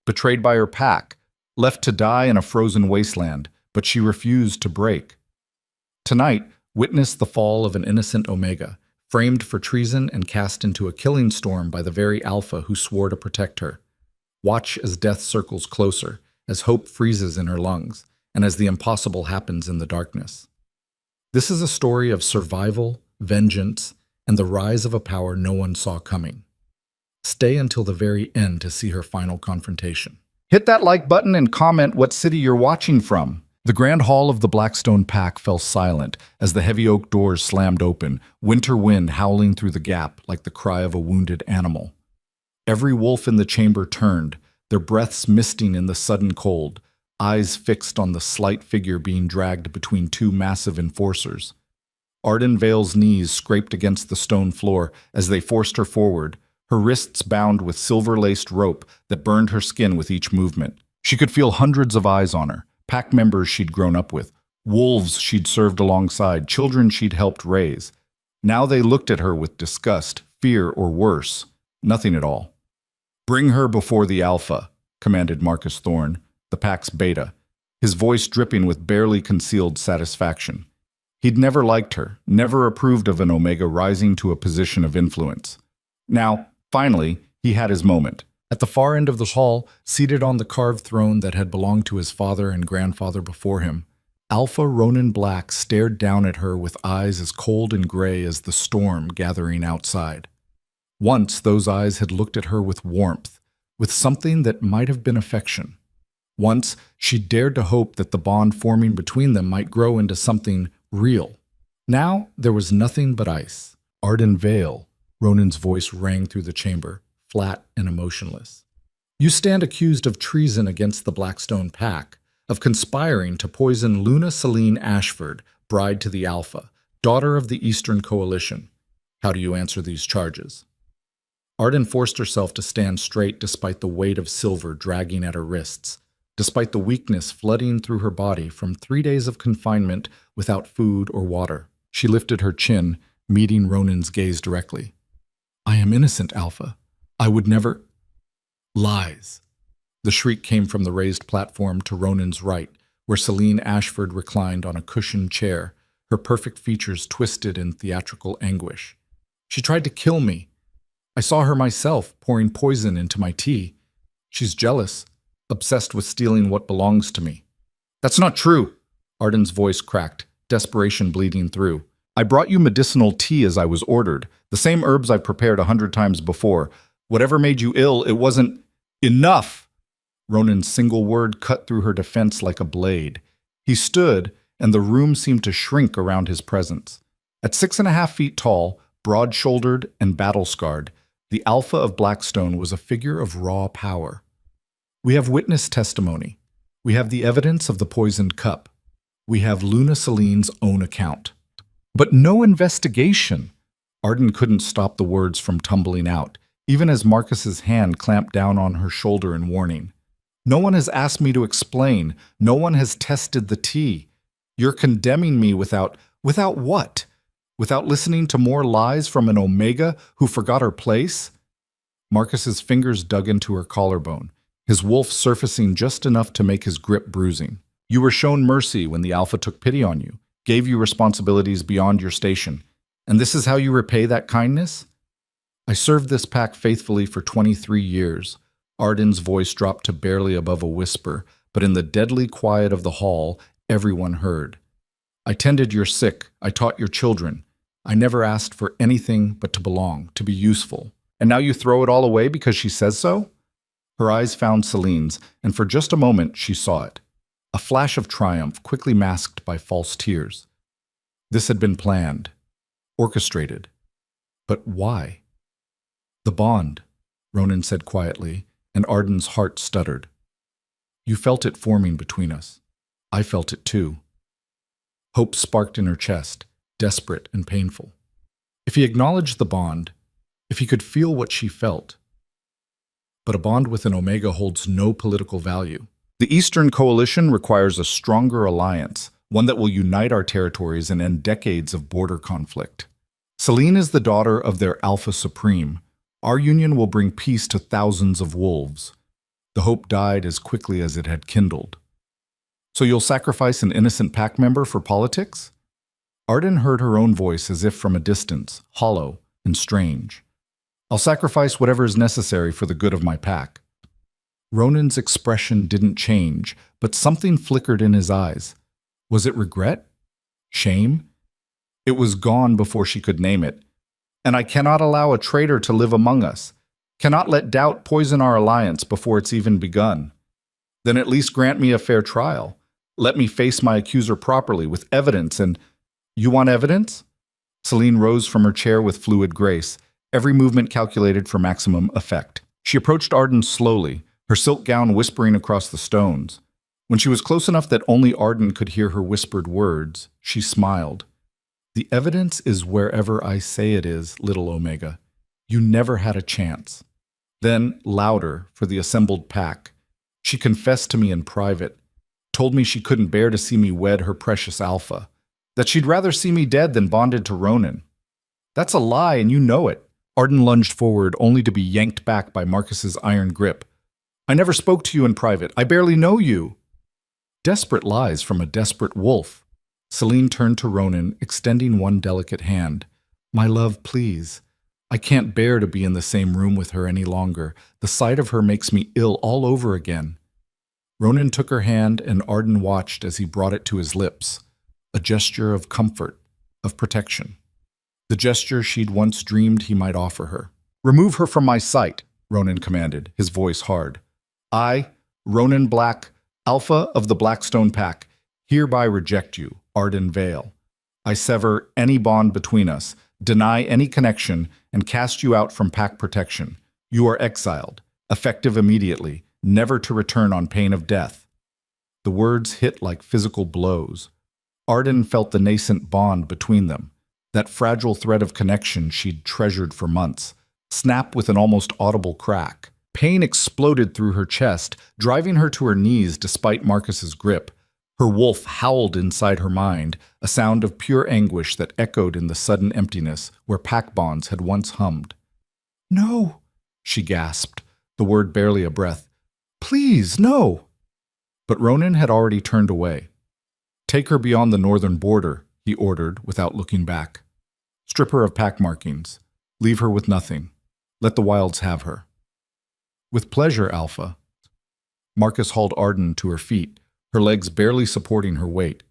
betrayed by her pack, left to die in a frozen wasteland, but she refused to break. Tonight, witness the fall of an innocent Omega, framed for treason and cast into a killing storm by the very Alpha who swore to protect her. Watch as death circles closer, as hope freezes in her lungs, and as the impossible happens in the darkness. This is a story of survival, vengeance, and the rise of a power no one saw coming. Stay until the very end to see her final confrontation. Hit that like button and comment what city you're watching from. The grand hall of the Blackstone Pack fell silent as the heavy oak doors slammed open, winter wind howling through the gap like the cry of a wounded animal. Every wolf in the chamber turned, their breaths misting in the sudden cold, eyes fixed on the slight figure being dragged between two massive enforcers. Arden Vale's knees scraped against the stone floor as they forced her forward, her wrists bound with silver-laced rope that burned her skin with each movement. She could feel hundreds of eyes on her, pack members she'd grown up with, wolves she'd served alongside, children she'd helped raise. Now they looked at her with disgust, fear, or worse, nothing at all. "Bring her before the Alpha," commanded Marcus Thorne, the pack's beta, his voice dripping with barely concealed satisfaction. He'd never liked her, never approved of an Omega rising to a position of influence. Now, finally, he had his moment. At the far end of the hall, seated on the carved throne that had belonged to his father and grandfather before him, Alpha Ronin Black stared down at her with eyes as cold and gray as the storm gathering outside. Once those eyes had looked at her with warmth, with something that might have been affection. Once she dared to hope that the bond forming between them might grow into something real. Now there was nothing but ice. Arden Vale, Ronin's voice rang through the chamber, flat and emotionless. "You stand accused of treason against the Blackstone Pack, of conspiring to poison Luna Celine Ashford, bride to the Alpha, daughter of the Eastern Coalition. How do you answer these charges?" Arden forced herself to stand straight despite the weight of silver dragging at her wrists, despite the weakness flooding through her body from 3 days of confinement without food or water. She lifted her chin, meeting Ronin's gaze directly. "I am innocent, Alpha. I would never—" "Lies." The shriek came from the raised platform to Ronin's right, where Celine Ashford reclined on a cushioned chair, her perfect features twisted in theatrical anguish. "She tried to kill me. I saw her myself, pouring poison into my tea. She's jealous, obsessed with stealing what belongs to me." "That's not true," Arden's voice cracked, desperation bleeding through. "I brought you medicinal tea as I was ordered, the same herbs I prepared 100 times before. Whatever made you ill, it wasn't enough." Ronin's single word cut through her defense like a blade. He stood, and the room seemed to shrink around his presence. At 6.5 feet tall, broad-shouldered and battle-scarred, the Alpha of Blackstone was a figure of raw power. "We have witness testimony. We have the evidence of the poisoned cup. We have Luna Celine's own account. But no investigation." Arden couldn't stop the words from tumbling out, even as Marcus's hand clamped down on her shoulder in warning. "No one has asked me to explain. No one has tested the tea. You're condemning me without what? Without listening to more lies from an Omega who forgot her place?" Marcus's fingers dug into her collarbone, his wolf surfacing just enough to make his grip bruising. "You were shown mercy when the Alpha took pity on you, gave you responsibilities beyond your station. And this is how you repay that kindness?" "I served this pack faithfully for 23 years. Arden's voice dropped to barely above a whisper, but in the deadly quiet of the hall, everyone heard. "I tended your sick. I taught your children. I never asked for anything but to belong, to be useful. And now you throw it all away because she says so?" Her eyes found Celine's, and for just a moment she saw it. A flash of triumph quickly masked by false tears. This had been planned, orchestrated. But why? "The bond," Ronin said quietly, and Arden's heart stuttered. "You felt it forming between us. I felt it too." Hope sparked in her chest, desperate and painful. If he acknowledged the bond, if he could feel what she felt. But a bond with an Omega holds no political value. The Eastern Coalition requires a stronger alliance, one that will unite our territories and end decades of border conflict. Celine is the daughter of their Alpha Supreme. Our union will bring peace to thousands of wolves. The hope died as quickly as it had kindled. So you'll sacrifice an innocent pack member for politics? Arden heard her own voice as if from a distance, hollow and strange. I'll sacrifice whatever is necessary for the good of my pack. Ronan's expression didn't change, but something flickered in his eyes. Was it regret? Shame? It was gone before she could name it. And I cannot allow a traitor to live among us. Cannot let doubt poison our alliance before it's even begun. Then at least grant me a fair trial. Let me face my accuser properly with evidence and— You want evidence? Celine rose from her chair with fluid grace, every movement calculated for maximum effect. She approached Arden slowly, her silk gown whispering across the stones. When she was close enough that only Arden could hear her whispered words, she smiled. The evidence is wherever I say it is, little Omega. You never had a chance. Then, louder, for the assembled pack, she confessed to me in private, told me she couldn't bear to see me wed her precious Alpha, that she'd rather see me dead than bonded to Ronan. That's a lie, and you know it. Arden lunged forward, only to be yanked back by Marcus's iron grip. I never spoke to you in private. I barely know you. Desperate lies from a desperate wolf. Celine turned to Ronan, extending one delicate hand. My love, please. I can't bear to be in the same room with her any longer. The sight of her makes me ill all over again. Ronan took her hand, and Arden watched as he brought it to his lips. A gesture of comfort, of protection. The gesture she'd once dreamed he might offer her. Remove her from my sight, Ronan commanded, his voice hard. I, Ronan Black, Alpha of the Blackstone Pack, hereby reject you, Arden Vale. I sever any bond between us, deny any connection, and cast you out from pack protection. You are exiled, effective immediately, never to return on pain of death. The words hit like physical blows. Arden felt the nascent bond between them, that fragile thread of connection she'd treasured for months, snap with an almost audible crack. Pain exploded through her chest, driving her to her knees despite Marcus's grip. Her wolf howled inside her mind, a sound of pure anguish that echoed in the sudden emptiness where pack bonds had once hummed. No, she gasped, the word barely a breath. Please, no. But Ronan had already turned away. Take her beyond the northern border, he ordered without looking back. Strip her of pack markings. Leave her with nothing. Let the wilds have her. With pleasure, Alpha. Marcus hauled Arden to her feet, her legs barely supporting her weight.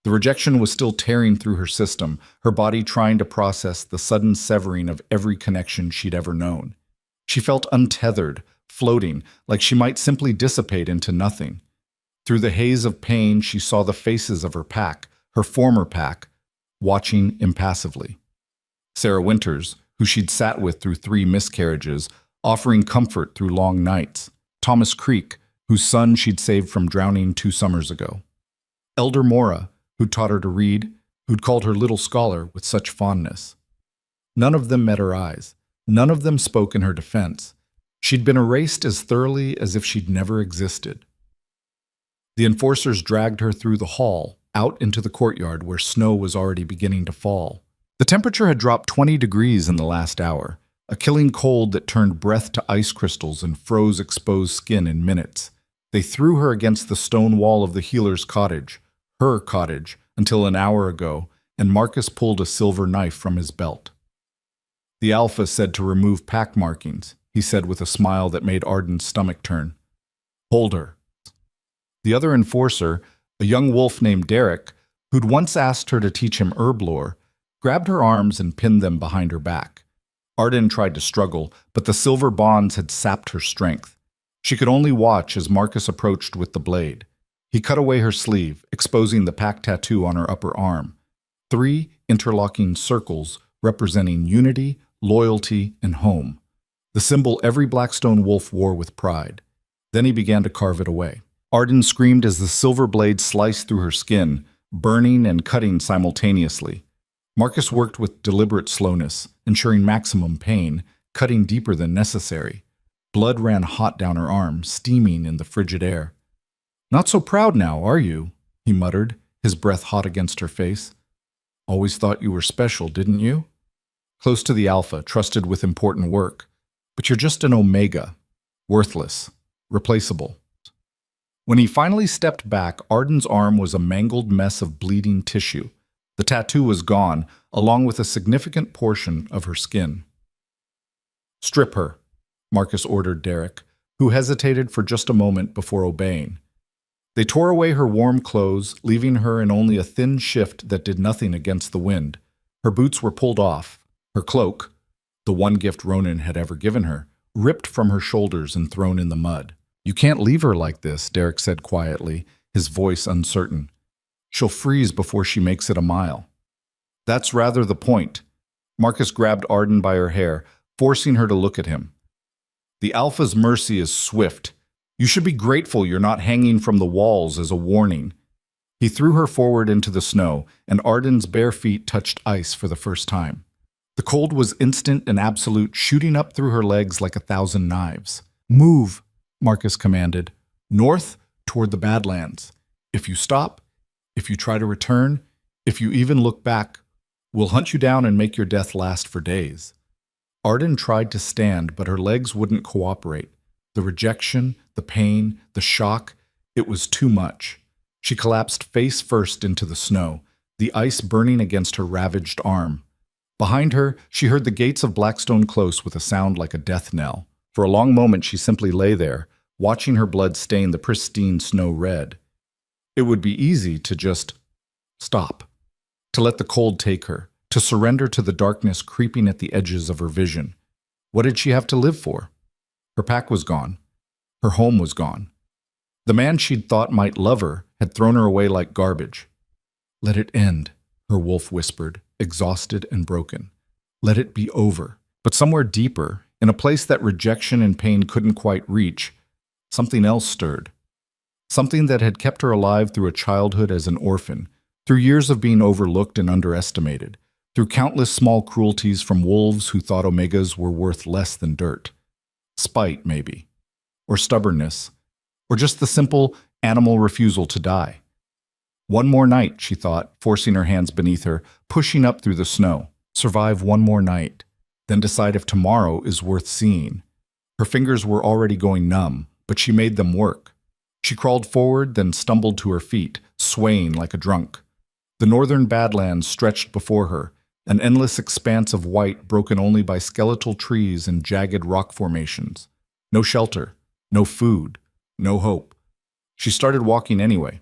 The rejection was still tearing through her system, her body trying to process the sudden severing of every connection she'd ever known. She felt untethered, floating, like she might simply dissipate into nothing. Through the haze of pain, she saw the faces of her pack, her former pack, watching impassively. Sarah Winters, who she'd sat with through 3 miscarriages, offering comfort through long nights. Thomas Creek, whose son she'd saved from drowning 2 summers ago. Elder Mora, who'd taught her to read, who'd called her little scholar with such fondness. None of them met her eyes. None of them spoke in her defense. She'd been erased as thoroughly as if she'd never existed. The enforcers dragged her through the hall, out into the courtyard where snow was already beginning to fall. The temperature had dropped 20 degrees in the last hour, a killing cold that turned breath to ice crystals and froze exposed skin in minutes. They threw her against the stone wall of the healer's cottage, her cottage, until an hour ago, and Marcus pulled a silver knife from his belt. The Alpha said to remove pack markings, he said with a smile that made Arden's stomach turn. Hold her. The other enforcer, a young wolf named Derek, who'd once asked her to teach him herb lore, grabbed her arms and pinned them behind her back. Arden tried to struggle, but the silver bonds had sapped her strength. She could only watch as Marcus approached with the blade. He cut away her sleeve, exposing the pack tattoo on her upper arm. 3 interlocking circles representing unity, loyalty, and home. The symbol every Blackstone wolf wore with pride. Then he began to carve it away. Arden screamed as the silver blade sliced through her skin, burning and cutting simultaneously. Marcus worked with deliberate slowness, ensuring maximum pain, cutting deeper than necessary. Blood ran hot down her arm, steaming in the frigid air. Not so proud now, are you? He muttered, his breath hot against her face. Always thought you were special, didn't you? Close to the Alpha, trusted with important work. But you're just an Omega. Worthless. replaceable. When he finally stepped back, Arden's arm was a mangled mess of bleeding tissue. The tattoo was gone, along with a significant portion of her skin. "Strip her," Marcus ordered Derek, who hesitated for just a moment before obeying. They tore away her warm clothes, leaving her in only a thin shift that did nothing against the wind. Her boots were pulled off. Her cloak, the one gift Ronan had ever given her, ripped from her shoulders and thrown in the mud. "You can't leave her like this," Derek said quietly, his voice uncertain. "She'll freeze before she makes it a mile." "That's rather the point." Marcus grabbed Arden by her hair, forcing her to look at him. "The Alpha's mercy is swift. You should be grateful you're not hanging from the walls as a warning." He threw her forward into the snow, and Arden's bare feet touched ice for the first time. The cold was instant and absolute, shooting up through her legs like 1,000 knives. "Move," Marcus commanded. "North, toward the Badlands. If you stop, if you try to return, if you even look back, we'll hunt you down and make your death last for days." Arden tried to stand, but her legs wouldn't cooperate. The rejection, the pain, the shock, it was too much. She collapsed face first into the snow, the ice burning against her ravaged arm. Behind her, she heard the gates of Blackstone close with a sound like a death knell. For a long moment, she simply lay there, watching her blood stain the pristine snow red. It would be easy to just stop, to let the cold take her, to surrender to the darkness creeping at the edges of her vision. What did she have to live for? Her pack was gone. Her home was gone. The man she'd thought might love her had thrown her away like garbage. "Let it end," her wolf whispered, exhausted and broken. "Let it be over." But somewhere deeper, in a place that rejection and pain couldn't quite reach, something else stirred. Something that had kept her alive through a childhood as an orphan, through years of being overlooked and underestimated, through countless small cruelties from wolves who thought omegas were worth less than dirt. Spite, maybe. Or stubbornness. Or just the simple animal refusal to die. One more night, she thought, forcing her hands beneath her, pushing up through the snow. Survive one more night, then decide if tomorrow is worth seeing. Her fingers were already going numb, but she made them work. She crawled forward, then stumbled to her feet, swaying like a drunk. The northern Badlands stretched before her, an endless expanse of white broken only by skeletal trees and jagged rock formations. No shelter, no food, no hope. She started walking anyway.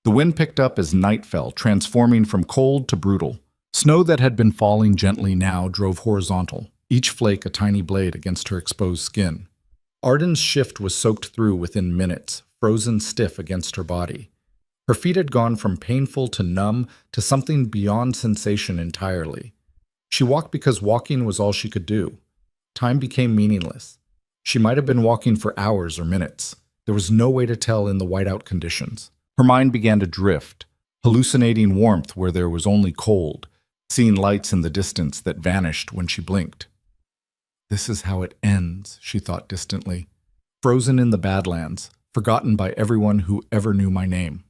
The wind picked up as night fell, transforming from cold to brutal. Snow that had been falling gently now drove horizontal, each flake a tiny blade against her exposed skin. Arden's shift was soaked through within minutes, frozen stiff against her body. Her feet had gone from painful to numb to something beyond sensation entirely. She walked because walking was all she could do. Time became meaningless. She might have been walking for hours or minutes. There was no way to tell in the whiteout conditions. Her mind began to drift, hallucinating warmth where there was only cold, seeing lights in the distance that vanished when she blinked. "This is how it ends," she thought distantly. "Frozen in the Badlands, forgotten by everyone who ever knew my name."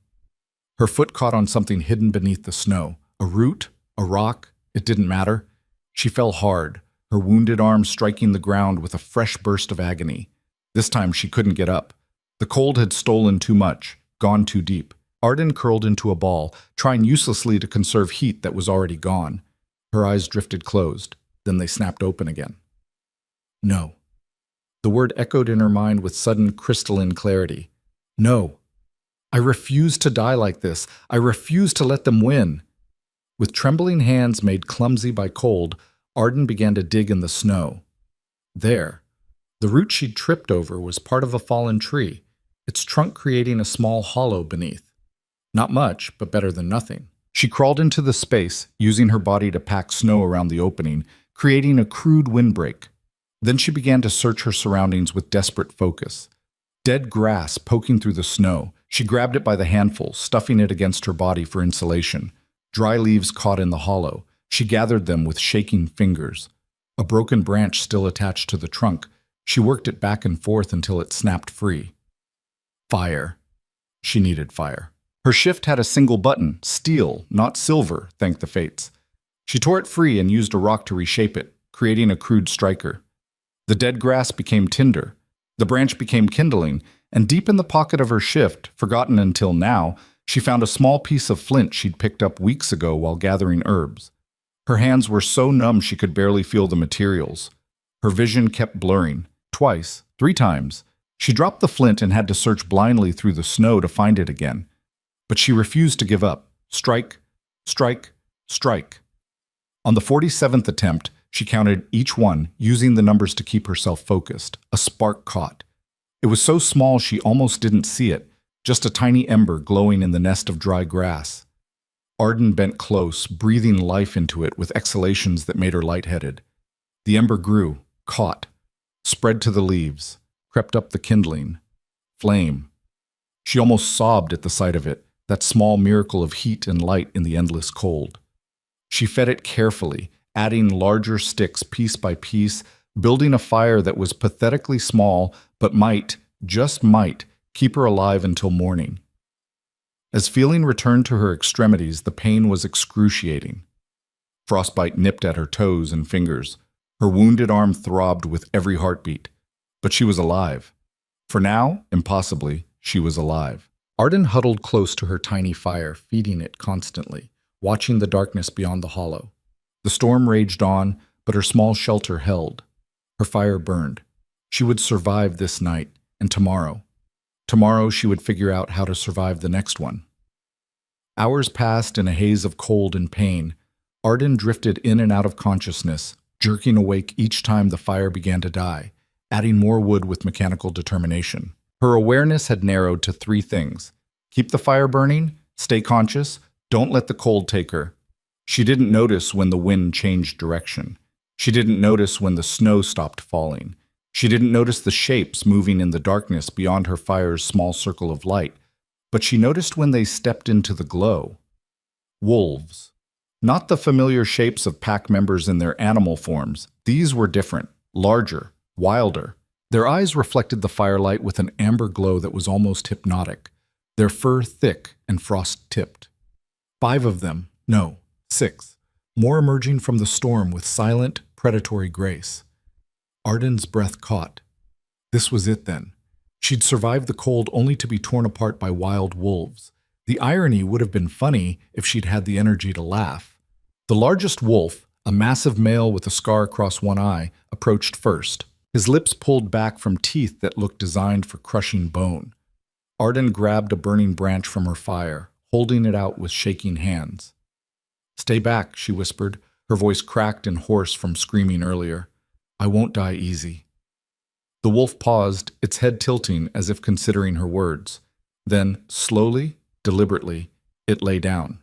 Her foot caught on something hidden beneath the snow. A root, a rock, it didn't matter. She fell hard, her wounded arm striking the ground with a fresh burst of agony. This time she couldn't get up. The cold had stolen too much, gone too deep. Arden curled into a ball, trying uselessly to conserve heat that was already gone. Her eyes drifted closed, then they snapped open again. No. The word echoed in her mind with sudden crystalline clarity. No. I refuse to die like this. I refuse to let them win. With trembling hands made clumsy by cold, Arden began to dig in the snow. There. The root she'd tripped over was part of a fallen tree, its trunk creating a small hollow beneath. Not much, but better than nothing. She crawled into the space, using her body to pack snow around the opening, creating a crude windbreak. Then she began to search her surroundings with desperate focus. Dead grass poking through the snow. She grabbed it by the handful, stuffing it against her body for insulation. Dry leaves caught in the hollow. She gathered them with shaking fingers. A broken branch still attached to the trunk. She worked it back and forth until it snapped free. Fire. She needed fire. Her shift had a single button, steel, not silver, thank the fates. She tore it free and used a rock to reshape it, creating a crude striker. The dead grass became tinder. The branch became kindling, and deep in the pocket of her shift, forgotten until now, she found a small piece of flint she'd picked up weeks ago while gathering herbs. Her hands were so numb she could barely feel the materials. Her vision kept blurring. Twice, 3 times. She dropped the flint and had to search blindly through the snow to find it again. But she refused to give up. Strike, strike, strike. On the 47th attempt, she counted each one, using the numbers to keep herself focused. A spark caught. It was so small she almost didn't see it, just a tiny ember glowing in the nest of dry grass. Arden bent close, breathing life into it with exhalations that made her lightheaded. The ember grew, caught, spread to the leaves, crept up the kindling. Flame. She almost sobbed at the sight of it, that small miracle of heat and light in the endless cold. She fed it carefully, adding larger sticks piece by piece, building a fire that was pathetically small but might, just might, keep her alive until morning. As feeling returned to her extremities, the pain was excruciating. Frostbite nipped at her toes and fingers. Her wounded arm throbbed with every heartbeat. But she was alive. For now, impossibly, she was alive. Arden huddled close to her tiny fire, feeding it constantly, watching the darkness beyond the hollow. The storm raged on, but her small shelter held. Her fire burned. She would survive this night, and tomorrow. Tomorrow she would figure out how to survive the next one. Hours passed in a haze of cold and pain. Arden drifted in and out of consciousness, jerking awake each time the fire began to die, adding more wood with mechanical determination. Her awareness had narrowed to 3 things. Keep the fire burning, stay conscious, don't let the cold take her. She didn't notice when the wind changed direction. She didn't notice when the snow stopped falling. She didn't notice the shapes moving in the darkness beyond her fire's small circle of light, but she noticed when they stepped into the glow. Wolves. Not the familiar shapes of pack members in their animal forms. These were different, larger, wilder. Their eyes reflected the firelight with an amber glow that was almost hypnotic, their fur thick and frost-tipped. 5 of them, no, 6, more emerging from the storm with silent, predatory grace. Arden's breath caught. This was it then. She'd survived the cold only to be torn apart by wild wolves. The irony would have been funny if she'd had the energy to laugh. The largest wolf, a massive male with a scar across one eye, approached first. His lips pulled back from teeth that looked designed for crushing bone. Arden grabbed a burning branch from her fire, holding it out with shaking hands. "Stay back," she whispered, her voice cracked and hoarse from screaming earlier. "I won't die easy." The wolf paused, its head tilting as if considering her words. Then, slowly, deliberately, it lay down.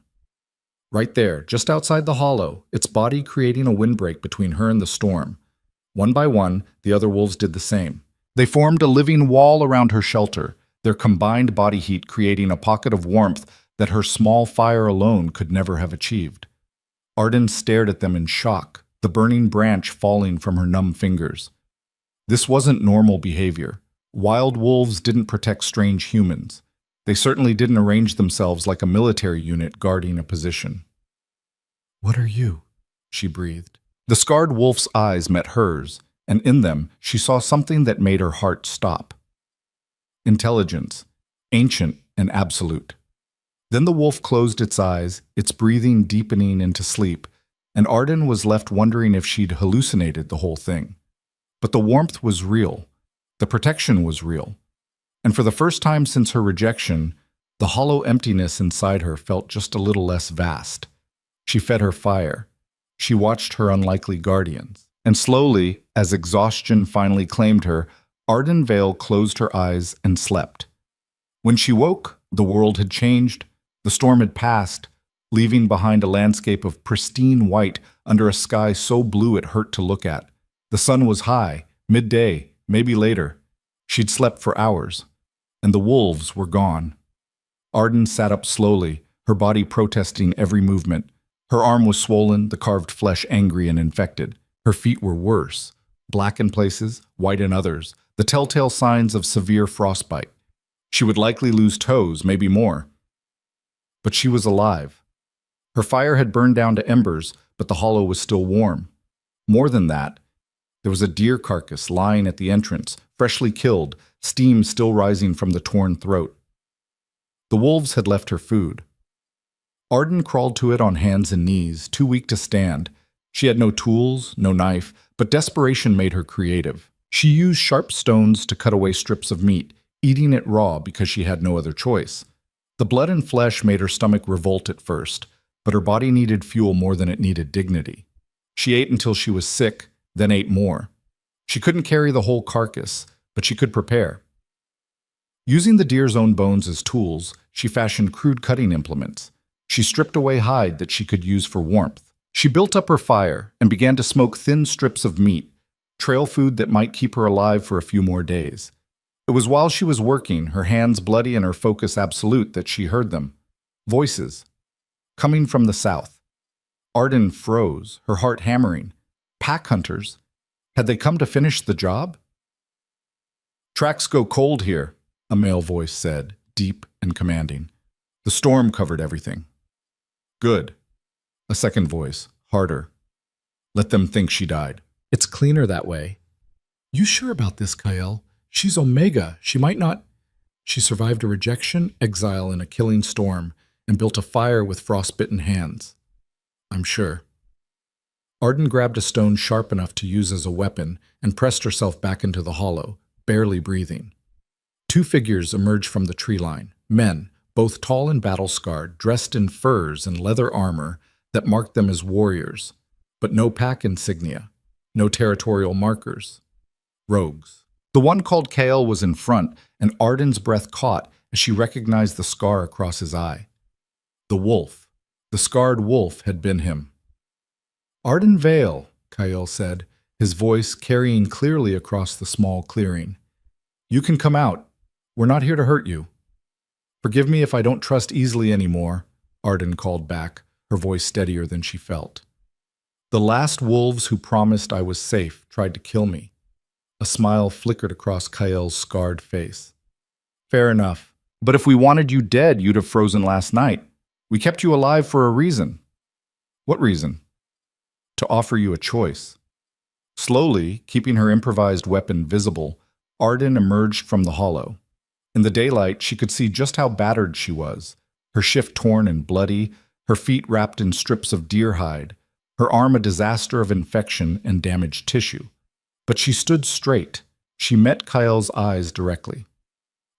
Right there, just outside the hollow, its body creating a windbreak between her and the storm. One by one, the other wolves did the same. They formed a living wall around her shelter, their combined body heat creating a pocket of warmth that her small fire alone could never have achieved. Arden stared at them in shock, the burning branch falling from her numb fingers. This wasn't normal behavior. Wild wolves didn't protect strange humans. They certainly didn't arrange themselves like a military unit guarding a position. "What are you?" she breathed. The scarred wolf's eyes met hers, and in them she saw something that made her heart stop. Intelligence, ancient and absolute. Then the wolf closed its eyes, its breathing deepening into sleep, and Arden was left wondering if she'd hallucinated the whole thing. But the warmth was real. The protection was real. And for the first time since her rejection, the hollow emptiness inside her felt just a little less vast. She fed her fire. She watched her unlikely guardians. And slowly, as exhaustion finally claimed her, Arden Vale closed her eyes and slept. When she woke, the world had changed. The storm had passed, leaving behind a landscape of pristine white under a sky so blue it hurt to look at. The sun was high, midday, maybe later. She'd slept for hours, and the wolves were gone. Arden sat up slowly, her body protesting every movement. Her arm was swollen, the carved flesh angry and infected. Her feet were worse, black in places, white in others, the telltale signs of severe frostbite. She would likely lose toes, maybe more. But she was alive. Her fire had burned down to embers, but the hollow was still warm. More than that, There was a deer carcass lying at the entrance, freshly killed, steam still rising from the torn throat. The wolves had left her food. Arden crawled to it on hands and knees, too weak to stand. She had no tools, no knife, but desperation made her creative. She used sharp stones to cut away strips of meat, eating it raw because she had no other choice. The blood and flesh made her stomach revolt at first, but her body needed fuel more than it needed dignity. She ate until she was sick, then ate more. She couldn't carry the whole carcass, but she could prepare. Using the deer's own bones as tools, she fashioned crude cutting implements. She stripped away hide that she could use for warmth. She built up her fire and began to smoke thin strips of meat, trail food that might keep her alive for a few more days. It was while she was working, her hands bloody and her focus absolute, that she heard them. Voices. Coming from the south. Arden froze, her heart hammering. Pack hunters. Had they come to finish the job? "Tracks go cold here," a male voice said, deep and commanding. "The storm covered everything." "Good." A second voice, harder. "Let them think she died." "It's cleaner that way." "You sure about this, Kyle? She's Omega. She might not—" She survived a rejection, exile, and a killing storm, and built a fire with frostbitten hands. "I'm sure." Arden grabbed a stone sharp enough to use as a weapon and pressed herself back into the hollow, barely breathing. Two figures emerged from the tree line, men, both tall and battle-scarred, dressed in furs and leather armor that marked them as warriors, but no pack insignia, no territorial markers. Rogues. The one called Kale was in front, and Arden's breath caught as she recognized the scar across his eye. The wolf, the scarred wolf, had been him. "Arden Vale," Kyle said, his voice carrying clearly across the small clearing. "You can come out. We're not here to hurt you." "Forgive me if I don't trust easily anymore," Arden called back, her voice steadier than she felt. "The last wolves who promised I was safe tried to kill me." A smile flickered across Kyle's scarred face. "Fair enough. But if we wanted you dead, you'd have frozen last night. We kept you alive for a reason." "What reason?" "To offer you a choice." Slowly, keeping her improvised weapon visible, Arden emerged from the hollow. In the daylight, she could see just how battered she was, her shift torn and bloody, her feet wrapped in strips of deer hide, her arm a disaster of infection and damaged tissue. But she stood straight. She met Kyle's eyes directly.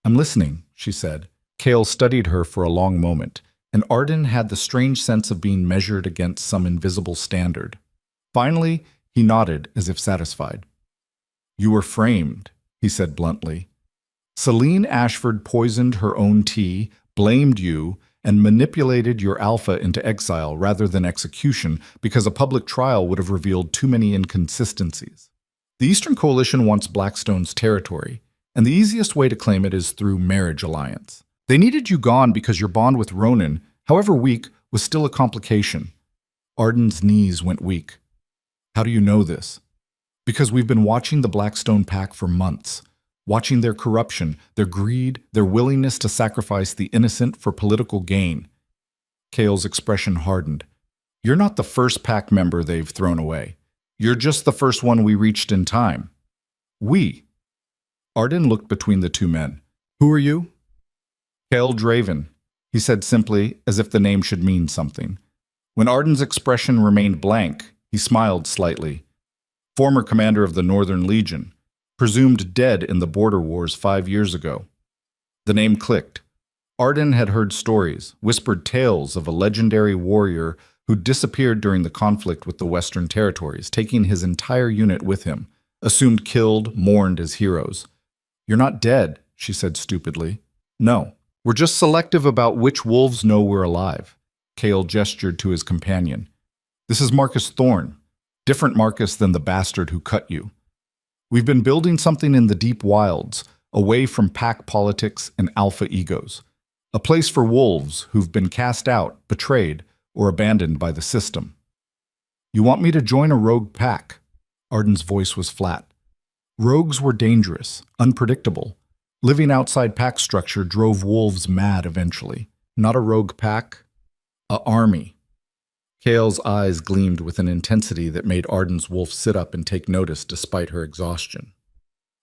"I'm listening," she said. Kale studied her for a long moment, and Arden had the strange sense of being measured against some invisible standard. Finally, he nodded as if satisfied. "You were framed," he said bluntly. "Celine Ashford poisoned her own tea, blamed you, and manipulated your alpha into exile rather than execution because a public trial would have revealed too many inconsistencies. The Eastern Coalition wants Blackstone's territory, and the easiest way to claim it is through marriage alliance. They needed you gone because your bond with Ronan, however weak, was still a complication." Arden's knees went weak. "How do you know this?" "Because we've been watching the Blackstone pack for months, watching their corruption, their greed, their willingness to sacrifice the innocent for political gain." Kale's expression hardened. "You're not the first pack member they've thrown away. You're just the first one we reached in time." "We?" Arden looked between the two men. "Who are you?" "Kale Draven," he said simply, as if the name should mean something. When Arden's expression remained blank, he smiled slightly. "Former commander of the Northern Legion, presumed dead in the border wars 5 years ago." The name clicked. Arden had heard stories, whispered tales of a legendary warrior who disappeared during the conflict with the Western Territories, taking his entire unit with him, assumed killed, mourned as heroes. "You're not dead," she said stupidly. "No, we're just selective about which wolves know we're alive." Kale gestured to his companion. "This is Marcus Thorne, different Marcus than the bastard who cut you. We've been building something in the deep wilds, away from pack politics and alpha egos. A place for wolves who've been cast out, betrayed, or abandoned by the system." "You want me to join a rogue pack?" Arden's voice was flat. Rogues were dangerous, unpredictable. Living outside pack structure drove wolves mad eventually. Not a rogue pack, a army. Kale's eyes gleamed with an intensity that made Arden's wolf sit up and take notice despite her exhaustion.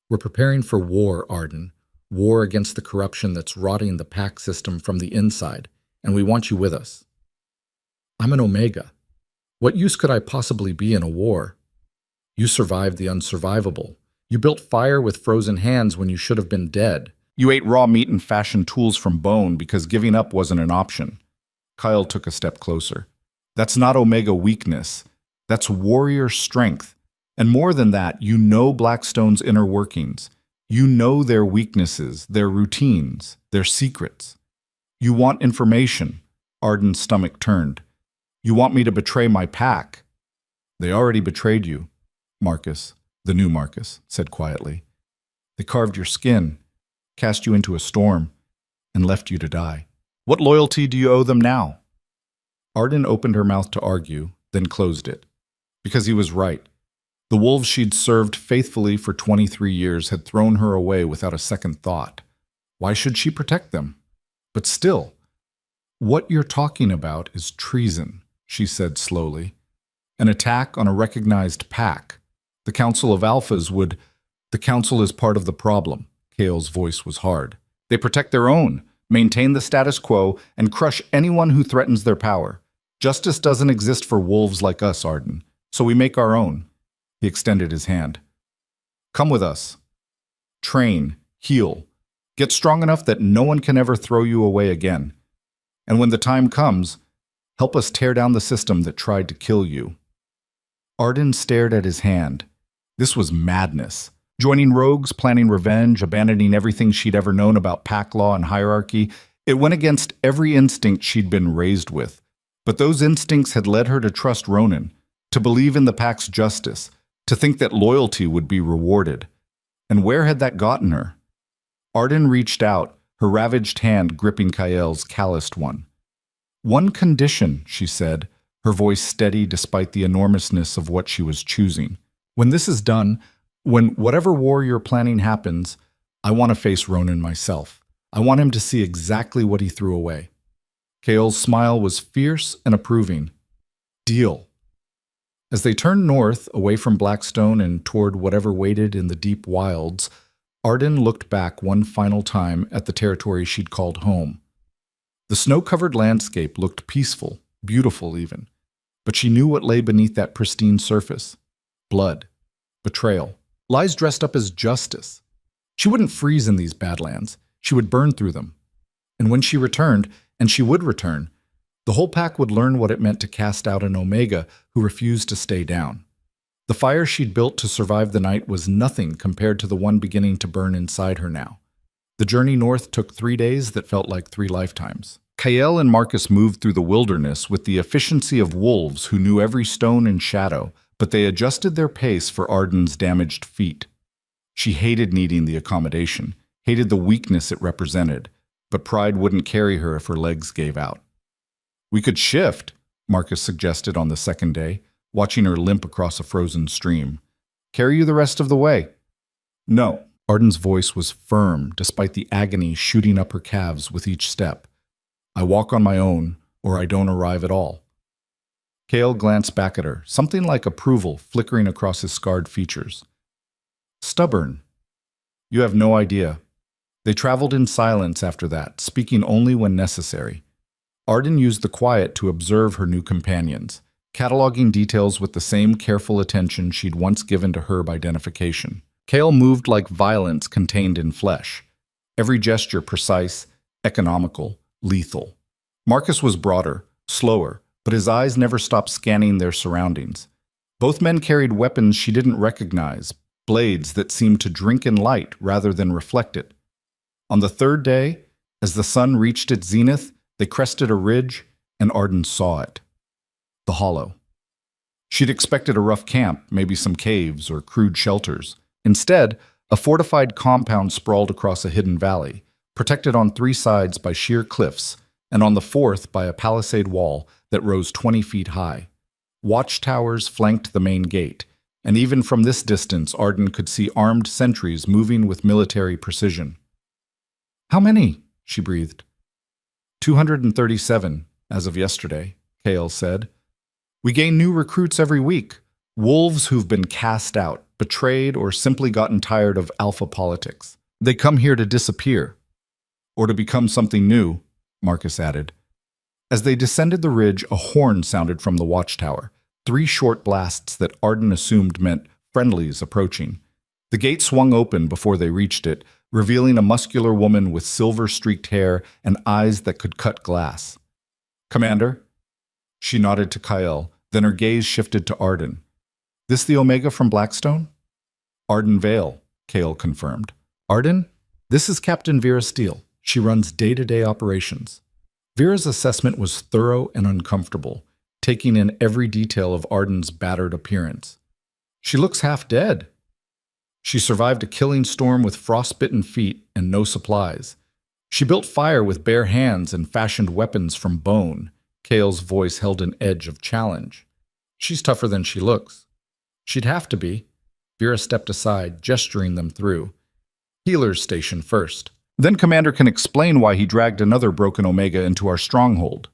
We're preparing for war, Arden. War against the corruption that's rotting the pack system from the inside, and we want you with us. I'm an Omega. What use could I possibly be in a war? You survived the unsurvivable. You built fire with frozen hands when you should have been dead. You ate raw meat and fashioned tools from bone because giving up wasn't an option. Kyle took a step closer. That's not Omega weakness. That's warrior strength. And more than that, you know Blackstone's inner workings. You know their weaknesses, their routines, their secrets. You want information. Arden's stomach turned. You want me to betray my pack. They already betrayed you, Marcus, the new Marcus, said quietly. They carved your skin, cast you into a storm, and left you to die. What loyalty do you owe them now? Arden opened her mouth to argue, then closed it. Because he was right. The wolves she'd served faithfully for 23 years had thrown her away without a second thought. Why should she protect them? But still, what you're talking about is treason, she said slowly. An attack on a recognized pack. The Council of Alphas would... The Council is part of the problem. Kale's voice was hard. They protect their own, maintain the status quo, and crush anyone who threatens their power. Justice doesn't exist for wolves like us, Arden, so we make our own. He extended his hand. Come with us. Train, heal, get strong enough that no one can ever throw you away again. And when the time comes, help us tear down the system that tried to kill you. Arden stared at his hand. This was madness. Joining rogues, planning revenge, abandoning everything she'd ever known about pack law and hierarchy, it went against every instinct she'd been raised with. But those instincts had led her to trust Ronan, to believe in the pack's justice, to think that loyalty would be rewarded. And where had that gotten her? Arden reached out, her ravaged hand gripping Kael's calloused one. One condition, she said, her voice steady despite the enormousness of what she was choosing. When this is done, when whatever war you're planning happens, I want to face Ronan myself. I want him to see exactly what he threw away. Kael's smile was fierce and approving. Deal. As they turned north, away from Blackstone and toward whatever waited in the deep wilds, Arden looked back one final time at the territory she'd called home. The snow-covered landscape looked peaceful, beautiful even, but she knew what lay beneath that pristine surface. Blood. Betrayal. Lies dressed up as justice. She wouldn't freeze in these badlands. She would burn through them. And when she returned, and she would return, the whole pack would learn what it meant to cast out an Omega who refused to stay down. The fire she'd built to survive the night was nothing compared to the one beginning to burn inside her now. The journey north took 3 days that felt like 3 lifetimes. Kael and Marcus moved through the wilderness with the efficiency of wolves who knew every stone and shadow, but they adjusted their pace for Arden's damaged feet. She hated needing the accommodation, hated the weakness it represented, but pride wouldn't carry her if her legs gave out. We could shift, Marcus suggested on the second day, watching her limp across a frozen stream. Carry you the rest of the way. No. Arden's voice was firm, despite the agony shooting up her calves with each step. I walk on my own, or I don't arrive at all. Kael glanced back at her, something like approval flickering across his scarred features. Stubborn. You have no idea. They traveled in silence after that, speaking only when necessary. Arden used the quiet to observe her new companions, cataloging details with the same careful attention she'd once given to herb identification. Kael moved like violence contained in flesh, every gesture precise, economical, lethal. Marcus was broader, slower, but his eyes never stopped scanning their surroundings. Both men carried weapons she didn't recognize, blades that seemed to drink in light rather than reflect it. On the third day, as the sun reached its zenith, they crested a ridge, and Arden saw it. The hollow. She'd expected a rough camp, maybe some caves or crude shelters. Instead, a fortified compound sprawled across a hidden valley, protected on 3 sides by sheer cliffs, and on the 4th by a palisade wall that rose 20 feet high. Watchtowers flanked the main gate, and even from this distance Arden could see armed sentries moving with military precision. How many? She breathed. 237, as of yesterday, Kael said. We gain new recruits every week. Wolves who've been cast out, betrayed, or simply gotten tired of alpha politics. They come here to disappear. Or to become something new, Marcus added. As they descended the ridge, a horn sounded from the watchtower. 3 short blasts that Arden assumed meant friendlies approaching. The gate swung open before they reached it, revealing a muscular woman with silver-streaked hair and eyes that could cut glass. "Commander?" She nodded to Kyle, then her gaze shifted to Arden. "This the Omega from Blackstone?" "Arden Vale," Kale confirmed. "Arden, this is Captain Vera Steele. She runs day-to-day operations." Vera's assessment was thorough and uncomfortable, taking in every detail of Arden's battered appearance. "She looks half dead." She survived a killing storm with frostbitten feet and no supplies. She built fire with bare hands and fashioned weapons from bone. Kale's voice held an edge of challenge. "She's tougher than she looks." "She'd have to be." Vera stepped aside, gesturing them through. "Healer's station first. Then Commander can explain why he dragged another broken Omega into our stronghold."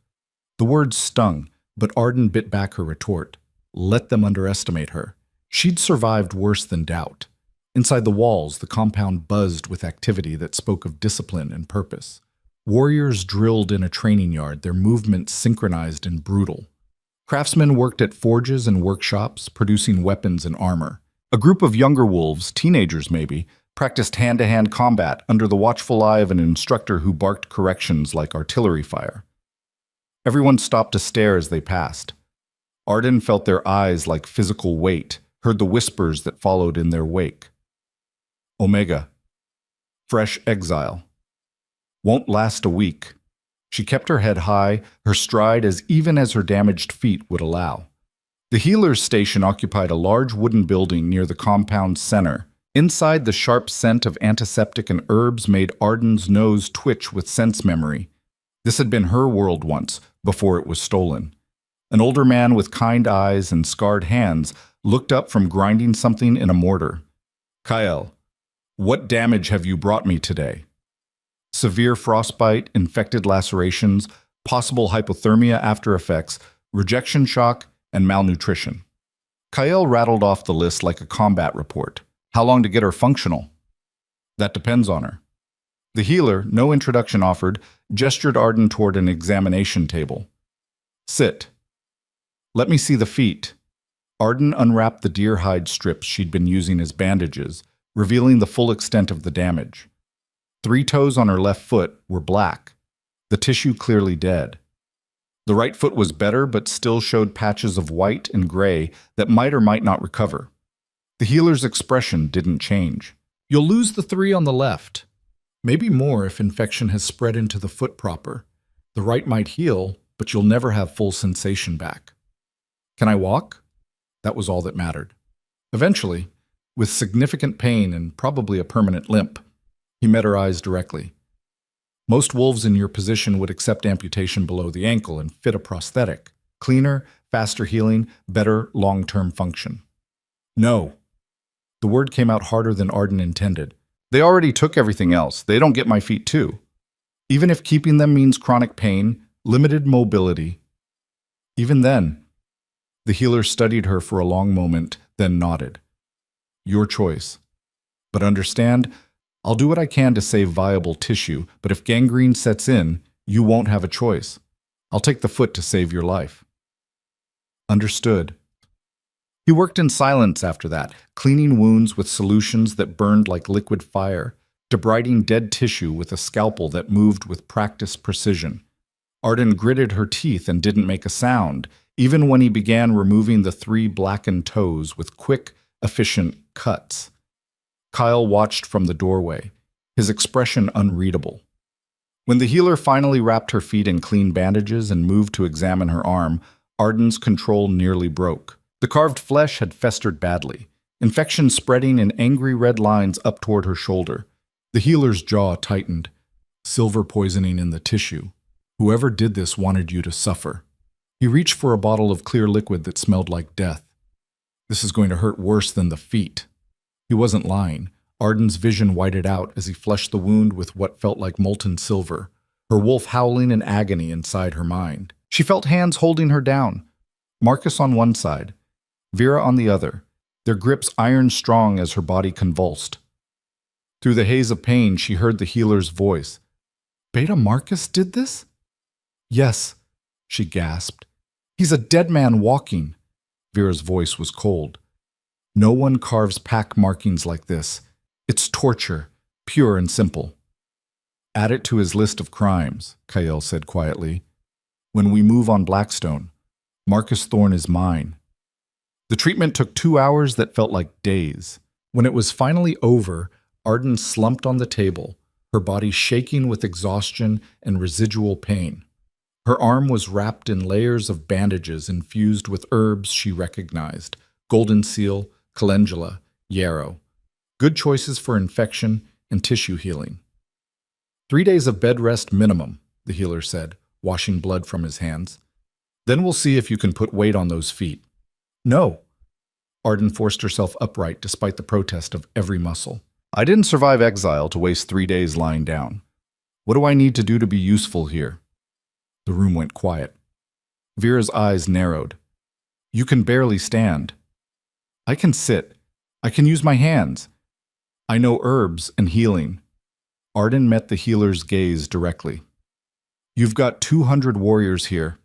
The words stung, but Arden bit back her retort. Let them underestimate her. She'd survived worse than doubt. Inside the walls, the compound buzzed with activity that spoke of discipline and purpose. Warriors drilled in a training yard, their movements synchronized and brutal. Craftsmen worked at forges and workshops, producing weapons and armor. A group of younger wolves, teenagers maybe, practiced hand-to-hand combat under the watchful eye of an instructor who barked corrections like artillery fire. Everyone stopped to stare as they passed. Arden felt their eyes like physical weight, heard the whispers that followed in their wake. "Omega. Fresh exile. Won't last a week." She kept her head high, her stride as even as her damaged feet would allow. The healer's station occupied a large wooden building near the compound's center. Inside, the sharp scent of antiseptic and herbs made Arden's nose twitch with sense memory. This had been her world once, before it was stolen. An older man with kind eyes and scarred hands looked up from grinding something in a mortar. "Kyle, what damage have you brought me today?" "Severe frostbite, infected lacerations, possible hypothermia after effects, rejection shock, and malnutrition." Kyle rattled off the list like a combat report. "How long to get her functional?" "That depends on her." The healer, no introduction offered, gestured Arden toward an examination table. "Sit. Let me see the feet." Arden unwrapped the deer hide strips she'd been using as bandages, revealing the full extent of the damage. 3 toes on her left foot were black, the tissue clearly dead. The right foot was better, but still showed patches of white and gray that might or might not recover. The healer's expression didn't change. "You'll lose the 3 on the left. Maybe more if infection has spread into the foot proper. The right might heal, but you'll never have full sensation back." "Can I walk?" That was all that mattered. Eventually, with significant pain and probably a permanent limp, he met her eyes directly. "Most wolves in your position would accept amputation below the ankle and fit a prosthetic. Cleaner, faster healing, better long-term function." "No." The word came out harder than Arden intended. "They already took everything else. They don't get my feet too. Even if keeping them means chronic pain, limited mobility." Even then, the healer studied her for a long moment, then nodded. "Your choice. But understand, I'll do what I can to save viable tissue, but if gangrene sets in, you won't have a choice. I'll take the foot to save your life." "Understood." He worked in silence after that, cleaning wounds with solutions that burned like liquid fire, debriding dead tissue with a scalpel that moved with practiced precision. Arden gritted her teeth and didn't make a sound, even when he began removing the 3 blackened toes with quick, efficient cuts. Kyle watched from the doorway, his expression unreadable. When the healer finally wrapped her feet in clean bandages and moved to examine her arm, Arden's control nearly broke. The carved flesh had festered badly, infection spreading in angry red lines up toward her shoulder. The healer's jaw tightened, silver poisoning in the tissue. "Whoever did this wanted you to suffer." He reached for a bottle of clear liquid that smelled like death. "This is going to hurt worse than the feet." He wasn't lying. Arden's vision whited out as he flushed the wound with what felt like molten silver, her wolf howling in agony inside her mind. She felt hands holding her down. Marcus on one side, Vera on the other, their grips iron strong as her body convulsed. Through the haze of pain, she heard the healer's voice. "Beta Marcus did this?" "Yes," she gasped. "He's a dead man walking." Vera's voice was cold. "No one carves pack markings like this. It's torture, pure and simple." "Add it to his list of crimes," Kyle said quietly. "When we move on Blackstone, Marcus Thorne is mine." The treatment took 2 hours that felt like days. When it was finally over, Arden slumped on the table, her body shaking with exhaustion and residual pain. Her arm was wrapped in layers of bandages infused with herbs she recognized: golden seal, calendula, yarrow. Good choices for infection and tissue healing. 3 days of bed rest minimum, the healer said, washing blood from his hands. Then we'll see if you can put weight on those feet. No. Arden forced herself upright despite the protest of every muscle. I didn't survive exile to waste 3 days lying down. What do I need to do to be useful here? The room went quiet. Vera's eyes narrowed. You can barely stand. I can sit. I can use my hands. I know herbs and healing. Arden met the healer's gaze directly. You've got 200 warriors here.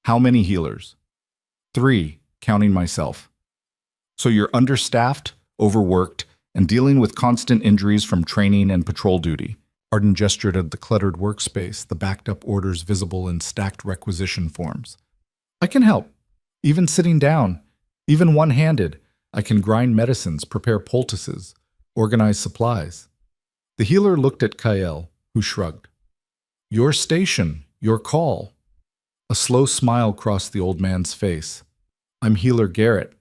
How many healers? 3, counting myself. So you're understaffed, overworked, and dealing with constant injuries from training and patrol duty. Arden gestured at the cluttered workspace, the backed-up orders visible in stacked requisition forms. I can help. Even sitting down. Even one-handed. I can grind medicines, prepare poultices, organize supplies. The healer looked at Kyle, who shrugged. Your station, your call. A slow smile crossed the old man's face. I'm Healer Garrett.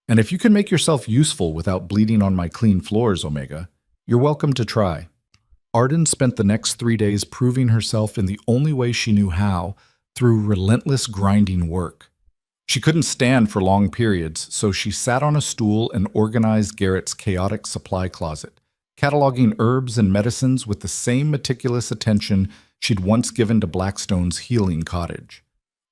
And if you can make yourself useful without bleeding on my clean floors, Omega, you're welcome to try. Arden spent the next 3 days proving herself in the only way she knew how, through relentless grinding work. She couldn't stand for long periods, so she sat on a stool and organized Garrett's chaotic supply closet, cataloging herbs and medicines with the same meticulous attention she'd once given to Blackstone's healing cottage.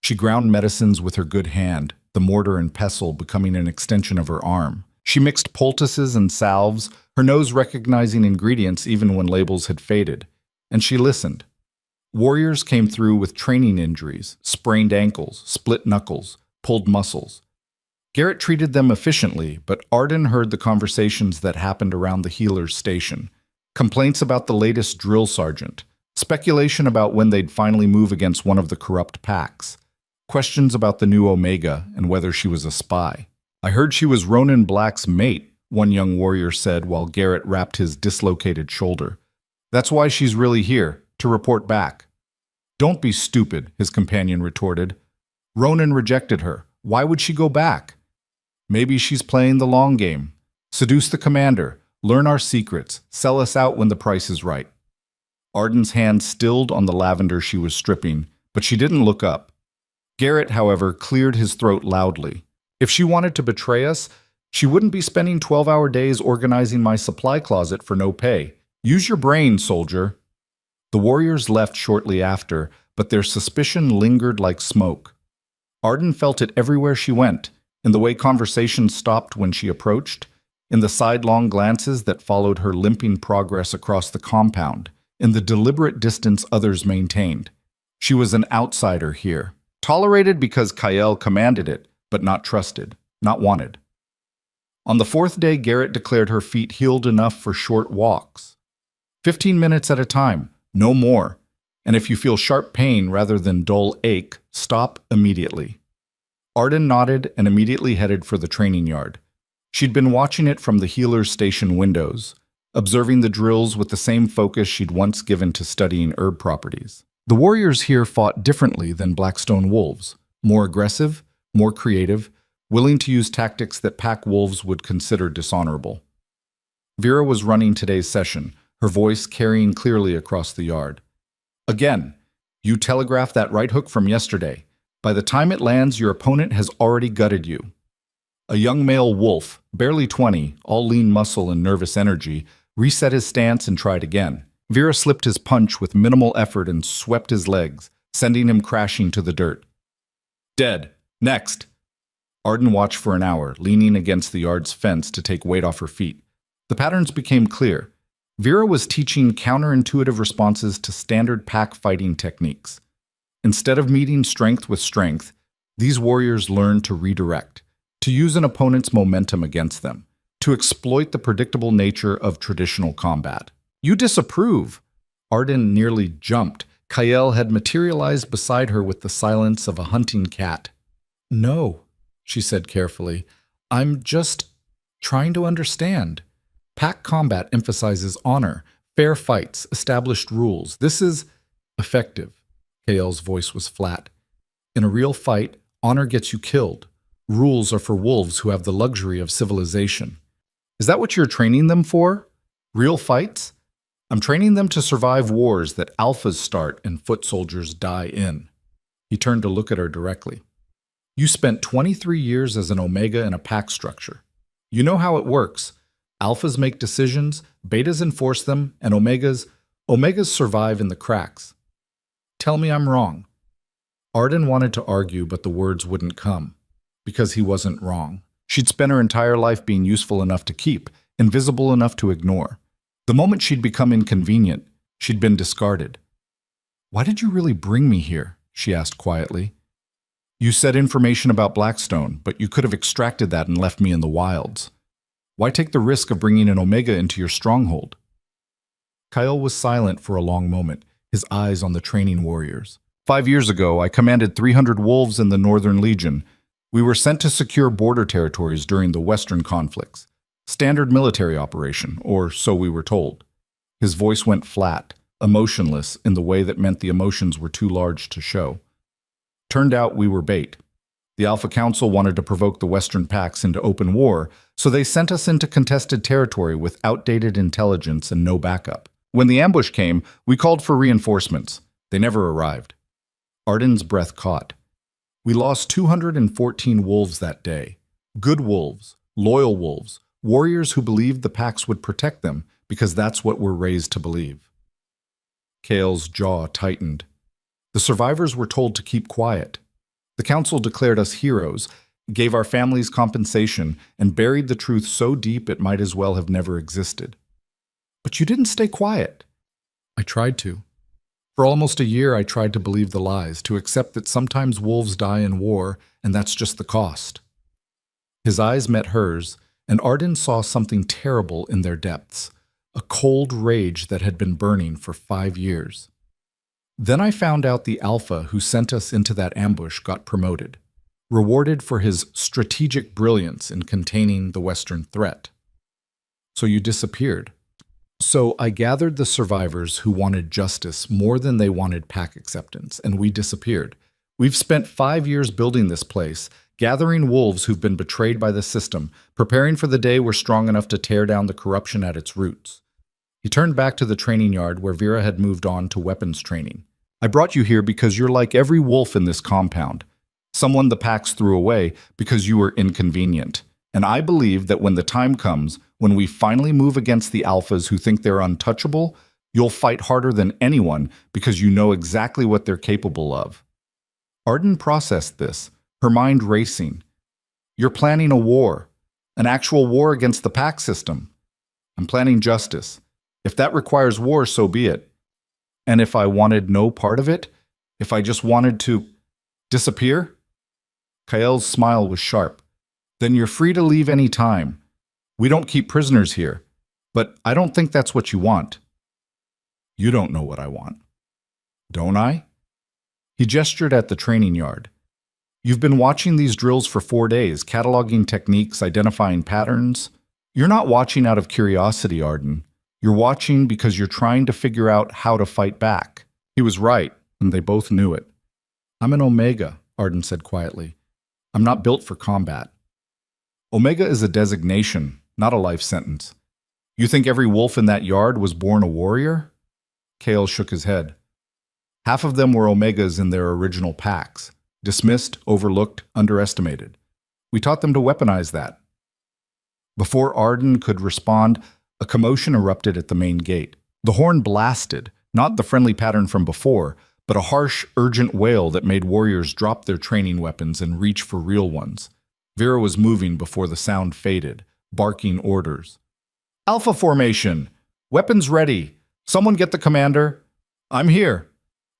She ground medicines with her good hand, the mortar and pestle becoming an extension of her arm. She mixed poultices and salves, her nose recognizing ingredients even when labels had faded. And she listened. Warriors came through with training injuries, sprained ankles, split knuckles, pulled muscles. Garrett treated them efficiently, but Arden heard the conversations that happened around the healer's station. Complaints about the latest drill sergeant, speculation about when they'd finally move against one of the corrupt packs, questions about the new Omega and whether she was a spy. I heard she was Ronan Black's mate, one young warrior said while Garrett wrapped his dislocated shoulder. That's why she's really here, to report back. Don't be stupid, his companion retorted. Ronan rejected her. Why would she go back? Maybe she's playing the long game. Seduce the commander, learn our secrets, sell us out when the price is right. Arden's hand stilled on the lavender she was stripping, but she didn't look up. Garrett, however, cleared his throat loudly. If she wanted to betray us, she wouldn't be spending 12-hour days organizing my supply closet for no pay. Use your brain, soldier. The warriors left shortly after, but their suspicion lingered like smoke. Arden felt it everywhere she went, in the way conversations stopped when she approached, in the sidelong glances that followed her limping progress across the compound, in the deliberate distance others maintained. She was an outsider here, tolerated because Kyle commanded it, but not trusted, not wanted. On the 4th day, Garrett declared her feet healed enough for short walks. 15 minutes at a time, no more. And if you feel sharp pain rather than dull ache, stop immediately. Arden nodded and immediately headed for the training yard. She'd been watching it from the healer's station windows, observing the drills with the same focus she'd once given to studying herb properties. The warriors here fought differently than Blackstone wolves, more aggressive, more creative, willing to use tactics that pack wolves would consider dishonorable. Vera was running today's session, her voice carrying clearly across the yard. Again, you telegraphed that right hook from yesterday. By the time it lands, your opponent has already gutted you. A young male wolf, barely 20, all lean muscle and nervous energy, reset his stance and tried again. Vera slipped his punch with minimal effort and swept his legs, sending him crashing to the dirt. Dead. Next. Arden watched for an hour, leaning against the yard's fence to take weight off her feet. The patterns became clear. Vera was teaching counterintuitive responses to standard pack fighting techniques. Instead of meeting strength with strength, these warriors learned to redirect, to use an opponent's momentum against them, to exploit the predictable nature of traditional combat. "You disapprove!" Arden nearly jumped. Kael had materialized beside her with the silence of a hunting cat. "No," she said carefully. "I'm just trying to understand. Pack combat emphasizes honor, fair fights, established rules. This is effective." Kael's voice was flat. "In a real fight, honor gets you killed. Rules are for wolves who have the luxury of civilization." "Is that what you're training them for? Real fights?" "I'm training them to survive wars that alphas start and foot soldiers die in." He turned to look at her directly. "You spent 23 years as an Omega in a pack structure. You know how it works. Alphas make decisions, betas enforce them, and Omegas survive in the cracks. Tell me I'm wrong." Arden wanted to argue, but the words wouldn't come. Because he wasn't wrong. She'd spent her entire life being useful enough to keep, invisible enough to ignore. The moment she'd become inconvenient, she'd been discarded. "Why did you really bring me here?" she asked quietly. "You said information about Blackstone, but you could have extracted that and left me in the wilds. Why take the risk of bringing an Omega into your stronghold?" Kyle was silent for a long moment, his eyes on the training warriors. 5 years ago, I commanded 300 wolves in the Northern Legion. We were sent to secure border territories during the Western conflicts. Standard military operation, or so we were told. His voice went flat, emotionless in the way that meant the emotions were too large to show. Turned out we were bait. The Alpha Council wanted to provoke the Western packs into open war, so they sent us into contested territory with outdated intelligence and no backup. When the ambush came, we called for reinforcements. They never arrived. Arden's breath caught. We lost 214 wolves that day. Good wolves, loyal wolves, warriors who believed the packs would protect them because that's what we're raised to believe. Kael's jaw tightened. The survivors were told to keep quiet. The council declared us heroes, gave our families compensation, and buried the truth so deep it might as well have never existed. But you didn't stay quiet. I tried to. For almost a year, I tried to believe the lies, to accept that sometimes wolves die in war, and that's just the cost. His eyes met hers, and Arden saw something terrible in their depths, a cold rage that had been burning for 5 years. Then I found out the Alpha who sent us into that ambush got promoted, rewarded for his strategic brilliance in containing the Western threat. So you disappeared. So I gathered the survivors who wanted justice more than they wanted pack acceptance, and we disappeared. We've spent 5 years building this place, gathering wolves who've been betrayed by the system, preparing for the day we're strong enough to tear down the corruption at its roots. He turned back to the training yard where Vera had moved on to weapons training. I brought you here because you're like every wolf in this compound. Someone the packs threw away because you were inconvenient. And I believe that when the time comes, when we finally move against the alphas who think they're untouchable, you'll fight harder than anyone because you know exactly what they're capable of. Arden processed this, her mind racing. You're planning a war, an actual war against the pack system. I'm planning justice. If that requires war, so be it. And if I wanted no part of it, if I just wanted to disappear? Kael's smile was sharp. Then you're free to leave any time. We don't keep prisoners here, but I don't think that's what you want. You don't know what I want. Don't I? He gestured at the training yard. You've been watching these drills for 4 days, cataloging techniques, identifying patterns. You're not watching out of curiosity, Arden. You're watching because you're trying to figure out how to fight back. He was right, and they both knew it. I'm an Omega, Arden said quietly. I'm not built for combat. Omega is a designation, not a life sentence. You think every wolf in that yard was born a warrior? Kael shook his head. Half of them were Omegas in their original packs, dismissed, overlooked, underestimated. We taught them to weaponize that. Before Arden could respond, a commotion erupted at the main gate. The horn blasted, not the friendly pattern from before, but a harsh, urgent wail that made warriors drop their training weapons and reach for real ones. Vera was moving before the sound faded, barking orders. Alpha formation! Weapons ready! Someone get the commander! I'm here!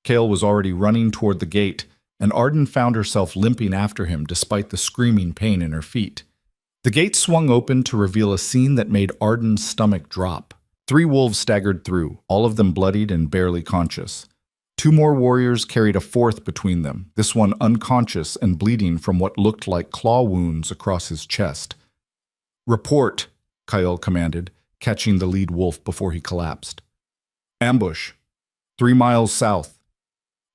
Kale was already running toward the gate, and Arden found herself limping after him despite the screaming pain in her feet. The gate swung open to reveal a scene that made Arden's stomach drop. 3 wolves staggered through, all of them bloodied and barely conscious. 2 more warriors carried a 4th between them, this one unconscious and bleeding from what looked like claw wounds across his chest. Report, Kyle commanded, catching the lead wolf before he collapsed. Ambush. 3 miles south.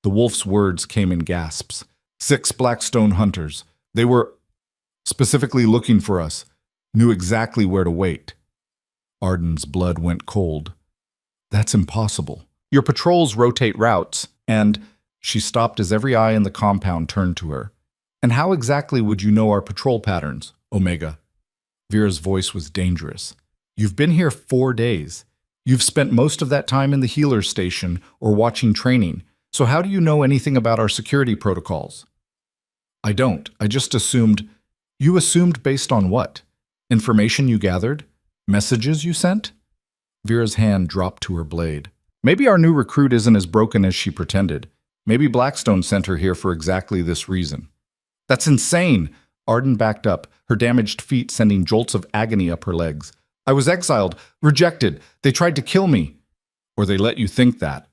The wolf's words came in gasps. 6 Blackstone hunters. They were specifically looking for us, knew exactly where to wait. Arden's blood went cold. That's impossible. Your patrols rotate routes, and she stopped as every eye in the compound turned to her. And how exactly would you know our patrol patterns, Omega? Vera's voice was dangerous. You've been here 4 days. You've spent most of that time in the healer station or watching training, so how do you know anything about our security protocols? I don't. I just assumed. You assumed based on what? Information you gathered? Messages you sent? Vera's hand dropped to her blade. Maybe our new recruit isn't as broken as she pretended. Maybe Blackstone sent her here for exactly this reason. That's insane! Arden backed up, her damaged feet sending jolts of agony up her legs. I was exiled, rejected. They tried to kill me. Or they let you think that.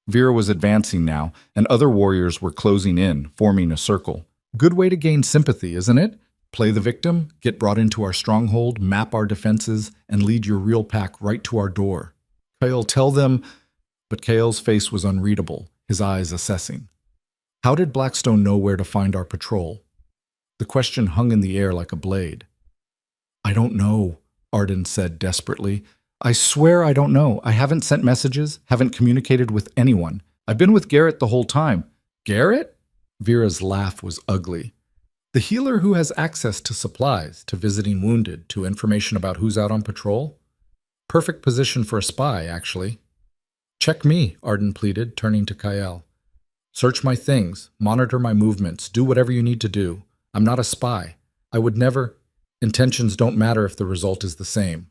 Vera was advancing now, and other warriors were closing in, forming a circle. Good way to gain sympathy, isn't it? Play the victim, get brought into our stronghold, map our defenses, and lead your real pack right to our door. Kale, tell them... But Kale's face was unreadable, his eyes assessing. How did Blackstone know where to find our patrol? The question hung in the air like a blade. I don't know, Arden said desperately. I swear I don't know. I haven't sent messages, haven't communicated with anyone. I've been with Garrett the whole time. Garrett? Vera's laugh was ugly. The healer who has access to supplies, to visiting wounded, to information about who's out on patrol? Perfect position for a spy, actually. Check me, Arden pleaded, turning to Kyle. Search my things, monitor my movements, do whatever you need to do. I'm not a spy. I would never... Intentions don't matter if the result is the same.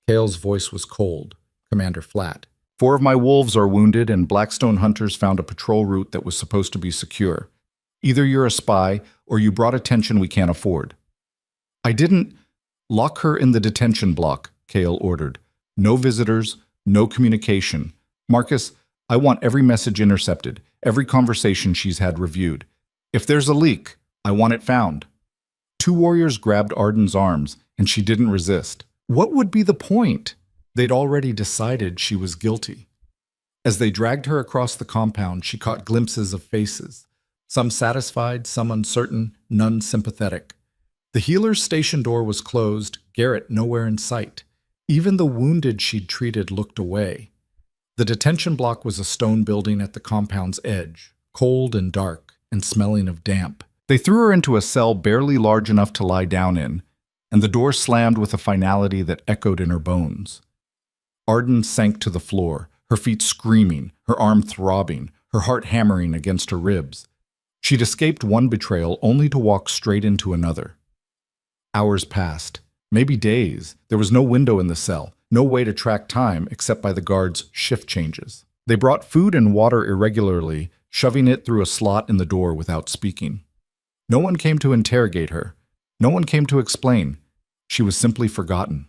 Kale's voice was cold, Commander flat. 4 of my wolves are wounded and Blackstone hunters found a patrol route that was supposed to be secure. Either you're a spy or you brought attention we can't afford. I didn't... Lock her in the detention block, Kale ordered. No visitors, no communication. Marcus, I want every message intercepted, every conversation she's had reviewed. If there's a leak, I want it found. 2 warriors grabbed Arden's arms, and she didn't resist. What would be the point? They'd already decided she was guilty. As they dragged her across the compound, she caught glimpses of faces. Some satisfied, some uncertain, none sympathetic. The healer's station door was closed, Garrett nowhere in sight. Even the wounded she'd treated looked away. The detention block was a stone building at the compound's edge, cold and dark, and smelling of damp. They threw her into a cell barely large enough to lie down in, and the door slammed with a finality that echoed in her bones. Arden sank to the floor, her feet screaming, her arm throbbing, her heart hammering against her ribs. She'd escaped one betrayal only to walk straight into another. Hours passed, maybe days. There was no window in the cell, no way to track time except by the guards' shift changes. They brought food and water irregularly, shoving it through a slot in the door without speaking. No one came to interrogate her. No one came to explain. She was simply forgotten.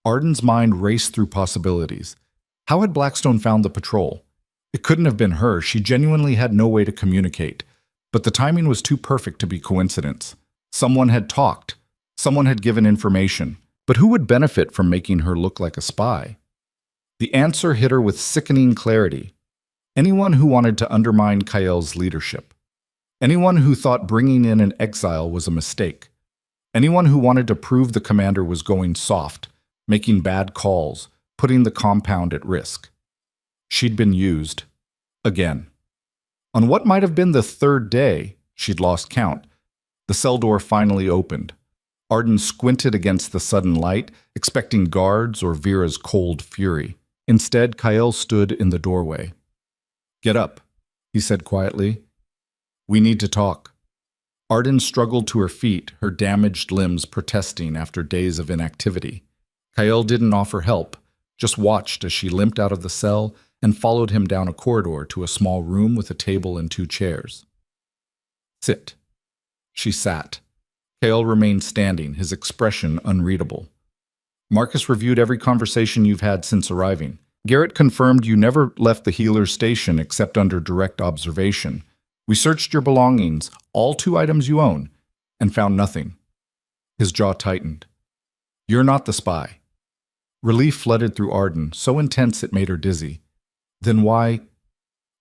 Arden's mind raced through possibilities. How had Blackstone found the patrol? It couldn't have been her. She genuinely had no way to communicate. But the timing was too perfect to be coincidence. Someone had talked. Someone had given information. But who would benefit from making her look like a spy? The answer hit her with sickening clarity. Anyone who wanted to undermine Kyle's leadership. Anyone who thought bringing in an exile was a mistake. Anyone who wanted to prove the commander was going soft, making bad calls, putting the compound at risk. She'd been used. Again. On what might have been the 3rd day, she'd lost count, the cell door finally opened. Arden squinted against the sudden light, expecting guards or Vera's cold fury. Instead, Kyle stood in the doorway. Get up, he said quietly. We need to talk. Arden struggled to her feet, her damaged limbs protesting after days of inactivity. Kyle didn't offer help, just watched as she limped out of the cell and followed him down a corridor to a small room with a table and 2 chairs. Sit. She sat. Kale remained standing, his expression unreadable. Marcus reviewed every conversation you've had since arriving. Garrett confirmed you never left the healer's station except under direct observation. We searched your belongings, all 2 items you own, and found nothing. His jaw tightened. You're not the spy. Relief flooded through Arden, so intense it made her dizzy. Then why?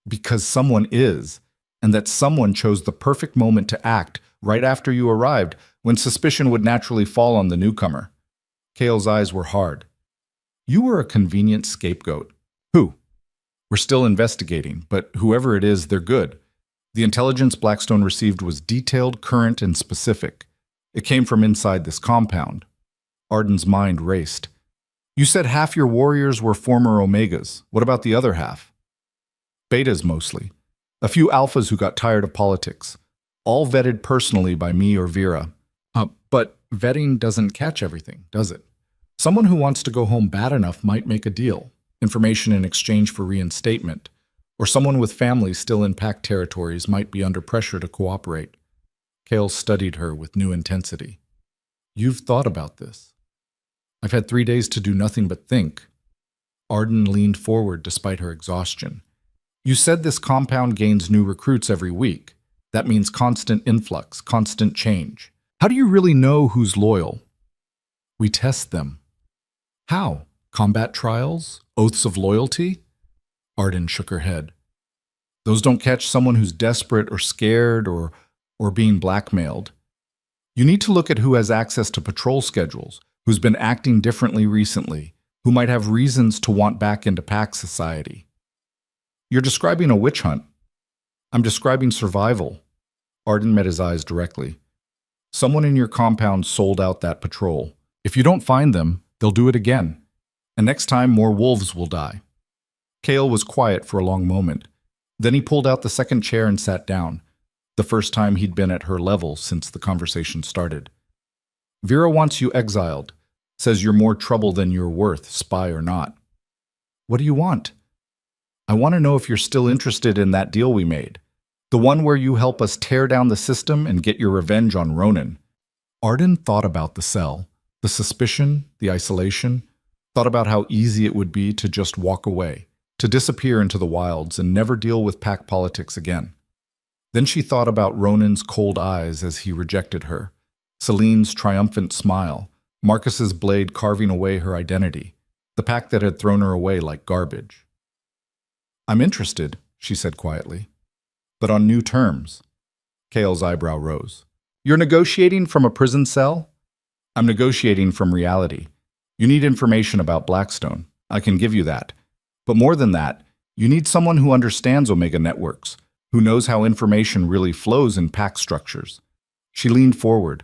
Because someone is, and that someone chose the perfect moment to act right after you arrived, when suspicion would naturally fall on the newcomer. Kale's eyes were hard. You were a convenient scapegoat. Who? We're still investigating, but whoever it is, they're good. The intelligence Blackstone received was detailed, current, and specific. It came from inside this compound. Arden's mind raced. You said half your warriors were former Omegas. What about the other half? Betas mostly. A few Alphas who got tired of politics. All vetted personally by me or Vera. But vetting doesn't catch everything, does it? Someone who wants to go home bad enough might make a deal, information in exchange for reinstatement, or someone with families still in packed territories might be under pressure to cooperate. Kale studied her with new intensity. You've thought about this. I've had 3 days to do nothing but think. Arden leaned forward despite her exhaustion. You said this compound gains new recruits every week. That means constant influx, constant change. How do you really know who's loyal? We test them. How? Combat trials? Oaths of loyalty? Arden shook her head. Those don't catch someone who's desperate or scared or being blackmailed. You need to look at who has access to patrol schedules, who's been acting differently recently, who might have reasons to want back into pack society. You're describing a witch hunt. I'm describing survival. Arden met his eyes directly. Someone in your compound sold out that patrol. If you don't find them, they'll do it again. And next time, more wolves will die. Kale was quiet for a long moment. Then he pulled out the second chair and sat down, the first time he'd been at her level since the conversation started. Vera wants you exiled, says you're more trouble than you're worth, spy or not. What do you want? I want to know if you're still interested in that deal we made. The one where you help us tear down the system and get your revenge on Ronan. Arden thought about the cell, the suspicion, the isolation, thought about how easy it would be to just walk away, to disappear into the wilds and never deal with pack politics again. Then she thought about Ronan's cold eyes as he rejected her, Celine's triumphant smile, Marcus's blade carving away her identity, the pack that had thrown her away like garbage. I'm interested, she said quietly. But on new terms. Kale's eyebrow rose. You're negotiating from a prison cell? I'm negotiating from reality. You need information about Blackstone. I can give you that. But more than that, you need someone who understands Omega networks, who knows how information really flows in pack structures. She leaned forward.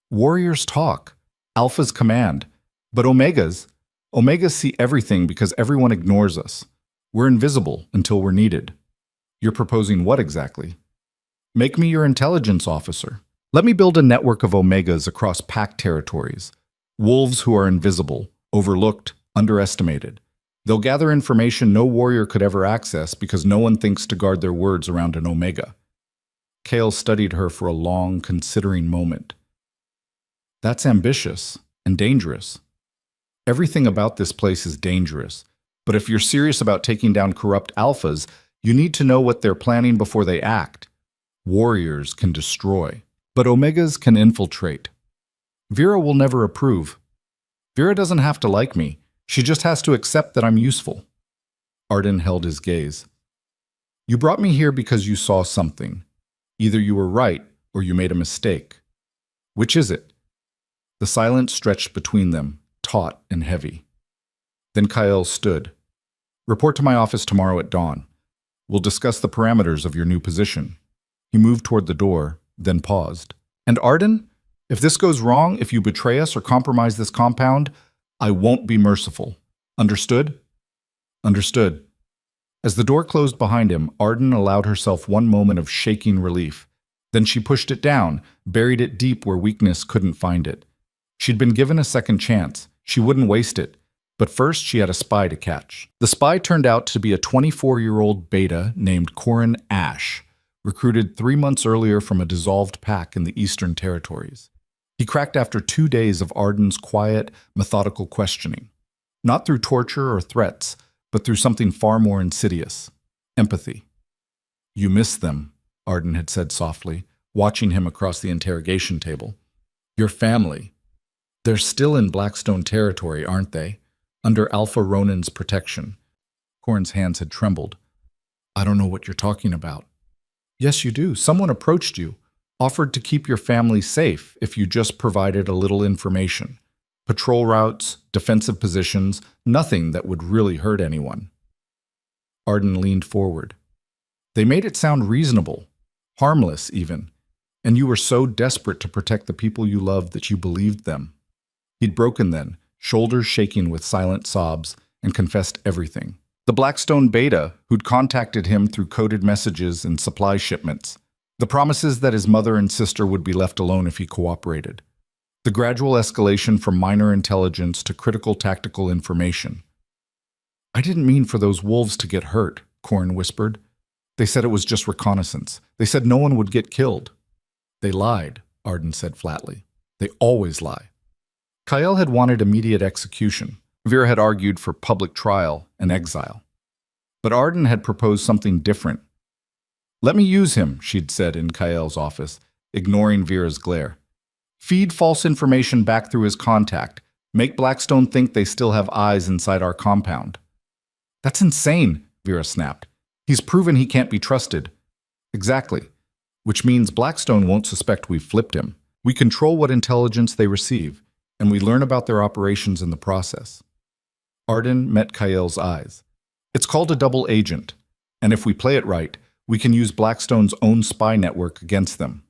Warriors talk. Alphas command. But Omegas see everything because everyone ignores us. We're invisible until we're needed. You're proposing what exactly? Make me your intelligence officer. Let me build a network of Omegas across pack territories. Wolves who are invisible, overlooked, underestimated. They'll gather information no warrior could ever access because no one thinks to guard their words around an Omega. Kale studied her for a long, considering moment. That's ambitious and dangerous. Everything about this place is dangerous, but if you're serious about taking down corrupt alphas, you need to know what they're planning before they act. Warriors can destroy, but Omegas can infiltrate. Vera will never approve. Vera doesn't have to like me. She just has to accept that I'm useful. Arden held his gaze. You brought me here because you saw something. Either you were right or you made a mistake. Which is it? The silence stretched between them, taut and heavy. Then Kyle stood. Report to my office tomorrow at dawn. We'll discuss the parameters of your new position. He moved toward the door, then paused. And Arden, if this goes wrong, if you betray us or compromise this compound, I won't be merciful. Understood? Understood. As the door closed behind him, Arden allowed herself one moment of shaking relief. Then she pushed it down, buried it deep where weakness couldn't find it. She'd been given a second chance. She wouldn't waste it. But first, she had a spy to catch. The spy turned out to be a 24-year-old beta named Corin Ash, recruited 3 months earlier from a dissolved pack in the Eastern Territories. He cracked after 2 days of Arden's quiet, methodical questioning. Not through torture or threats, but through something far more insidious: empathy. "You miss them," Arden had said softly, watching him across the interrogation table. "Your family. They're still in Blackstone territory, aren't they? Under Alpha Ronan's protection." Corin's hands had trembled. "I don't know what you're talking about." "Yes, you do. Someone approached you, offered to keep your family safe if you just provided a little information. Patrol routes, defensive positions, nothing that would really hurt anyone." Arden leaned forward. "They made it sound reasonable, harmless even, and you were so desperate to protect the people you loved that you believed them." He'd broken then, shoulders shaking with silent sobs, and confessed everything. The Blackstone beta, who'd contacted him through coded messages and supply shipments. The promises that his mother and sister would be left alone if he cooperated. The gradual escalation from minor intelligence to critical tactical information. "I didn't mean for those wolves to get hurt," Corin whispered. "They said it was just reconnaissance. They said no one would get killed." "They lied," Arden said flatly. "They always lie." Kyle had wanted immediate execution. Vera had argued for public trial and exile. But Arden had proposed something different. "Let me use him," she'd said in Kyle's office, ignoring Vera's glare. "Feed false information back through his contact. Make Blackstone think they still have eyes inside our compound." "That's insane," Vera snapped. "He's proven he can't be trusted." "Exactly. Which means Blackstone won't suspect we've flipped him. We control what intelligence they receive, and we learn about their operations in the process." Arden met Kyle's eyes. "It's called a double agent, and if we play it right, we can use Blackstone's own spy network against them."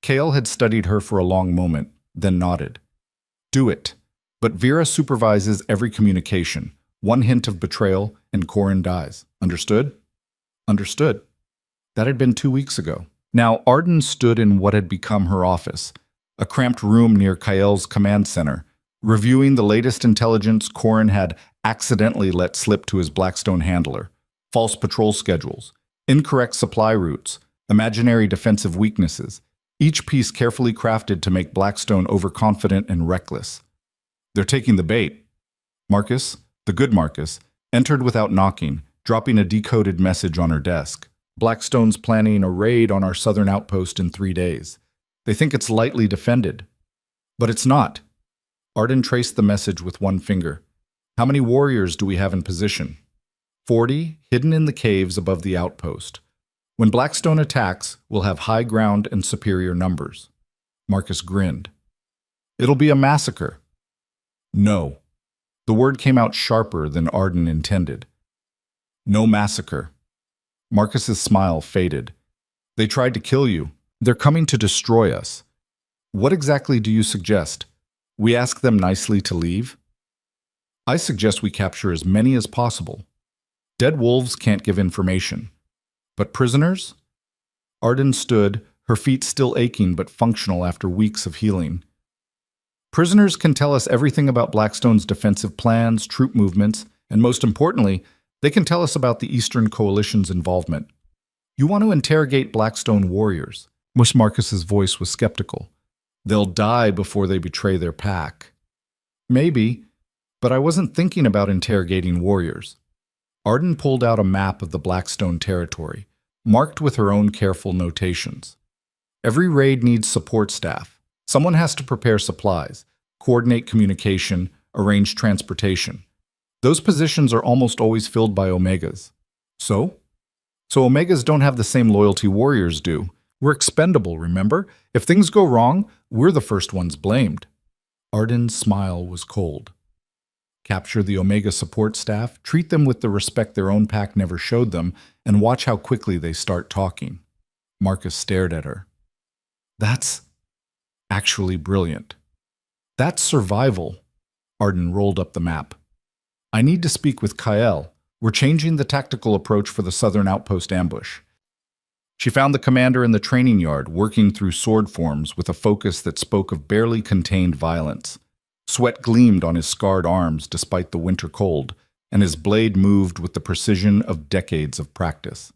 Kyle had studied her for a long moment, then nodded. "Do it. But Vera supervises every communication. One hint of betrayal, and Corin dies. Understood?" "Understood." That had been 2 weeks ago. Now Arden stood in what had become her office, a cramped room near Kyle's command center, reviewing the latest intelligence Corin had accidentally let slip to his Blackstone handler: false patrol schedules, incorrect supply routes, imaginary defensive weaknesses, each piece carefully crafted to make Blackstone overconfident and reckless. "They're taking the bait." Marcus, the good Marcus, entered without knocking, dropping a decoded message on her desk. "Blackstone's planning a raid on our southern outpost in 3 days. They think it's lightly defended. But it's not." Arden traced the message with one finger. "How many warriors do we have in position?" 40, hidden in the caves above the outpost. "When Blackstone attacks, we'll have high ground and superior numbers." Marcus grinned. "It'll be a massacre." "No." The word came out sharper than Arden intended. "No massacre." Marcus's smile faded. "They tried to kill you. They're coming to destroy us. What exactly do you suggest? We ask them nicely to leave?" "I suggest we capture as many as possible. Dead wolves can't give information. But prisoners?" Arden stood, her feet still aching but functional after weeks of healing. "Prisoners can tell us everything about Blackstone's defensive plans, troop movements, and most importantly, they can tell us about the Eastern Coalition's involvement. You want to interrogate Blackstone warriors." Miss Marcus's voice was skeptical. "They'll die before they betray their pack." "Maybe, but I wasn't thinking about interrogating warriors." Arden pulled out a map of the Blackstone territory, marked with her own careful notations. "Every raid needs support staff. Someone has to prepare supplies, coordinate communication, arrange transportation. Those positions are almost always filled by Omegas." "So?" "So Omegas don't have the same loyalty warriors do. We're expendable, remember? If things go wrong, we're the first ones blamed." Arden's smile was cold. "Capture the Omega support staff, treat them with the respect their own pack never showed them, and watch how quickly they start talking." Marcus stared at her. "That's actually brilliant." "That's survival." Arden rolled up the map. "I need to speak with Kyle. We're changing the tactical approach for the southern outpost ambush." She found the commander in the training yard, working through sword forms with a focus that spoke of barely contained violence. Sweat gleamed on his scarred arms despite the winter cold, and his blade moved with the precision of decades of practice.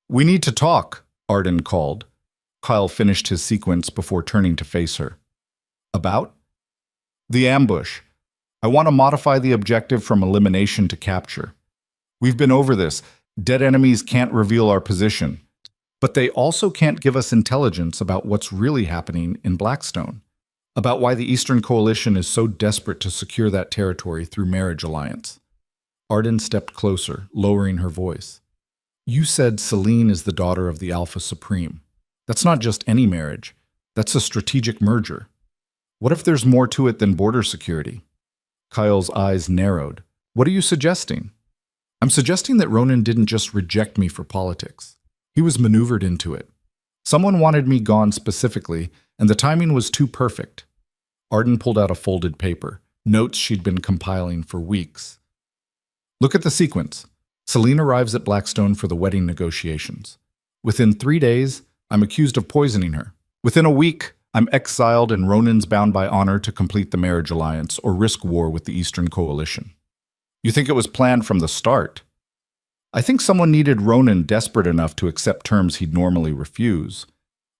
"We need to talk," Arden called. Kyle finished his sequence before turning to face her. "About?" "The ambush. I want to modify the objective from elimination to capture. We've been over this. Dead enemies can't reveal our position. But they also can't give us intelligence about what's really happening in Blackstone, about why the Eastern Coalition is so desperate to secure that territory through marriage alliance." Arden stepped closer, lowering her voice. "You said Celine is the daughter of the Alpha Supreme. That's not just any marriage. That's a strategic merger. What if there's more to it than border security?" Kyle's eyes narrowed. "What are you suggesting?" "I'm suggesting that Ronan didn't just reject me for politics. He was maneuvered into it. Someone wanted me gone specifically, and the timing was too perfect." Arden pulled out a folded paper, notes she'd been compiling for weeks. "Look at the sequence. Celine arrives at Blackstone for the wedding negotiations. Within 3 days, I'm accused of poisoning her. Within a week, I'm exiled and Ronan's bound by honor to complete the marriage alliance or risk war with the Eastern Coalition. You think it was planned from the start? I think someone needed Ronan desperate enough to accept terms he'd normally refuse.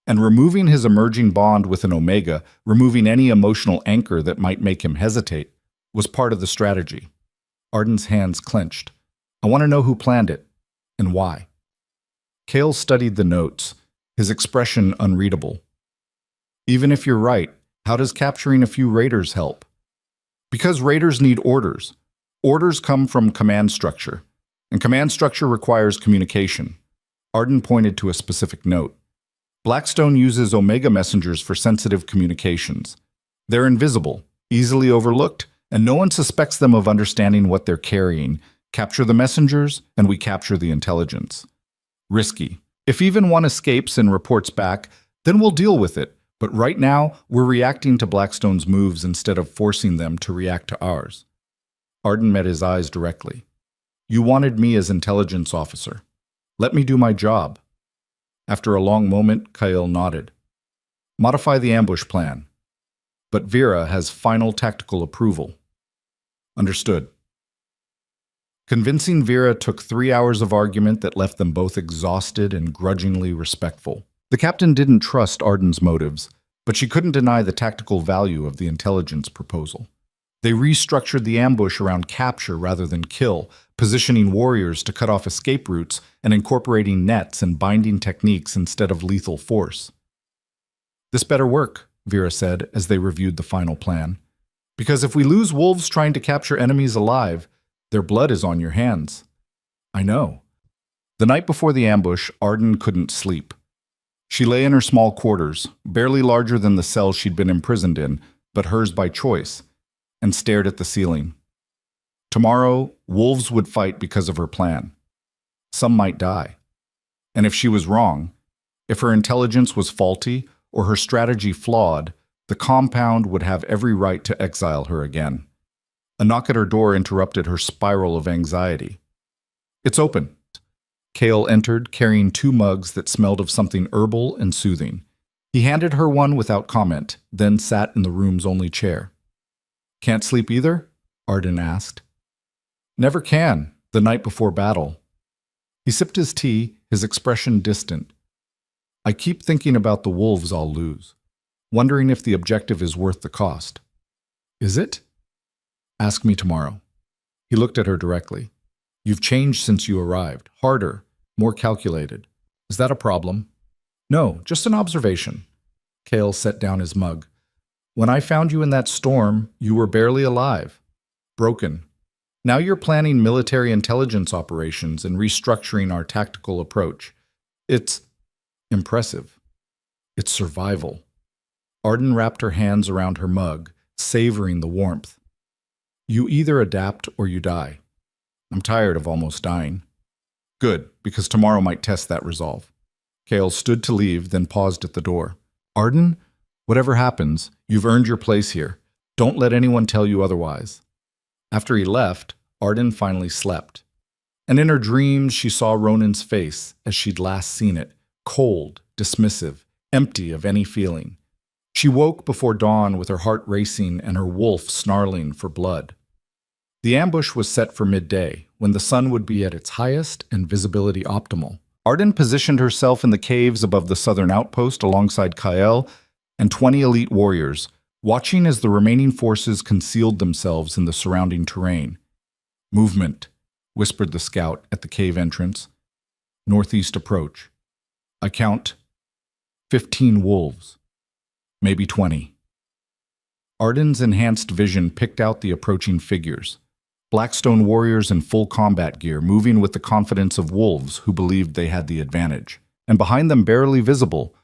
And removing his emerging bond with an Omega, removing any emotional anchor that might make him hesitate, was part of the strategy." Arden's hands clenched. "I want to know who planned it, and why." Kale studied the notes, his expression unreadable. "Even if you're right, how does capturing a few raiders help?" "Because raiders need orders. Orders come from command structure, and command structure requires communication." Arden pointed to a specific note. "Blackstone uses Omega messengers for sensitive communications. They're invisible, easily overlooked, and no one suspects them of understanding what they're carrying. Capture the messengers, and we capture the intelligence. Risky. If even one escapes and reports back, then we'll deal with it. But right now, we're reacting to Blackstone's moves instead of forcing them to react to ours." Arden met his eyes directly. "You wanted me as intelligence officer. Let me do my job." After a long moment, Kyle nodded. "Modify the ambush plan. But Vera has final tactical approval." "Understood." Convincing Vera took 3 hours of argument that left them both exhausted and grudgingly respectful. The captain didn't trust Arden's motives, but she couldn't deny the tactical value of the intelligence proposal. They restructured the ambush around capture rather than kill, positioning warriors to cut off escape routes and incorporating nets and binding techniques instead of lethal force. "This better work," Vera said as they reviewed the final plan. "Because if we lose wolves trying to capture enemies alive, their blood is on your hands." "I know." The night before the ambush, Arden couldn't sleep. She lay in her small quarters, barely larger than the cell she'd been imprisoned in, but hers by choice, and stared at the ceiling. Tomorrow, wolves would fight because of her plan. Some might die. And if she was wrong, if her intelligence was faulty or her strategy flawed, the compound would have every right to exile her again. A knock at her door interrupted her spiral of anxiety. "It's open." Kale entered, carrying 2 mugs that smelled of something herbal and soothing. He handed her one without comment, then sat in the room's only chair. "Can't sleep either?" Arden asked. "Never can, the night before battle." He sipped his tea, his expression distant. "I keep thinking about the wolves I'll lose, wondering if the objective is worth the cost." "Is it?" "Ask me tomorrow." He looked at her directly. "You've changed since you arrived. Harder, more calculated. Is that a problem?" "No, just an observation." Kale set down his mug. "When I found you in that storm, you were barely alive. Broken. Now you're planning military intelligence operations and restructuring our tactical approach. It's impressive. It's survival." Arden wrapped her hands around her mug, savoring the warmth. "You either adapt or you die. I'm tired of almost dying." "Good, because tomorrow might test that resolve." Kale stood to leave, then paused at the door. "Arden, whatever happens, you've earned your place here. Don't let anyone tell you otherwise." After he left, Arden finally slept. And in her dreams, she saw Ronan's face as she'd last seen it, cold, dismissive, empty of any feeling. She woke before dawn with her heart racing and her wolf snarling for blood. The ambush was set for midday, when the sun would be at its highest and visibility optimal. Arden positioned herself in the caves above the southern outpost alongside Kael and 20 elite warriors, watching as the remaining forces concealed themselves in the surrounding terrain. "Movement," whispered the scout at the cave entrance. "Northeast approach. I count 15 wolves, maybe 20. Arden's enhanced vision picked out the approaching figures. Blackstone warriors in full combat gear, moving with the confidence of wolves who believed they had the advantage. And behind them, barely visible,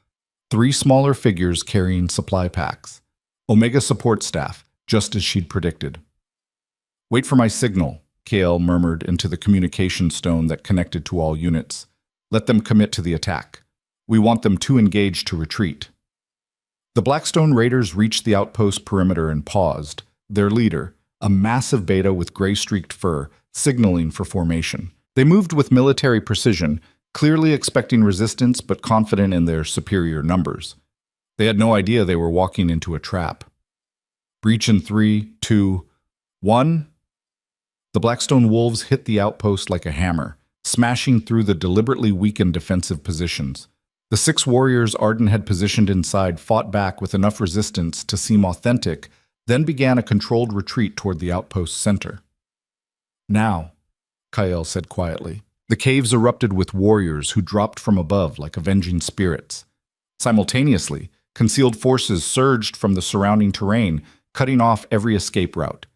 3 smaller figures carrying supply packs. Omega support staff, just as she'd predicted. "Wait for my signal," Kael murmured into the communication stone that connected to all units. "Let them commit to the attack. We want them too engaged to retreat." The Blackstone Raiders reached the outpost perimeter and paused, their leader, a massive beta with gray-streaked fur, signaling for formation. They moved with military precision, clearly expecting resistance but confident in their superior numbers. They had no idea they were walking into a trap. "Breach in 3, 2, 1. The Blackstone Wolves hit the outpost like a hammer, smashing through the deliberately weakened defensive positions. The 6 warriors Arden had positioned inside fought back with enough resistance to seem authentic, then began a controlled retreat toward the outpost's center. "Now," Kael said quietly. The caves erupted with warriors who dropped from above like avenging spirits. Simultaneously, concealed forces surged from the surrounding terrain, cutting off every escape route.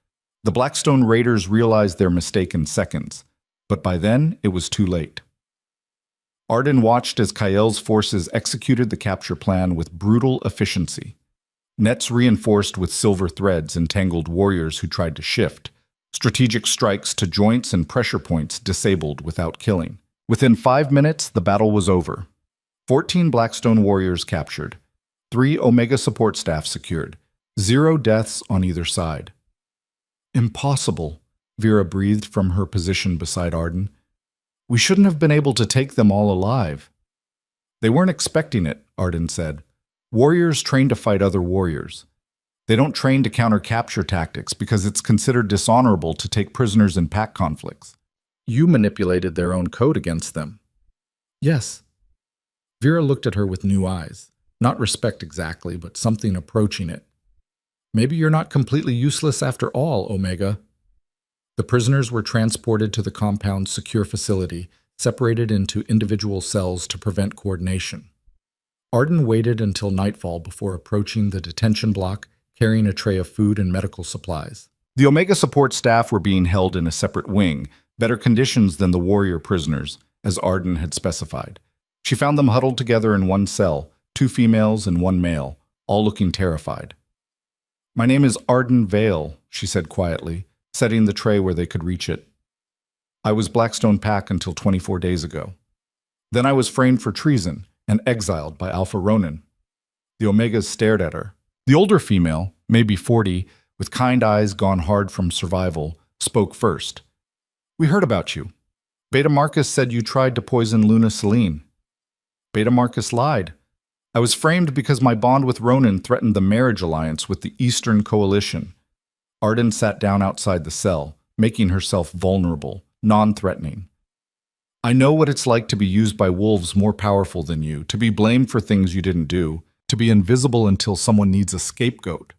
The Blackstone Raiders realized their mistake in seconds, but by then it was too late. Arden watched as Kael's forces executed the capture plan with brutal efficiency. Nets reinforced with silver threads entangled warriors who tried to shift. Strategic strikes to joints and pressure points disabled without killing. Within 5 minutes, the battle was over. 14 Blackstone warriors captured. 3 Omega support staff secured. 0 deaths on either side. "Impossible," Vera breathed from her position beside Arden. "We shouldn't have been able to take them all alive." "They weren't expecting it," Arden said. "Warriors train to fight other warriors. They don't train to counter capture tactics because it's considered dishonorable to take prisoners in pack conflicts. You manipulated their own code against them." "Yes." Vera looked at her with new eyes. Not respect exactly, but something approaching it. "Maybe you're not completely useless after all, Omega." The prisoners were transported to the compound's secure facility, separated into individual cells to prevent coordination. Arden waited until nightfall before approaching the detention block, carrying a tray of food and medical supplies. The Omega support staff were being held in a separate wing, better conditions than the warrior prisoners, as Arden had specified. She found them huddled together in one cell, 2 females and 1 male, all looking terrified. "My name is Arden Vale," she said quietly, setting the tray where they could reach it. "I was Blackstone Pack until 24 days ago. Then I was framed for treason and exiled by Alpha Ronin." The Omegas stared at her. The older female, maybe 40, with kind eyes gone hard from survival, spoke first. "We heard about you. Beta Marcus said you tried to poison Luna Selene." "Beta Marcus lied. I was framed because my bond with Ronin threatened the marriage alliance with the Eastern Coalition." Arden sat down outside the cell, making herself vulnerable, non-threatening. "I know what it's like to be used by wolves more powerful than you, to be blamed for things you didn't do, to be invisible until someone needs a scapegoat."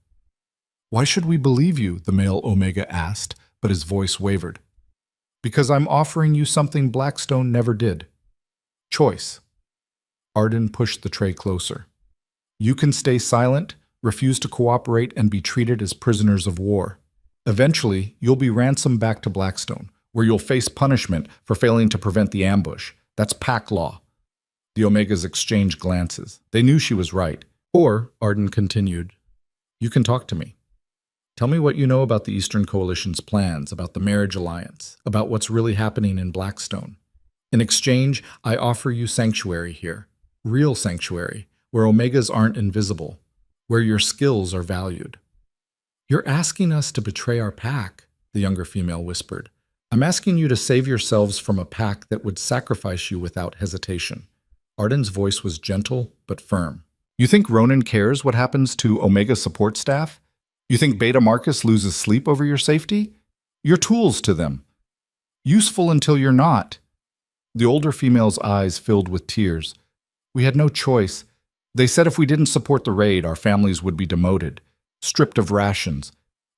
"Why should we believe you?" the male Omega asked, but his voice wavered. "Because I'm offering you something Blackstone never did. Choice." Arden pushed the tray closer. "You can stay silent, refuse to cooperate, and be treated as prisoners of war. Eventually, you'll be ransomed back to Blackstone, where you'll face punishment for failing to prevent the ambush. That's pack law." The Omegas exchanged glances. They knew she was right. "Or," Arden continued, "you can talk to me. Tell me what you know about the Eastern Coalition's plans, about the marriage alliance, about what's really happening in Blackstone. In exchange, I offer you sanctuary here. Real sanctuary, where Omegas aren't invisible, where your skills are valued." "You're asking us to betray our pack," the younger female whispered. "I'm asking you to save yourselves from a pack that would sacrifice you without hesitation." Arden's voice was gentle but firm. You think Ronan cares what happens to Omega support staff? You think Beta Marcus loses sleep over your safety? You're tools to them. Useful until you're not. The older female's eyes filled with tears. We had no choice. They said if we didn't support the raid, our families would be demoted, stripped of rations.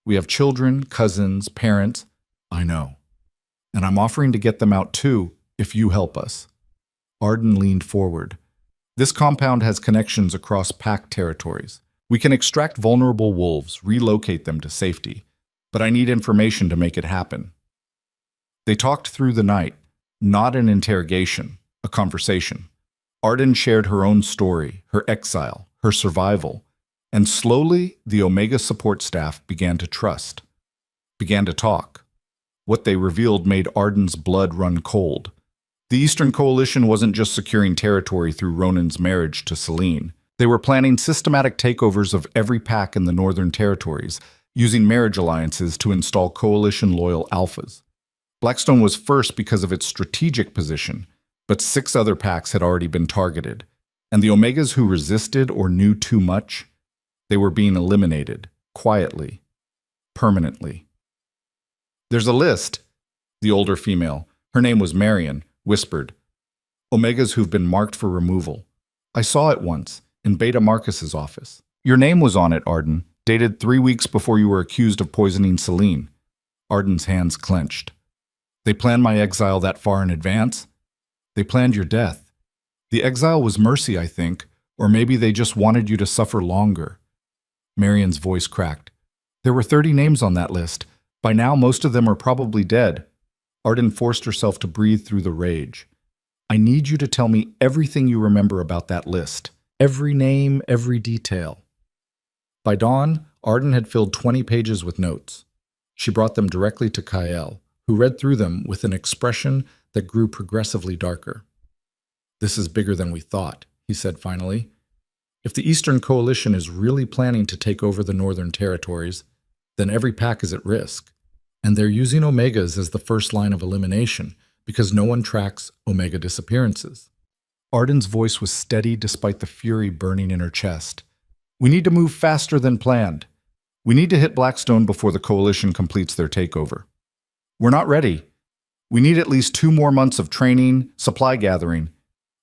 We have children, cousins, parents. I know. And I'm offering to get them out too, if you help us. Arden leaned forward. This compound has connections across pack territories. We can extract vulnerable wolves, relocate them to safety. But I need information to make it happen. They talked through the night, not an interrogation, a conversation. Arden shared her own story, her exile, her survival, and slowly the Omega support staff began to trust, began to talk. What they revealed made Arden's blood run cold. The Eastern Coalition wasn't just securing territory through Ronan's marriage to Selene. They were planning systematic takeovers of every pack in the Northern Territories, using marriage alliances to install Coalition-loyal alphas. Blackstone was first because of its strategic position, but 6 other packs had already been targeted, and the Omegas who resisted or knew too much, they were being eliminated, quietly, permanently. There's a list, the older female, her name was Marion, whispered. Omegas who've been marked for removal. I saw it once, in Beta Marcus's office. Your name was on it, Arden, dated 3 weeks before you were accused of poisoning Selene. Arden's hands clenched. They planned my exile that far in advance? They planned your death. The exile was mercy, I think, or maybe they just wanted you to suffer longer. Marion's voice cracked. There were 30 names on that list. By now, most of them are probably dead. Arden forced herself to breathe through the rage. I need you to tell me everything you remember about that list. Every name, every detail. By dawn, Arden had filled 20 pages with notes. She brought them directly to Kael, who read through them with an expression that grew progressively darker. This is bigger than we thought, he said finally. If the Eastern Coalition is really planning to take over the Northern Territories, then every pack is at risk. And they're using Omegas as the first line of elimination because no one tracks Omega disappearances. Arden's voice was steady despite the fury burning in her chest. We need to move faster than planned. We need to hit Blackstone before the Coalition completes their takeover. We're not ready. We need at least 2 more months of training, supply gathering.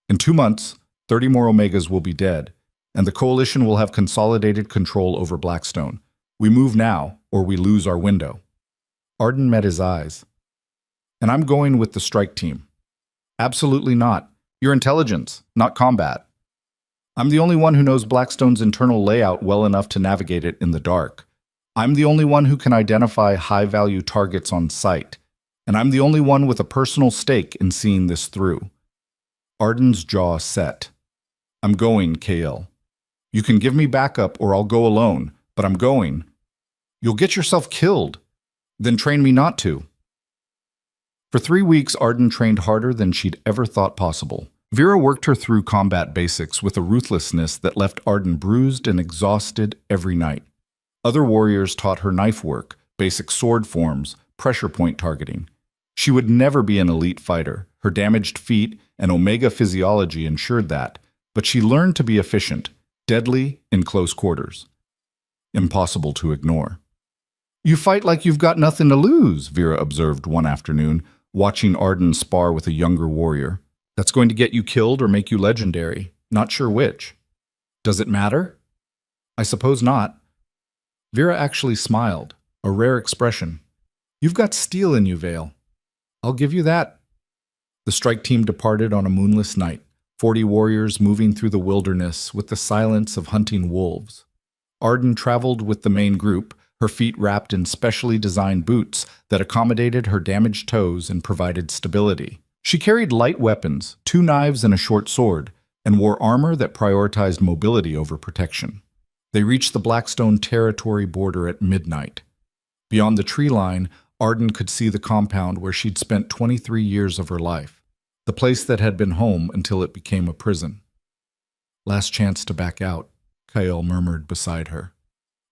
In 2 months, 30 more Omegas will be dead, and the Coalition will have consolidated control over Blackstone. We move now, or we lose our window. Arden met his eyes. And I'm going with the strike team. Absolutely not. You're intelligence, not combat. I'm the only one who knows Blackstone's internal layout well enough to navigate it in the dark. I'm the only one who can identify high-value targets on sight. And I'm the only one with a personal stake in seeing this through. Arden's jaw set. I'm going, Kael. You can give me backup or I'll go alone, but I'm going. You'll get yourself killed. Then train me not to. For 3 weeks, Arden trained harder than she'd ever thought possible. Vera worked her through combat basics with a ruthlessness that left Arden bruised and exhausted every night. Other warriors taught her knife work, basic sword forms, pressure point targeting. She would never be an elite fighter. Her damaged feet and Omega physiology ensured that, but she learned to be efficient, deadly in close quarters. Impossible to ignore. You fight like you've got nothing to lose, Vera observed one afternoon, watching Arden spar with a younger warrior. That's going to get you killed or make you legendary. Not sure which. Does it matter? I suppose not. Vera actually smiled, a rare expression. You've got steel in you, Vale. I'll give you that. The strike team departed on a moonless night, 40 warriors moving through the wilderness with the silence of hunting wolves. Arden traveled with the main group, her feet wrapped in specially designed boots that accommodated her damaged toes and provided stability. She carried light weapons, 2 knives and a short sword, and wore armor that prioritized mobility over protection. They reached the Blackstone territory border at midnight. Beyond the tree line, Arden could see the compound where she'd spent 23 years of her life, the place that had been home until it became a prison. Last chance to back out, Kael murmured beside her.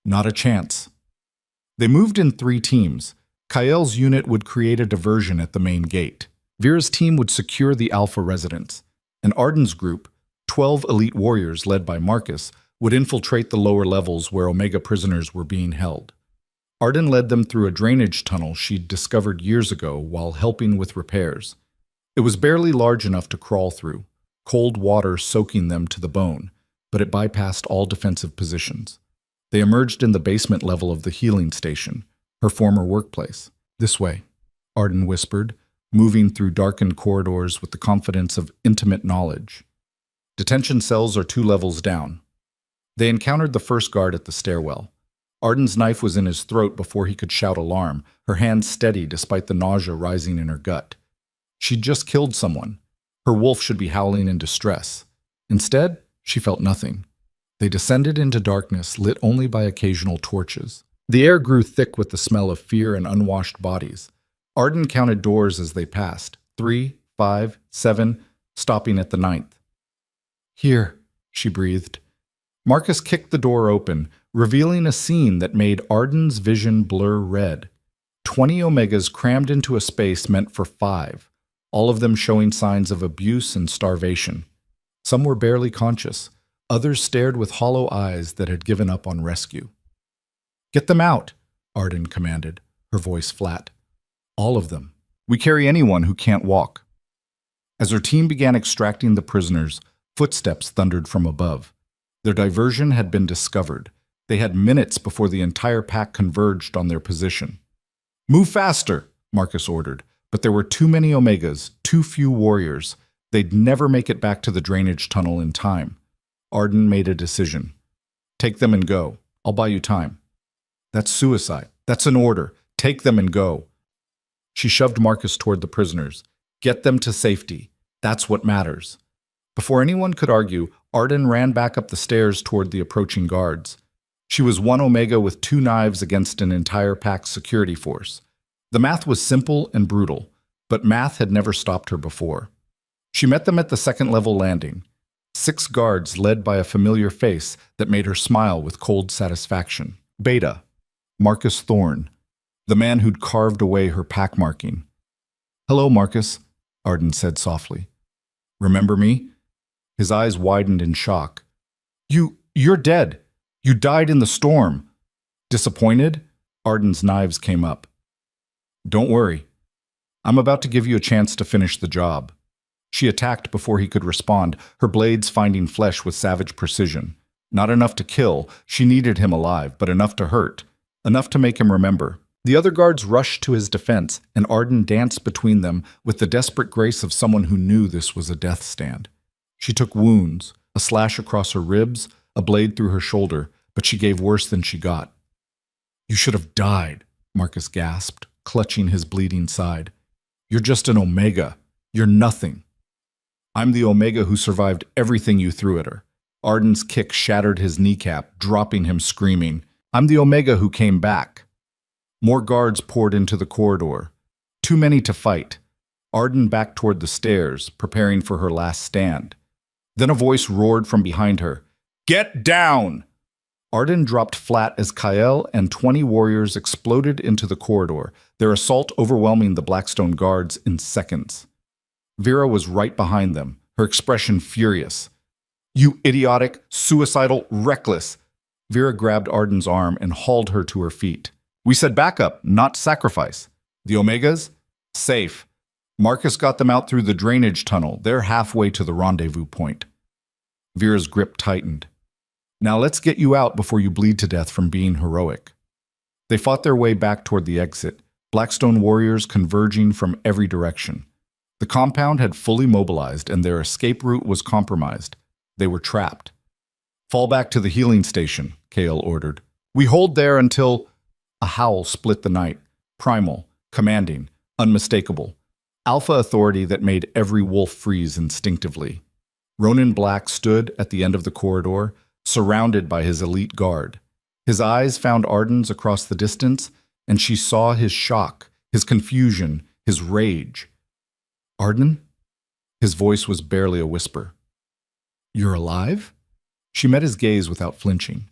Not a chance. They moved in 3 teams. Kael's unit would create a diversion at the main gate. Vera's team would secure the Alpha residence, and Arden's group, 12 elite warriors led by Marcus would infiltrate the lower levels where Omega prisoners were being held. Arden led them through a drainage tunnel she'd discovered years ago while helping with repairs. It was barely large enough to crawl through, cold water soaking them to the bone, but it bypassed all defensive positions. They emerged in the basement level of the healing station, her former workplace. "This way," Arden whispered, moving through darkened corridors with the confidence of intimate knowledge. "Detention cells are 2 levels down." They encountered the first guard at the stairwell. Arden's knife was in his throat before he could shout alarm, her hand steady despite the nausea rising in her gut. She'd just killed someone. Her wolf should be howling in distress. Instead, she felt nothing. They descended into darkness, lit only by occasional torches. The air grew thick with the smell of fear and unwashed bodies. Arden counted doors as they passed, 3, 5, 7, stopping at the 9th. "Here," she breathed. Marcus kicked the door open, revealing a scene that made Arden's vision blur red. 20 Omegas crammed into a space meant for 5, all of them showing signs of abuse and starvation. Some were barely conscious. Others stared with hollow eyes that had given up on rescue. "Get them out," Arden commanded, her voice flat. "All of them. We carry anyone who can't walk." As her team began extracting the prisoners, footsteps thundered from above. Their diversion had been discovered. They had minutes before the entire pack converged on their position. "Move faster," Marcus ordered, but there were too many Omegas, too few warriors. They'd never make it back to the drainage tunnel in time. Arden made a decision. "Take them and go. I'll buy you time." "That's suicide. That's an order. Take them and go." She shoved Marcus toward the prisoners. "Get them to safety. That's what matters." Before anyone could argue, Arden ran back up the stairs toward the approaching guards. She was 1 Omega with 2 knives against an entire pack's security force. The math was simple and brutal, but math had never stopped her before. She met them at the 2nd-level landing. 6 guards led by a familiar face that made her smile with cold satisfaction. Beta, Marcus Thorne, the man who'd carved away her pack marking. "Hello, Marcus," Arden said softly. "Remember me?" His eyes widened in shock. You're dead. You died in the storm." Disappointed? Arden's knives came up. "Don't worry. I'm about to give you a chance to finish the job." She attacked before he could respond, her blades finding flesh with savage precision. Not enough to kill, she needed him alive, but enough to hurt, enough to make him remember. The other guards rushed to his defense, and Arden danced between them with the desperate grace of someone who knew this was a death stand. She took wounds, a slash across her ribs, a blade through her shoulder, but she gave worse than she got. "You should have died," Marcus gasped, clutching his bleeding side. "You're just an Omega. You're nothing." "I'm the Omega who survived everything you threw at her." Arden's kick shattered his kneecap, dropping him screaming. "I'm the Omega who came back." More guards poured into the corridor. Too many to fight. Arden backed toward the stairs, preparing for her last stand. Then a voice roared from behind her. "Get down!" Arden dropped flat as Kael and 20 warriors exploded into the corridor, their assault overwhelming the Blackstone guards in seconds. Vera was right behind them, her expression furious. "You idiotic, suicidal, reckless!" Vera grabbed Arden's arm and hauled her to her feet. "We said backup, not sacrifice. The Omegas? Safe. Marcus got them out through the drainage tunnel. They're halfway to the rendezvous point." Vera's grip tightened. "Now let's get you out before you bleed to death from being heroic." They fought their way back toward the exit, Blackstone warriors converging from every direction. The compound had fully mobilized and their escape route was compromised. They were trapped. "Fall back to the healing station," Kael ordered. "We hold there until—" A howl split the night, primal, commanding, unmistakable. Alpha authority that made every wolf freeze instinctively. Ronin Black stood at the end of the corridor, surrounded by his elite guard. His eyes found Arden's across the distance, and she saw his shock, his confusion, his rage. "Arden?" His voice was barely a whisper. "You're alive?" She met his gaze without flinching.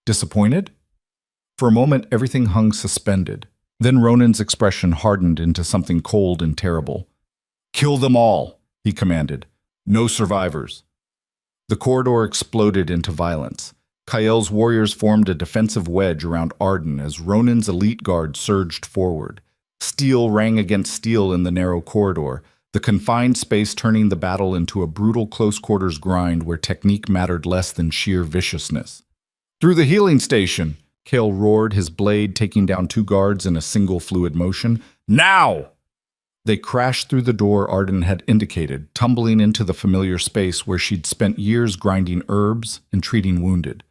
"Disappointed?" For a moment, everything hung suspended. Then Ronin's expression hardened into something cold and terrible. "Kill them all," he commanded. "No survivors." The corridor exploded into violence. Kael's warriors formed a defensive wedge around Arden as Ronan's elite guard surged forward. Steel rang against steel in the narrow corridor, the confined space turning the battle into a brutal close-quarters grind where technique mattered less than sheer viciousness. "Through the healing station!" Kael roared, his blade taking down two guards in a single fluid motion. "Now!" They crashed through the door Arden had indicated, tumbling into the familiar space where she'd spent years grinding herbs and treating wounded.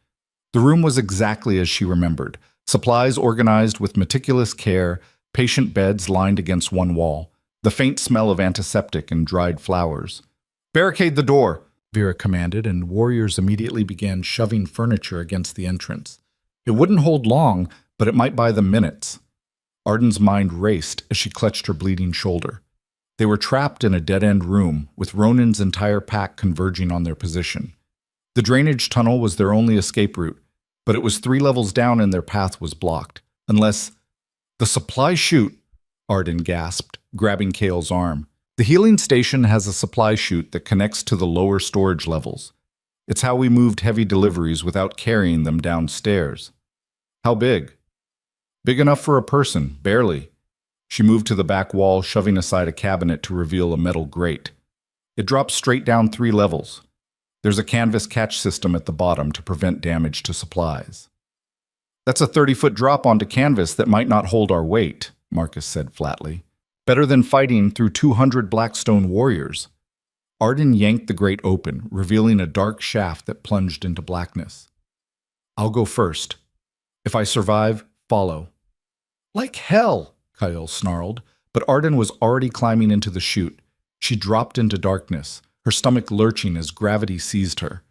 The room was exactly as she remembered, supplies organized with meticulous care, patient beds lined against one wall, the faint smell of antiseptic and dried flowers. "Barricade the door," Vera commanded, and warriors immediately began shoving furniture against the entrance. It wouldn't hold long, but it might buy them minutes. Arden's mind raced as she clutched her bleeding shoulder. They were trapped in a dead-end room, with Ronan's entire pack converging on their position. The drainage tunnel was their only escape route, but it was 3 levels down and their path was blocked. Unless... "The supply chute," Arden gasped, grabbing Kael's arm. "The healing station has a supply chute that connects to the lower storage levels. It's how we moved heavy deliveries without carrying them downstairs." "How big?" "Big enough for a person, barely." She moved to the back wall, shoving aside a cabinet to reveal a metal grate. It drops straight down 3 levels. There's a canvas catch system at the bottom to prevent damage to supplies. "That's a 30-foot drop onto canvas that might not hold our weight," Marcus said flatly. "Better than fighting through 200 Blackstone warriors." Arden yanked the grate open, revealing a dark shaft that plunged into blackness. "I'll go first. If I survive, follow." "Like hell," Kael snarled, but Arden was already climbing into the chute. She dropped into darkness, her stomach lurching as gravity seized her.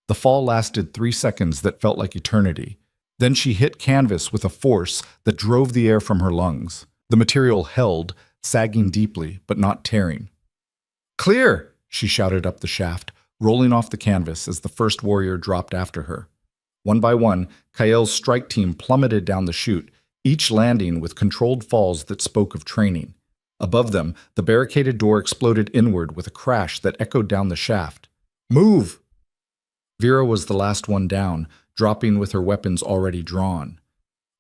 The fall lasted 3 seconds that felt like eternity. Then she hit canvas with a force that drove the air from her lungs. The material held, sagging deeply, but not tearing. "Clear!" she shouted up the shaft, rolling off the canvas as the first warrior dropped after her. One by one, Kael's strike team plummeted down the chute, each landing with controlled falls that spoke of training. Above them, the barricaded door exploded inward with a crash that echoed down the shaft. "Move!" Vera was the last one down, dropping with her weapons already drawn.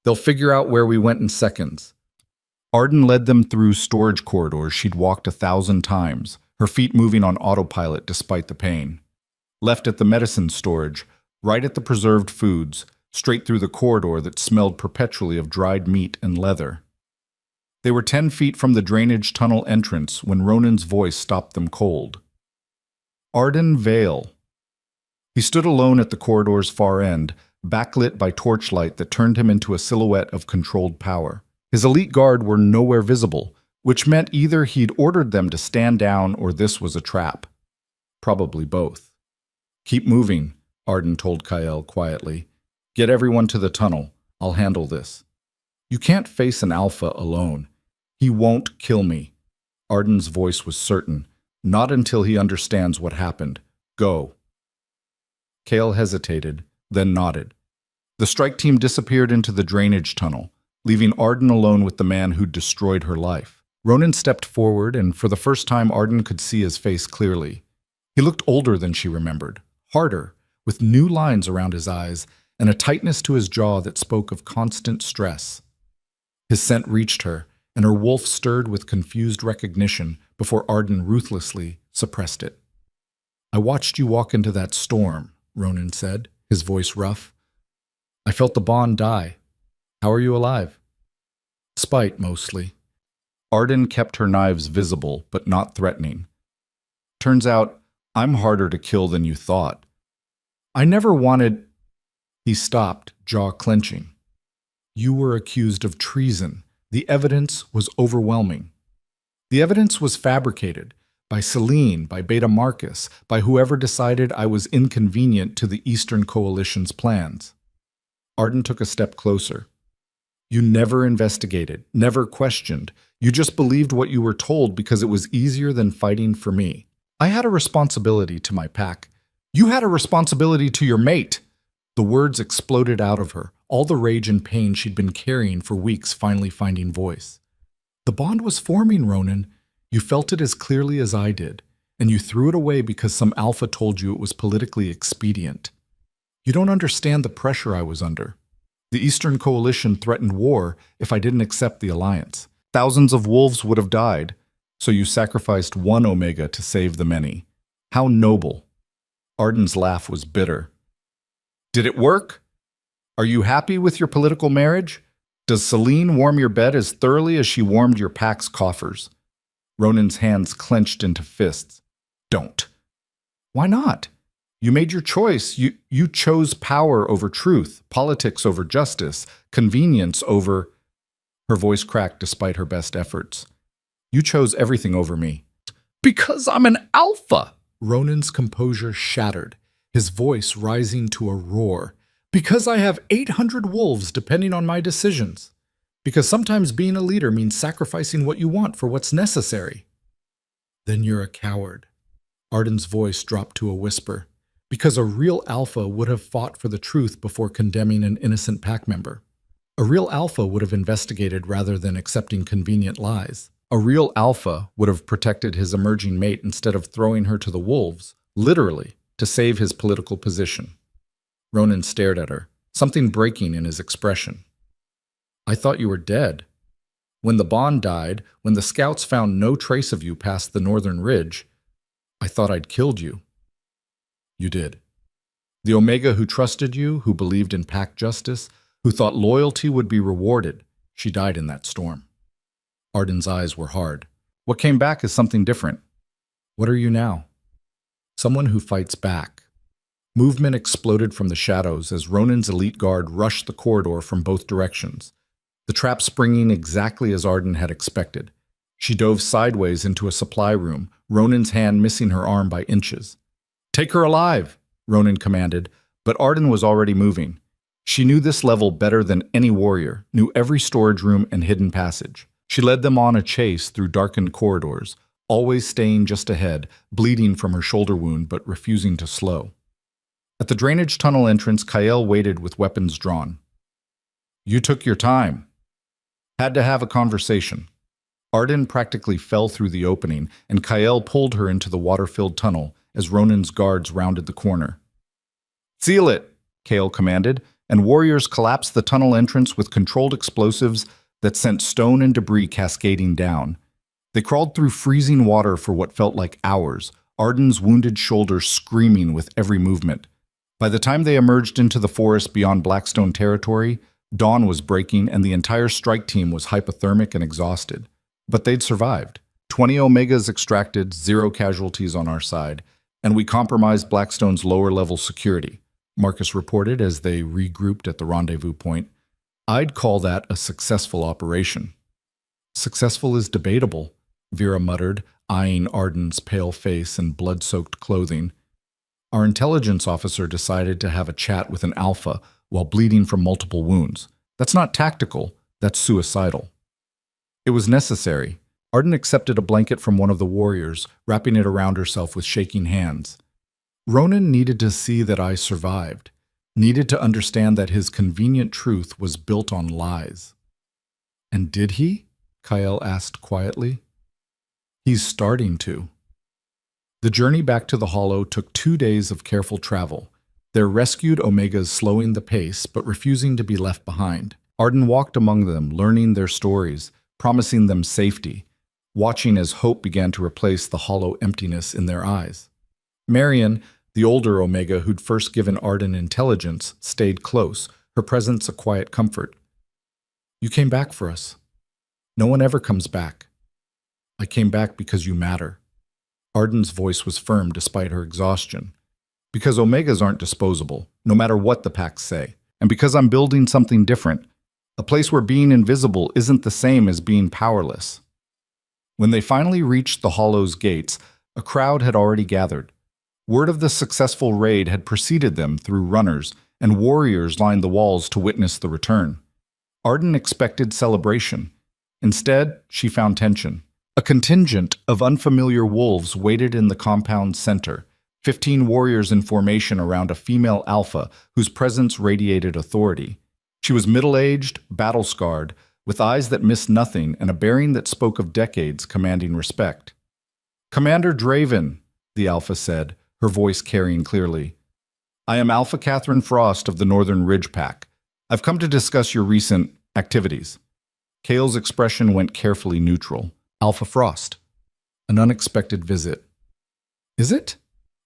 "They'll figure out where we went in seconds." Arden led them through storage corridors she'd walked 1,000 times, her feet moving on autopilot despite the pain. Left at the medicine storage, right at the preserved foods, straight through the corridor that smelled perpetually of dried meat and leather. They were 10 feet from the drainage tunnel entrance when Ronan's voice stopped them cold. "Arden Vale." He stood alone at the corridor's far end, backlit by torchlight that turned him into a silhouette of controlled power. His elite guard were nowhere visible, which meant either he'd ordered them to stand down or this was a trap. Probably both. "Keep moving," Arden told Kael quietly. "Get everyone to the tunnel. I'll handle this." "You can't face an alpha alone. He won't kill me." Arden's voice was certain. "Not until he understands what happened. Go." Kael hesitated, then nodded. The strike team disappeared into the drainage tunnel, leaving Arden alone with the man who'd destroyed her life. Ronan stepped forward, and for the first time Arden could see his face clearly. He looked older than she remembered, harder, with new lines around his eyes, and a tightness to his jaw that spoke of constant stress. His scent reached her, and her wolf stirred with confused recognition before Arden ruthlessly suppressed it. "I watched you walk into that storm," Ronan said, his voice rough. "I felt the bond die. How are you alive?" "Spite, mostly." Arden kept her knives visible, but not threatening. "Turns out, I'm harder to kill than you thought." "I never wanted—" He stopped, jaw clenching. "You were accused of treason. The evidence was overwhelming." "The evidence was fabricated. By Celine, by Beta Marcus, by whoever decided I was inconvenient to the Eastern Coalition's plans." Arden took a step closer. "You never investigated, never questioned. You just believed what you were told because it was easier than fighting for me. I had a responsibility to my pack. You had a responsibility to your mate." The words exploded out of her, all the rage and pain she'd been carrying for weeks finally finding voice. "The bond was forming, Ronan. You felt it as clearly as I did. and you threw it away because some alpha told you it was politically expedient. You don't understand the pressure I was under. The Eastern Coalition threatened war if I didn't accept the alliance. Thousands of wolves would have died, so you sacrificed one Omega to save the many. How noble. Arden's laugh was bitter. Did it work? Are you happy with your political marriage? Does Celine warm your bed as thoroughly as she warmed your pack's coffers? Ronan's hands clenched into fists. Don't. Why not? You made your choice. You chose power over truth, politics over justice, convenience over... Her voice cracked despite her best efforts. You chose everything over me. Because I'm an alpha! Ronan's composure shattered, his voice rising to a roar. Because I have 800 wolves depending on my decisions. Because sometimes being a leader means sacrificing what you want for what's necessary. Then you're a coward. Arden's voice dropped to a whisper. Because a real alpha would have fought for the truth before condemning an innocent pack member. A real alpha would have investigated rather than accepting convenient lies. A real alpha would have protected his emerging mate instead of throwing her to the wolves, literally, to save his political position. Ronan stared at her, something breaking in his expression. I thought you were dead. When the bond died, when the scouts found no trace of you past the northern ridge, I thought I'd killed you. You did. The Omega who trusted you, who believed in pack justice, who thought loyalty would be rewarded, she died in that storm. Arden's eyes were hard. What came back is something different. What are you now? Someone who fights back. Movement exploded from the shadows as Ronan's elite guard rushed the corridor from both directions, the trap springing exactly as Arden had expected. She dove sideways into a supply room, Ronan's hand missing her arm by inches. Take her alive, Ronan commanded, but Arden was already moving. She knew this level better than any warrior, knew every storage room and hidden passage. She led them on a chase through darkened corridors, always staying just ahead, bleeding from her shoulder wound but refusing to slow. At the drainage tunnel entrance, Kael waited with weapons drawn. You took your time. Had to have a conversation. Arden practically fell through the opening, and Kael pulled her into the water-filled tunnel as Ronan's guards rounded the corner. Seal it, Kael commanded, and warriors collapsed the tunnel entrance with controlled explosives that sent stone and debris cascading down. They crawled through freezing water for what felt like hours, Arden's wounded shoulder screaming with every movement. By the time they emerged into the forest beyond Blackstone territory, dawn was breaking and the entire strike team was hypothermic and exhausted. But they'd survived. 20 Omegas extracted, 0 casualties on our side, and we compromised Blackstone's lower-level security, Marcus reported as they regrouped at the rendezvous point. I'd call that a successful operation. Successful is debatable, Vera muttered, eyeing Arden's pale face and blood-soaked clothing. Our intelligence officer decided to have a chat with an alpha while bleeding from multiple wounds. That's not tactical, that's suicidal. It was necessary. Arden accepted a blanket from one of the warriors, wrapping it around herself with shaking hands. Ronan needed to see that I survived, needed to understand that his convenient truth was built on lies. And did he? Kael asked quietly. He's starting to. The journey back to the Hollow took 2 days of careful travel, their rescued Omegas slowing the pace but refusing to be left behind. Arden walked among them, learning their stories, promising them safety, watching as hope began to replace the hollow emptiness in their eyes. Marion, the older Omega who'd first given Arden intelligence, stayed close, her presence a quiet comfort. You came back for us. No one ever comes back. I came back because you matter. Arden's voice was firm despite her exhaustion. Because Omegas aren't disposable, no matter what the packs say. And because I'm building something different. A place where being invisible isn't the same as being powerless. When they finally reached the Hollow's gates, a crowd had already gathered. Word of the successful raid had preceded them through runners, and warriors lined the walls to witness the return. Arden expected celebration. Instead, she found tension. A contingent of unfamiliar wolves waited in the compound's center, 15 warriors in formation around a female alpha whose presence radiated authority. She was middle-aged, battle-scarred, with eyes that missed nothing and a bearing that spoke of decades commanding respect. Commander Draven, the Alpha said, her voice carrying clearly. I am Alpha Catherine Frost of the Northern Ridge Pack. I've come to discuss your recent activities. Kale's expression went carefully neutral. Alpha Frost. An unexpected visit. Is it?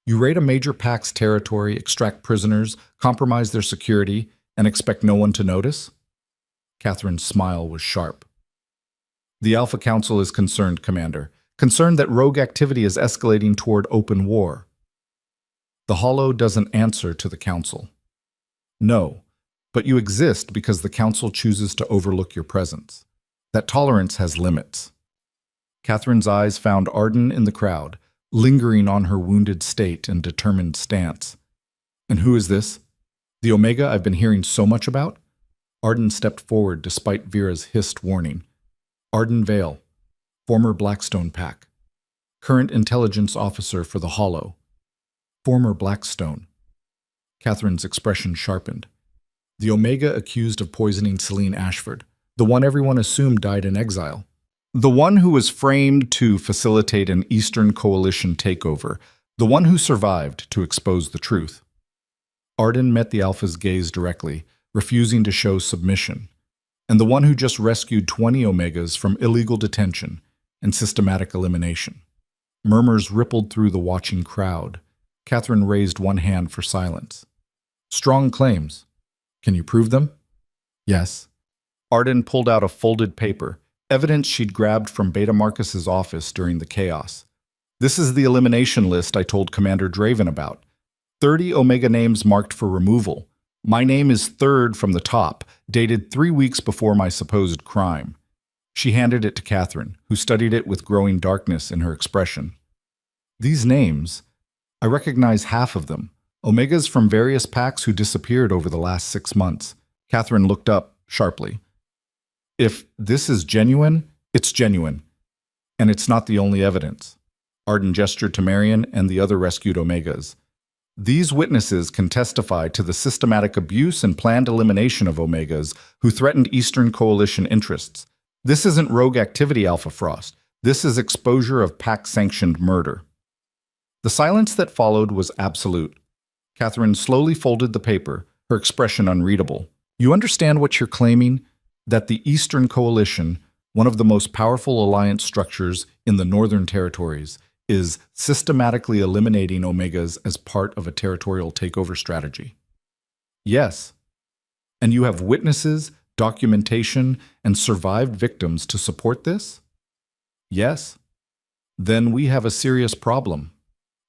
You raid a major pack's territory, extract prisoners, compromise their security, and expect no one to notice? Catherine's smile was sharp. The Alpha Council is concerned, Commander. Concerned that rogue activity is escalating toward open war. The Hollow doesn't answer to the Council. No, but you exist because the Council chooses to overlook your presence. That tolerance has limits. Catherine's eyes found Arden in the crowd, lingering on her wounded state and determined stance. And who is this? The Omega I've been hearing so much about? Arden stepped forward despite Vera's hissed warning. Arden Vale, former Blackstone Pack, current intelligence officer for the Hollow. Former Blackstone. Catherine's expression sharpened. The Omega accused of poisoning Celine Ashford, the one everyone assumed died in exile. The one who was framed to facilitate an Eastern Coalition takeover, the one who survived to expose the truth. Arden met the Alpha's gaze directly, refusing to show submission, and the one who just rescued 20 Omegas from illegal detention and systematic elimination. Murmurs rippled through the watching crowd. Catherine raised one hand for silence. Strong claims. Can you prove them? Yes. Arden pulled out a folded paper, evidence she'd grabbed from Beta Marcus's office during the chaos. This is the elimination list I told Commander Draven about. 30 Omega names marked for removal. My name is third from the top, dated 3 weeks before my supposed crime. She handed it to Catherine, who studied it with growing darkness in her expression. These names, I recognize half of them. Omegas from various packs who disappeared over the last 6 months. Catherine looked up sharply. If this is genuine, it's genuine. And it's not the only evidence. Arden gestured to Marion and the other rescued Omegas. These witnesses can testify to the systematic abuse and planned elimination of Omegas who threatened Eastern Coalition interests. This isn't rogue activity, Alpha Frost. This is exposure of pack-sanctioned murder. The silence that followed was absolute. Catherine slowly folded the paper, her expression unreadable. You understand what you're claiming? That the Eastern Coalition, one of the most powerful alliance structures in the Northern Territories, is systematically eliminating Omegas as part of a territorial takeover strategy. Yes. And you have witnesses, documentation, and survived victims to support this? Yes. Then we have a serious problem.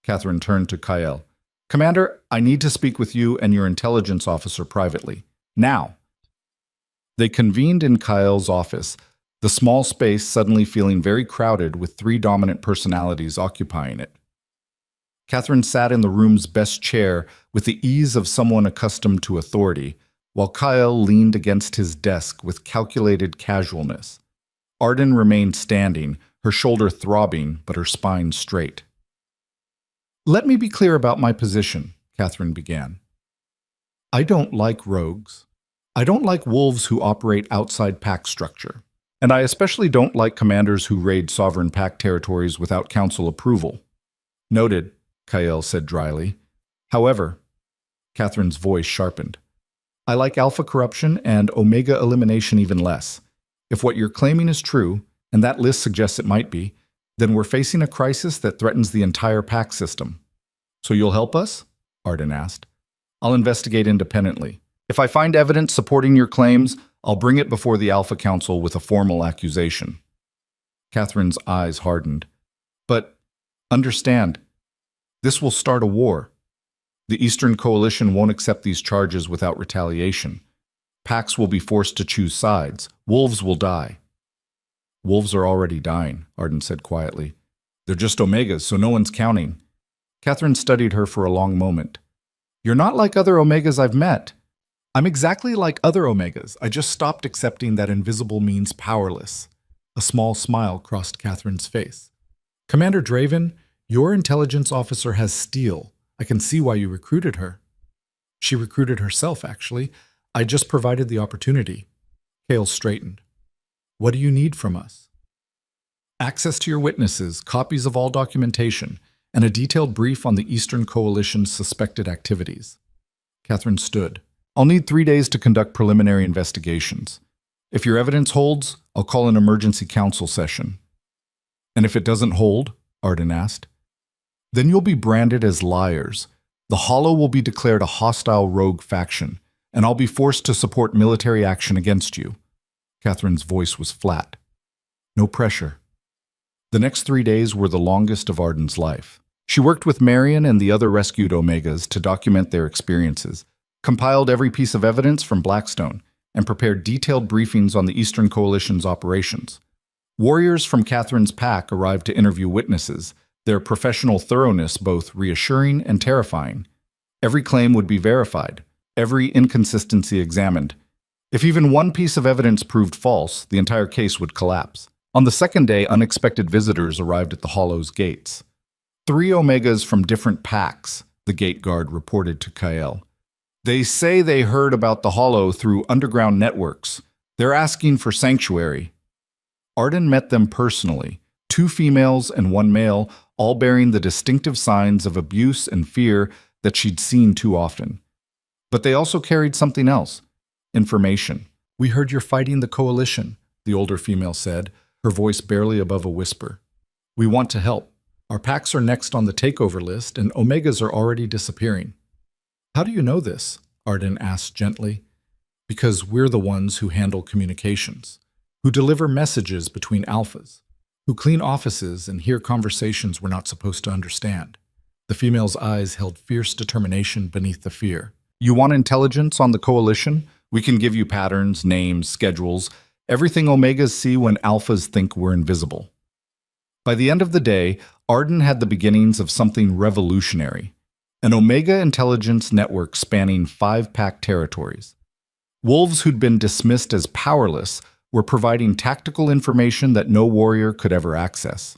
Catherine turned to Kyle. Commander, I need to speak with you and your intelligence officer privately. Now. They convened in Kyle's office, the small space suddenly feeling very crowded with 3 dominant personalities occupying it. Catherine sat in the room's best chair with the ease of someone accustomed to authority, while Kyle leaned against his desk with calculated casualness. Arden remained standing, her shoulder throbbing but her spine straight. Let me be clear about my position, Catherine began. I don't like rogues. I don't like wolves who operate outside pack structure. And I especially don't like commanders who raid sovereign pack territories without council approval. Noted, Kyle said dryly. However, Catherine's voice sharpened. I like alpha corruption and omega elimination even less. If what you're claiming is true, and that list suggests it might be, then we're facing a crisis that threatens the entire pack system. So you'll help us? Arden asked. I'll investigate independently. If I find evidence supporting your claims, I'll bring it before the Alpha Council with a formal accusation. Catherine's eyes hardened. But understand, this will start a war. The Eastern Coalition won't accept these charges without retaliation. Packs will be forced to choose sides. Wolves will die. Wolves are already dying, Arden said quietly. They're just Omegas, so no one's counting. Catherine studied her for a long moment. You're not like other Omegas I've met. I'm exactly like other Omegas. I just stopped accepting that invisible means powerless. A small smile crossed Catherine's face. Commander Draven, your intelligence officer has steel. I can see why you recruited her. She recruited herself, actually. I just provided the opportunity. Kale straightened. What do you need from us? Access to your witnesses, copies of all documentation, and a detailed brief on the Eastern Coalition's suspected activities. Catherine stood. I'll need 3 days to conduct preliminary investigations. If your evidence holds, I'll call an emergency council session. And if it doesn't hold, Arden asked, then you'll be branded as liars. The Hollow will be declared a hostile rogue faction, and I'll be forced to support military action against you. Catherine's voice was flat. No pressure. The next 3 days were the longest of Arden's life. She worked with Marion and the other rescued Omegas to document their experiences, compiled every piece of evidence from Blackstone, and prepared detailed briefings on the Eastern Coalition's operations. Warriors from Catherine's pack arrived to interview witnesses, their professional thoroughness both reassuring and terrifying. Every claim would be verified, every inconsistency examined. If even one piece of evidence proved false, the entire case would collapse. On the second day, unexpected visitors arrived at the Hollow's gates. 3 Omegas from different packs, the gate guard reported to Kael. They say they heard about the Hollow through underground networks. They're asking for sanctuary. Arden met them personally, 2 females and 1 male, all bearing the distinctive signs of abuse and fear that she'd seen too often. But they also carried something else, information. We heard you're fighting the coalition, the older female said, her voice barely above a whisper. We want to help. Our packs are next on the takeover list, and Omegas are already disappearing. How do you know this? Arden asked gently. Because we're the ones who handle communications, who deliver messages between alphas, who clean offices and hear conversations we're not supposed to understand. The female's eyes held fierce determination beneath the fear. You want intelligence on the coalition? We can give you patterns, names, schedules, everything Omegas see when alphas think we're invisible. By the end of the day, Arden had the beginnings of something revolutionary, an Omega intelligence network spanning 5-pack territories. Wolves who'd been dismissed as powerless were providing tactical information that no warrior could ever access.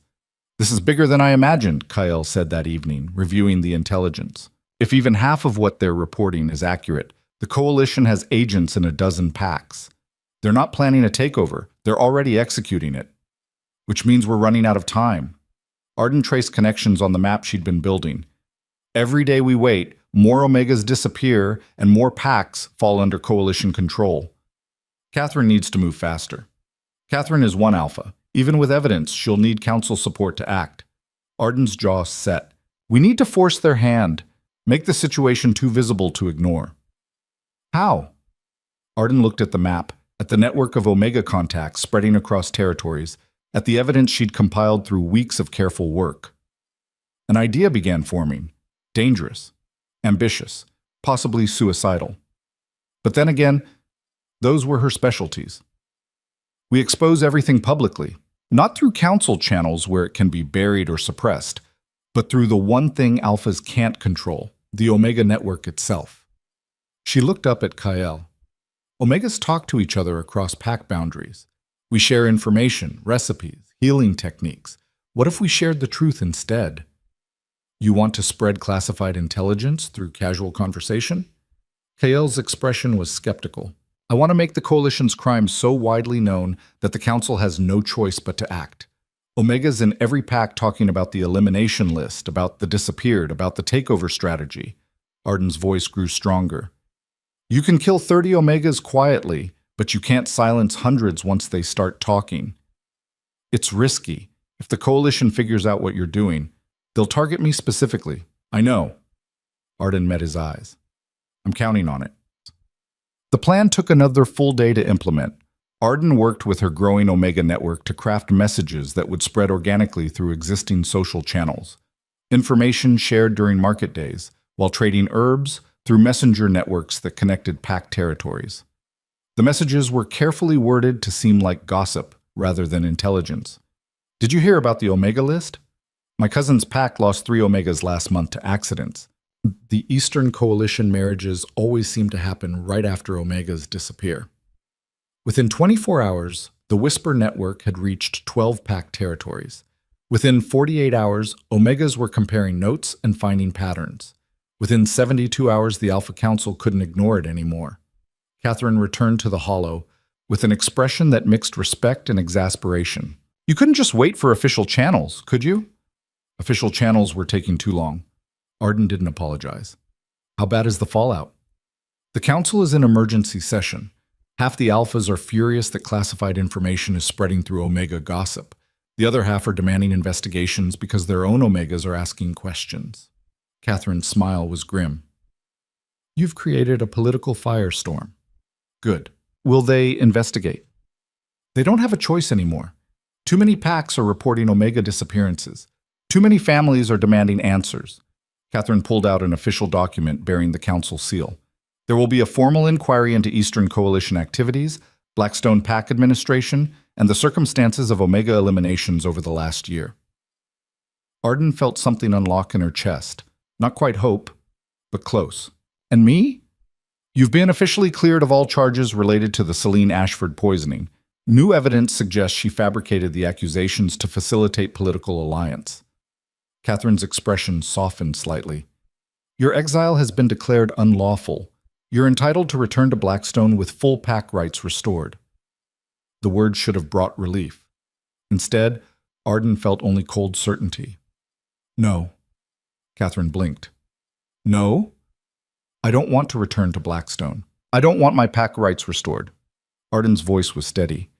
This is bigger than I imagined, Kael said that evening, reviewing the intelligence. If even half of what they're reporting is accurate, the coalition has agents in a dozen packs. They're not planning a takeover, they're already executing it. Which means we're running out of time. Arden traced connections on the map she'd been building. Every day we wait, more Omegas disappear and more packs fall under coalition control. Catherine needs to move faster. Catherine is 1 alpha. Even with evidence, she'll need council support to act. Arden's jaw set. We need to force their hand, make the situation too visible to ignore. How? Arden looked at the map, at the network of Omega contacts spreading across territories, at the evidence she'd compiled through weeks of careful work. An idea began forming. Dangerous, ambitious, possibly suicidal. But then again, those were her specialties. We expose everything publicly, not through council channels where it can be buried or suppressed, but through the one thing alphas can't control, the Omega network itself. She looked up at Kael. Omegas talk to each other across pack boundaries. We share information, recipes, healing techniques. What if we shared the truth instead? You want to spread classified intelligence through casual conversation? Kael's expression was skeptical. I want to make the coalition's crimes so widely known that the council has no choice but to act. Omegas in every pack talking about the elimination list, about the disappeared, about the takeover strategy. Arden's voice grew stronger. You can kill 30 Omegas quietly, but you can't silence hundreds once they start talking. It's risky. If the coalition figures out what you're doing, they'll target me specifically. I know. Arden met his eyes. I'm counting on it. The plan took another full day to implement. Arden worked with her growing Omega network to craft messages that would spread organically through existing social channels. Information shared during market days, while trading herbs through messenger networks that connected pack territories. The messages were carefully worded to seem like gossip rather than intelligence. Did you hear about the Omega list? My cousin's pack lost 3 Omegas last month to accidents. The Eastern Coalition marriages always seem to happen right after Omegas disappear. Within 24 hours, the Whisper network had reached 12-pack territories. Within 48 hours, Omegas were comparing notes and finding patterns. Within 72 hours, the Alpha Council couldn't ignore it anymore. Catherine returned to the Hollow with an expression that mixed respect and exasperation. You couldn't just wait for official channels, could you? Official channels were taking too long. Arden didn't apologize. How bad is the fallout? The council is in emergency session. Half the alphas are furious that classified information is spreading through Omega gossip. The other half are demanding investigations because their own Omegas are asking questions. Catherine's smile was grim. You've created a political firestorm. Good. Will they investigate? They don't have a choice anymore. Too many packs are reporting Omega disappearances. Too many families are demanding answers. Catherine pulled out an official document bearing the council seal. There will be a formal inquiry into Eastern Coalition activities, Blackstone PAC administration, and the circumstances of Omega eliminations over the last year. Arden felt something unlock in her chest. Not quite hope, but close. And me? You've been officially cleared of all charges related to the Celine Ashford poisoning. New evidence suggests she fabricated the accusations to facilitate political alliance. Catherine's expression softened slightly. Your exile has been declared unlawful. You're entitled to return to Blackstone with full PAC rights restored. The words should have brought relief. Instead, Arden felt only cold certainty. No. Catherine blinked. No? I don't want to return to Blackstone. I don't want my PAC rights restored. Arden's voice was steady.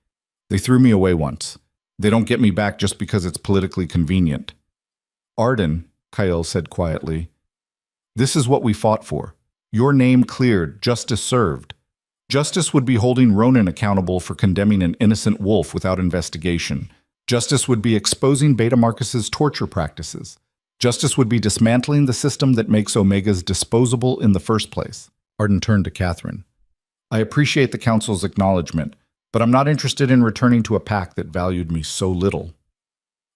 They threw me away once. They don't get me back just because it's politically convenient. Arden, Kyle said quietly, this is what we fought for. Your name cleared, justice served. Justice would be holding Ronan accountable for condemning an innocent wolf without investigation. Justice would be exposing Beta Marcus's torture practices. Justice would be dismantling the system that makes Omegas disposable in the first place. Arden turned to Catherine. I appreciate the council's acknowledgement, but I'm not interested in returning to a pack that valued me so little.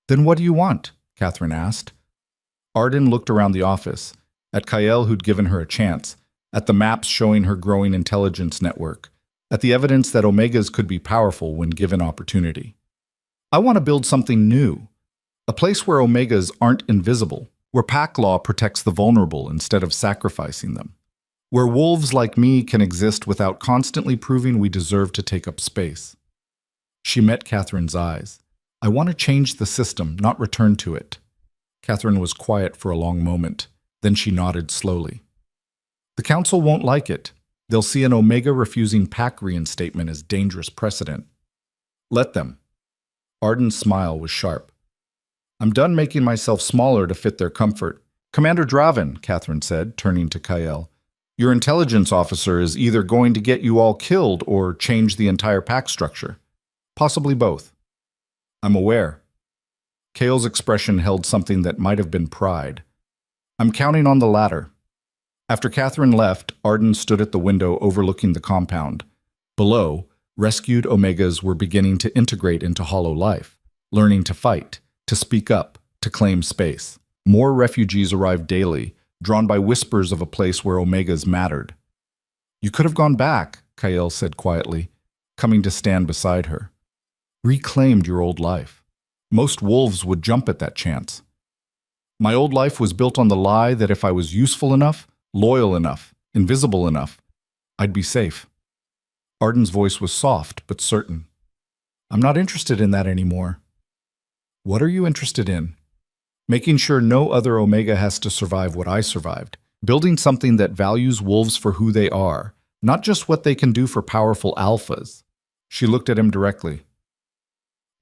Then what do you want? Catherine asked. Arden looked around the office, at Kyle who'd given her a chance, at the maps showing her growing intelligence network, at the evidence that Omegas could be powerful when given opportunity. I want to build something new, a place where Omegas aren't invisible, where pack law protects the vulnerable instead of sacrificing them, where wolves like me can exist without constantly proving we deserve to take up space. She met Catherine's eyes. I want to change the system, not return to it. Catherine was quiet for a long moment. Then she nodded slowly. The council won't like it. They'll see an Omega refusing pack reinstatement as dangerous precedent. Let them. Arden's smile was sharp. I'm done making myself smaller to fit their comfort. Commander Draven, Catherine said, turning to Kyle, your intelligence officer is either going to get you all killed or change the entire pack structure. Possibly both. I'm aware. Kale's expression held something that might have been pride. I'm counting on the latter. After Catherine left, Arden stood at the window overlooking the compound. Below, rescued Omegas were beginning to integrate into Hollow life, learning to fight, to speak up, to claim space. More refugees arrived daily, drawn by whispers of a place where Omegas mattered. You could have gone back, Kyle said quietly, coming to stand beside her. Reclaimed your old life. Most wolves would jump at that chance. My old life was built on the lie that if I was useful enough, loyal enough, invisible enough, I'd be safe. Arden's voice was soft but certain. I'm not interested in that anymore. What are you interested in? Making sure no other Omega has to survive what I survived. Building something that values wolves for who they are, not just what they can do for powerful alphas. She looked at him directly.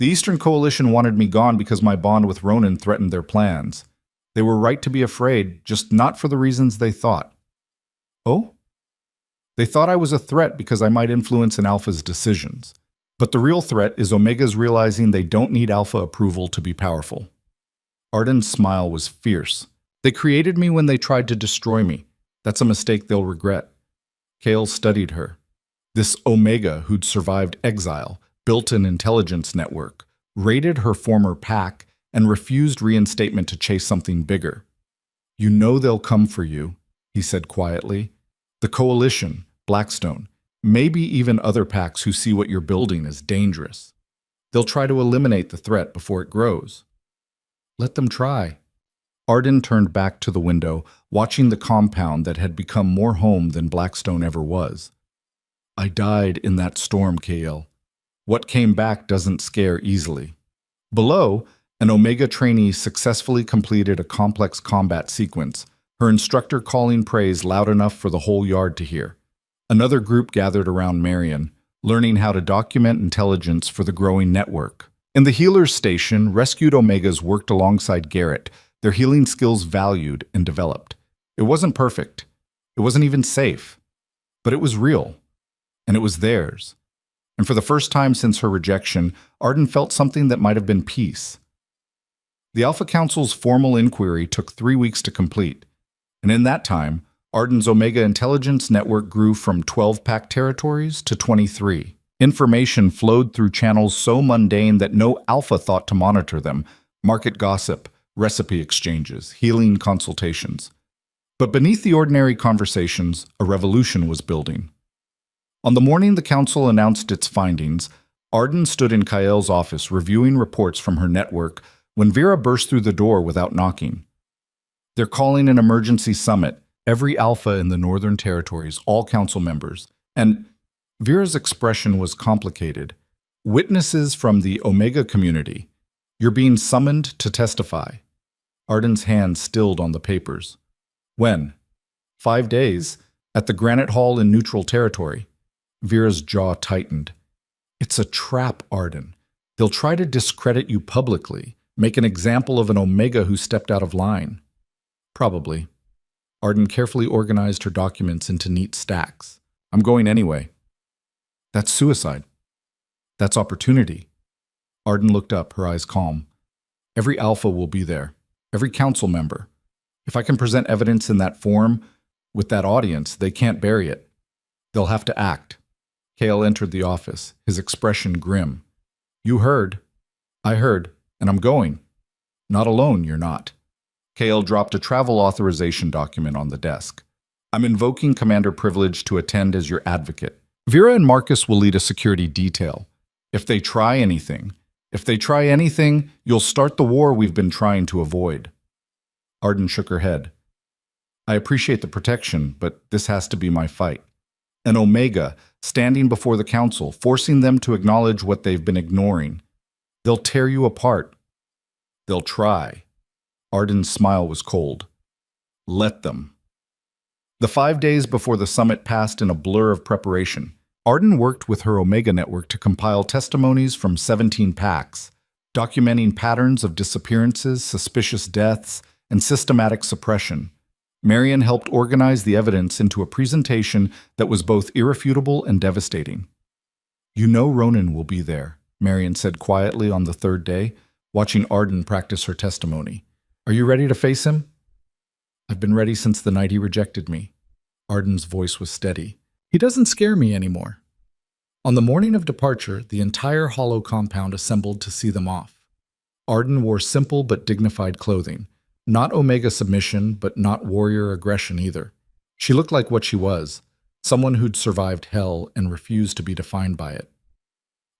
The Eastern Coalition wanted me gone because my bond with Ronan threatened their plans. They were right to be afraid, just not for the reasons they thought. Oh? They thought I was a threat because I might influence an alpha's decisions. But the real threat is Omegas realizing they don't need alpha approval to be powerful. Arden's smile was fierce. They created me when they tried to destroy me. That's a mistake they'll regret. Kale studied her. This Omega who'd survived exile, built an intelligence network, raided her former pack, and refused reinstatement to chase something bigger. You know they'll come for you, he said quietly. The Coalition, Blackstone, maybe even other packs who see what you're building as dangerous. They'll try to eliminate the threat before it grows. Let them try. Arden turned back to the window, watching the compound that had become more home than Blackstone ever was. I died in that storm, Kale. What came back doesn't scare easily. Below, An Omega trainee successfully completed a complex combat sequence, her instructor calling praise loud enough for the whole yard to hear. Another group gathered around Marion, learning how to document intelligence for the growing network. In the healer's station, rescued Omegas worked alongside Garrett, their healing skills valued and developed. It wasn't perfect. It wasn't even safe. But it was real. And it was theirs. And for the first time since her rejection, Arden felt something that might have been peace. The Alpha Council's formal inquiry took 3 weeks to complete. And in that time, Arden's Omega intelligence network grew from 12-pack territories to 23. Information flowed through channels so mundane that no Alpha thought to monitor them: market gossip, recipe exchanges, healing consultations. But beneath the ordinary conversations, a revolution was building. On the morning the Council announced its findings, Arden stood in Kael's office reviewing reports from her network when Vera burst through the door without knocking. "They're calling an emergency summit. Every Alpha in the Northern Territories, all Council members." And Vera's expression was complicated. "Witnesses from the Omega community. You're being summoned to testify." Arden's hand stilled on the papers. "When?" 5 days, at the Granite Hall in Neutral Territory." Vera's jaw tightened. "It's a trap, Arden. They'll try to discredit you publicly, make an example of an Omega who stepped out of line." "Probably." Arden carefully organized her documents into neat stacks. "I'm going anyway." "That's suicide. That's opportunity." Arden looked up, her eyes calm. "Every Alpha will be there. Every Council member. If I can present evidence in that form, with that audience, they can't bury it. They'll have to act." Kael entered the office, his expression grim. "You heard. I heard, and I'm going." "Not alone, you're not." Kael dropped a travel authorization document on the desk. "I'm invoking commander privilege to attend as your advocate. Vera and Marcus will lead a security detail. If they try anything, you'll start the war we've been trying to avoid." Arden shook her head. "I appreciate the protection, but this has to be my fight. An Omega, standing before the Council, forcing them to acknowledge what they've been ignoring. They'll tear you apart. They'll try." Arden's smile was cold. "Let them." The 5 days before the summit passed in a blur of preparation. Arden worked with her Omega network to compile testimonies from 17 packs, documenting patterns of disappearances, suspicious deaths, and systematic suppression. Marion helped organize the evidence into a presentation that was both irrefutable and devastating. "You know Ronan will be there," Marion said quietly on the 3rd day, watching Arden practice her testimony. "Are you ready to face him?" "I've been ready since the night he rejected me." Arden's voice was steady. "He doesn't scare me anymore." On the morning of departure, the entire Hollow compound assembled to see them off. Arden wore simple but dignified clothing. Not Omega submission, but not warrior aggression either. She looked like what she was, someone who'd survived hell and refused to be defined by it.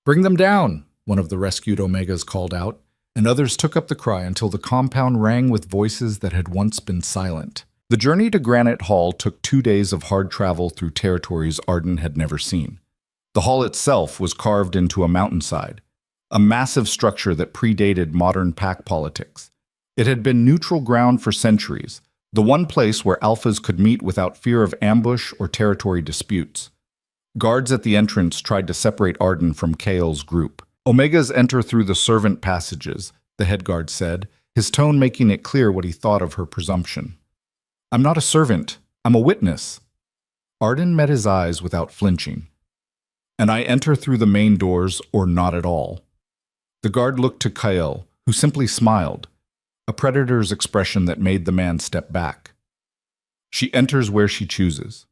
"Bring them down," one of the rescued Omegas called out, and others took up the cry until the compound rang with voices that had once been silent. The journey to Granite Hall took 2 days of hard travel through territories Arden had never seen. The hall itself was carved into a mountainside, a massive structure that predated modern pack politics. It had been neutral ground for centuries, the one place where Alphas could meet without fear of ambush or territory disputes. Guards at the entrance tried to separate Arden from Kael's group. "Omegas enter through the servant passages," the head guard said, his tone making it clear what he thought of her presumption. "I'm not a servant. I'm a witness." Arden met his eyes without flinching. "And I enter through the main doors or not at all." The guard looked to Kael, who simply smiled, a predator's expression that made the man step back. "She enters where she chooses."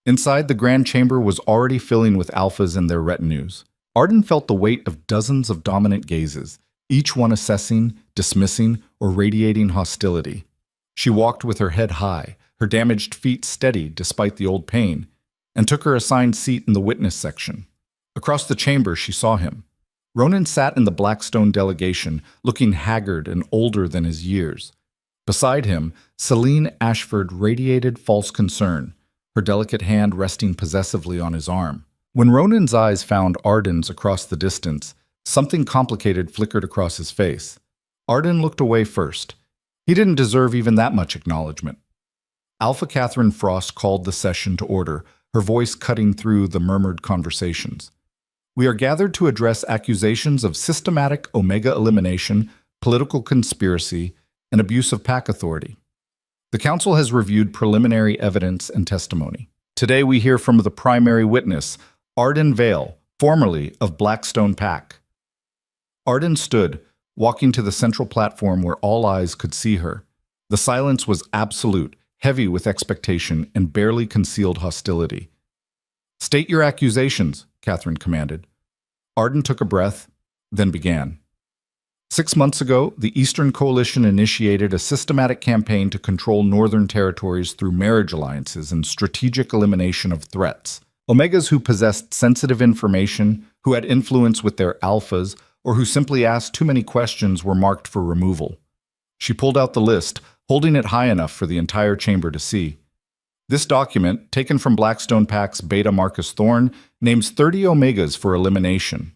Inside, the grand chamber was already filling with Alphas and their retinues. Arden felt the weight of dozens of dominant gazes, each one assessing, dismissing, or radiating hostility. She walked with her head high, her damaged feet steady despite the old pain, and took her assigned seat in the witness section. Across the chamber, she saw him. Ronan sat in the Blackstone delegation, looking haggard and older than his years. Beside him, Celine Ashford radiated false concern, her delicate hand resting possessively on his arm. When Ronan's eyes found Arden's across the distance, something complicated flickered across his face. Arden looked away first. He didn't deserve even that much acknowledgement. Alpha Catherine Frost called the session to order, her voice cutting through the murmured conversations. We are gathered to address accusations of systematic Omega elimination, political conspiracy, and abuse of pack authority. The Council has reviewed preliminary evidence and testimony. Today we hear from the primary witness, Arden Vale, formerly of Blackstone Pack. Arden stood, walking to the central platform where all eyes could see her. The silence was absolute, heavy with expectation, and barely concealed hostility. "State your accusations," Catherine commanded. Arden took a breath, then began. 6 months ago, the Eastern Coalition initiated a systematic campaign to control northern territories through marriage alliances and strategic elimination of threats. Omegas who possessed sensitive information, who had influence with their alphas, or who simply asked too many questions were marked for removal. She pulled out the list, holding it high enough for the entire chamber to see. This document, taken from Blackstone Pack's Beta Marcus Thorne, names 30 Omegas for elimination.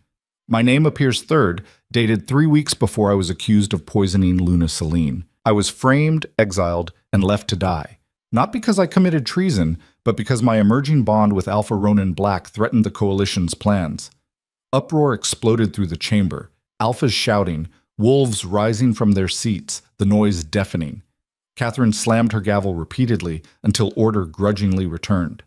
My name appears third, dated 3 weeks before I was accused of poisoning Luna Selene. I was framed, exiled, and left to die. Not because I committed treason, but because my emerging bond with Alpha Ronin Black threatened the Coalition's plans. Uproar exploded through the chamber, alphas shouting, wolves rising from their seats, the noise deafening. Catherine slammed her gavel repeatedly until order grudgingly returned.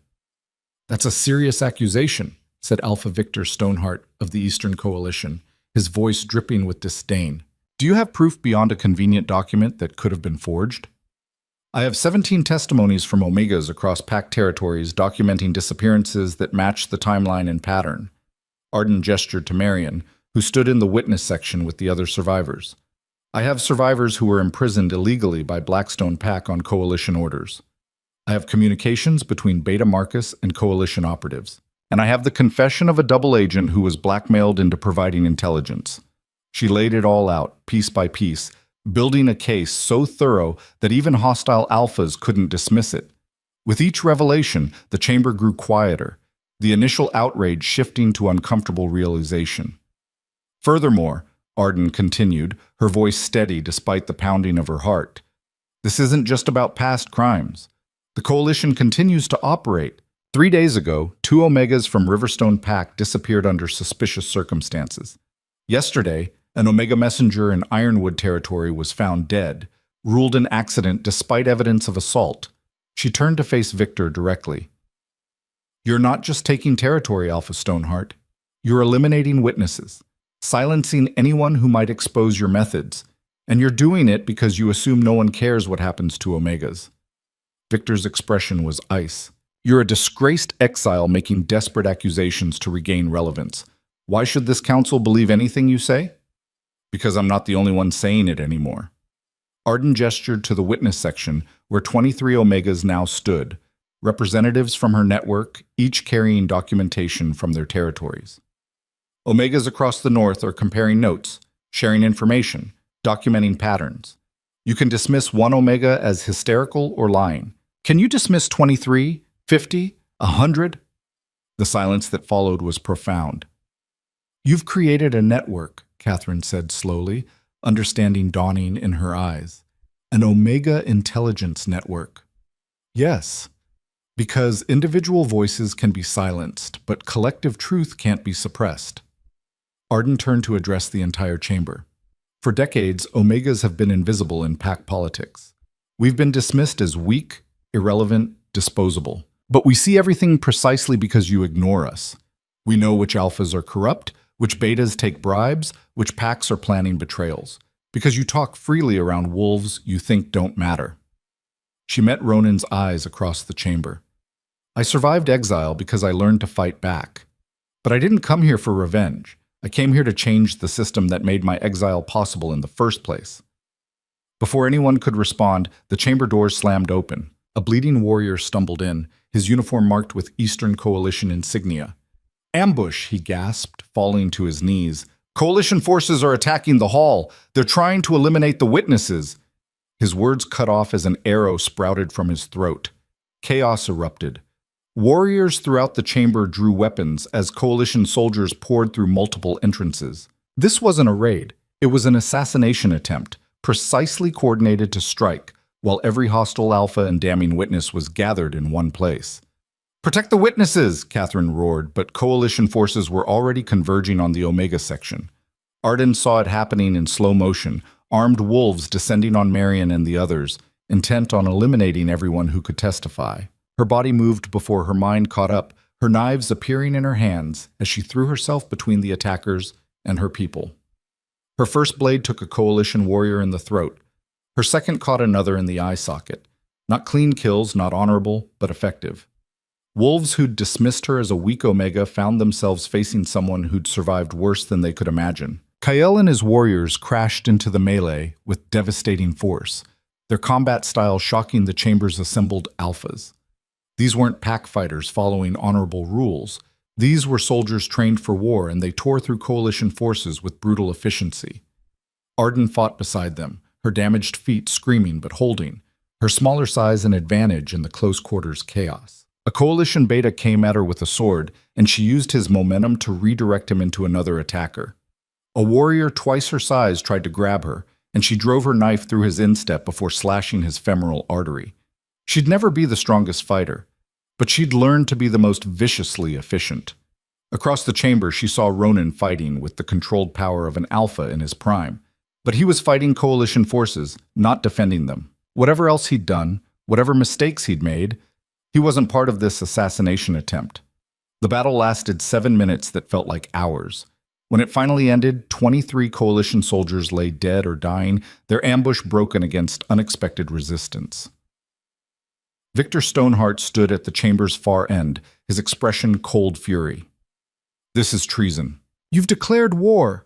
"That's a serious accusation," said Alpha Victor Stoneheart of the Eastern Coalition, his voice dripping with disdain. "Do you have proof beyond a convenient document that could have been forged?" "I have 17 testimonies from Omegas across Pack territories documenting disappearances that match the timeline and pattern." Arden gestured to Marion, who stood in the witness section with the other survivors. "I have survivors who were imprisoned illegally by Blackstone Pack on Coalition orders. I have communications between Beta Marcus and Coalition operatives. And I have the confession of a double agent who was blackmailed into providing intelligence." She laid it all out, piece by piece, building a case so thorough that even hostile alphas couldn't dismiss it. With each revelation, the chamber grew quieter, the initial outrage shifting to uncomfortable realization. "Furthermore," Arden continued, her voice steady despite the pounding of her heart, "this isn't just about past crimes. The Coalition continues to operate. 3 days ago, 2 Omegas from Riverstone Pack disappeared under suspicious circumstances. Yesterday, an Omega messenger in Ironwood territory was found dead, ruled an accident despite evidence of assault." She turned to face Victor directly. "You're not just taking territory, Alpha Stoneheart. You're eliminating witnesses, silencing anyone who might expose your methods, and you're doing it because you assume no one cares what happens to Omegas." Victor's expression was ice. "You're a disgraced exile making desperate accusations to regain relevance. Why should this council believe anything you say?" "Because I'm not the only one saying it anymore." Arden gestured to the witness section, where 23 Omegas now stood, representatives from her network, each carrying documentation from their territories. Omegas across the north are comparing notes, sharing information, documenting patterns. You can dismiss one Omega as hysterical or lying. Can you dismiss 23? 50? 100? The silence that followed was profound. "You've created a network," Catherine said slowly, understanding dawning in her eyes. "An Omega intelligence network." "Yes, because individual voices can be silenced, but collective truth can't be suppressed." Arden turned to address the entire chamber. "For decades, Omegas have been invisible in pack politics. We've been dismissed as weak, irrelevant, disposable. But we see everything precisely because you ignore us. We know which alphas are corrupt, which betas take bribes, which packs are planning betrayals. Because you talk freely around wolves you think don't matter." She met Ronin's eyes across the chamber. "I survived exile because I learned to fight back. But I didn't come here for revenge. I came here to change the system that made my exile possible in the first place." Before anyone could respond, the chamber doors slammed open. A bleeding warrior stumbled in, his uniform marked with Eastern Coalition insignia. "Ambush," he gasped, falling to his knees. "Coalition forces are attacking the hall. They're trying to eliminate the witnesses." His words cut off as an arrow sprouted from his throat. Chaos erupted. Warriors throughout the chamber drew weapons as Coalition soldiers poured through multiple entrances. This wasn't a raid. It was an assassination attempt, precisely coordinated to strike, while every hostile alpha and damning witness was gathered in one place. "Protect the witnesses!" Catherine roared, but coalition forces were already converging on the Omega section. Arden saw it happening in slow motion, armed wolves descending on Marion and the others, intent on eliminating everyone who could testify. Her body moved before her mind caught up, her knives appearing in her hands as she threw herself between the attackers and her people. Her first blade took a coalition warrior in the throat. Her second caught another in the eye socket. Not clean kills, not honorable, but effective. Wolves who'd dismissed her as a weak Omega found themselves facing someone who'd survived worse than they could imagine. Kael and his warriors crashed into the melee with devastating force, their combat style shocking the chamber's assembled alphas. These weren't pack fighters following honorable rules. These were soldiers trained for war, and they tore through coalition forces with brutal efficiency. Arden fought beside them, her damaged feet screaming but holding, her smaller size an advantage in the close-quarters chaos. A coalition beta came at her with a sword, and she used his momentum to redirect him into another attacker. A warrior twice her size tried to grab her, and she drove her knife through his instep before slashing his femoral artery. She'd never be the strongest fighter, but she'd learned to be the most viciously efficient. Across the chamber, she saw Ronan fighting with the controlled power of an alpha in his prime. But he was fighting coalition forces, not defending them. Whatever else he'd done, whatever mistakes he'd made, he wasn't part of this assassination attempt. The battle lasted 7 minutes that felt like hours. When it finally ended, 23 coalition soldiers lay dead or dying, their ambush broken against unexpected resistance. Victor Stoneheart stood at the chamber's far end, his expression cold fury. "This is treason." "You've declared war."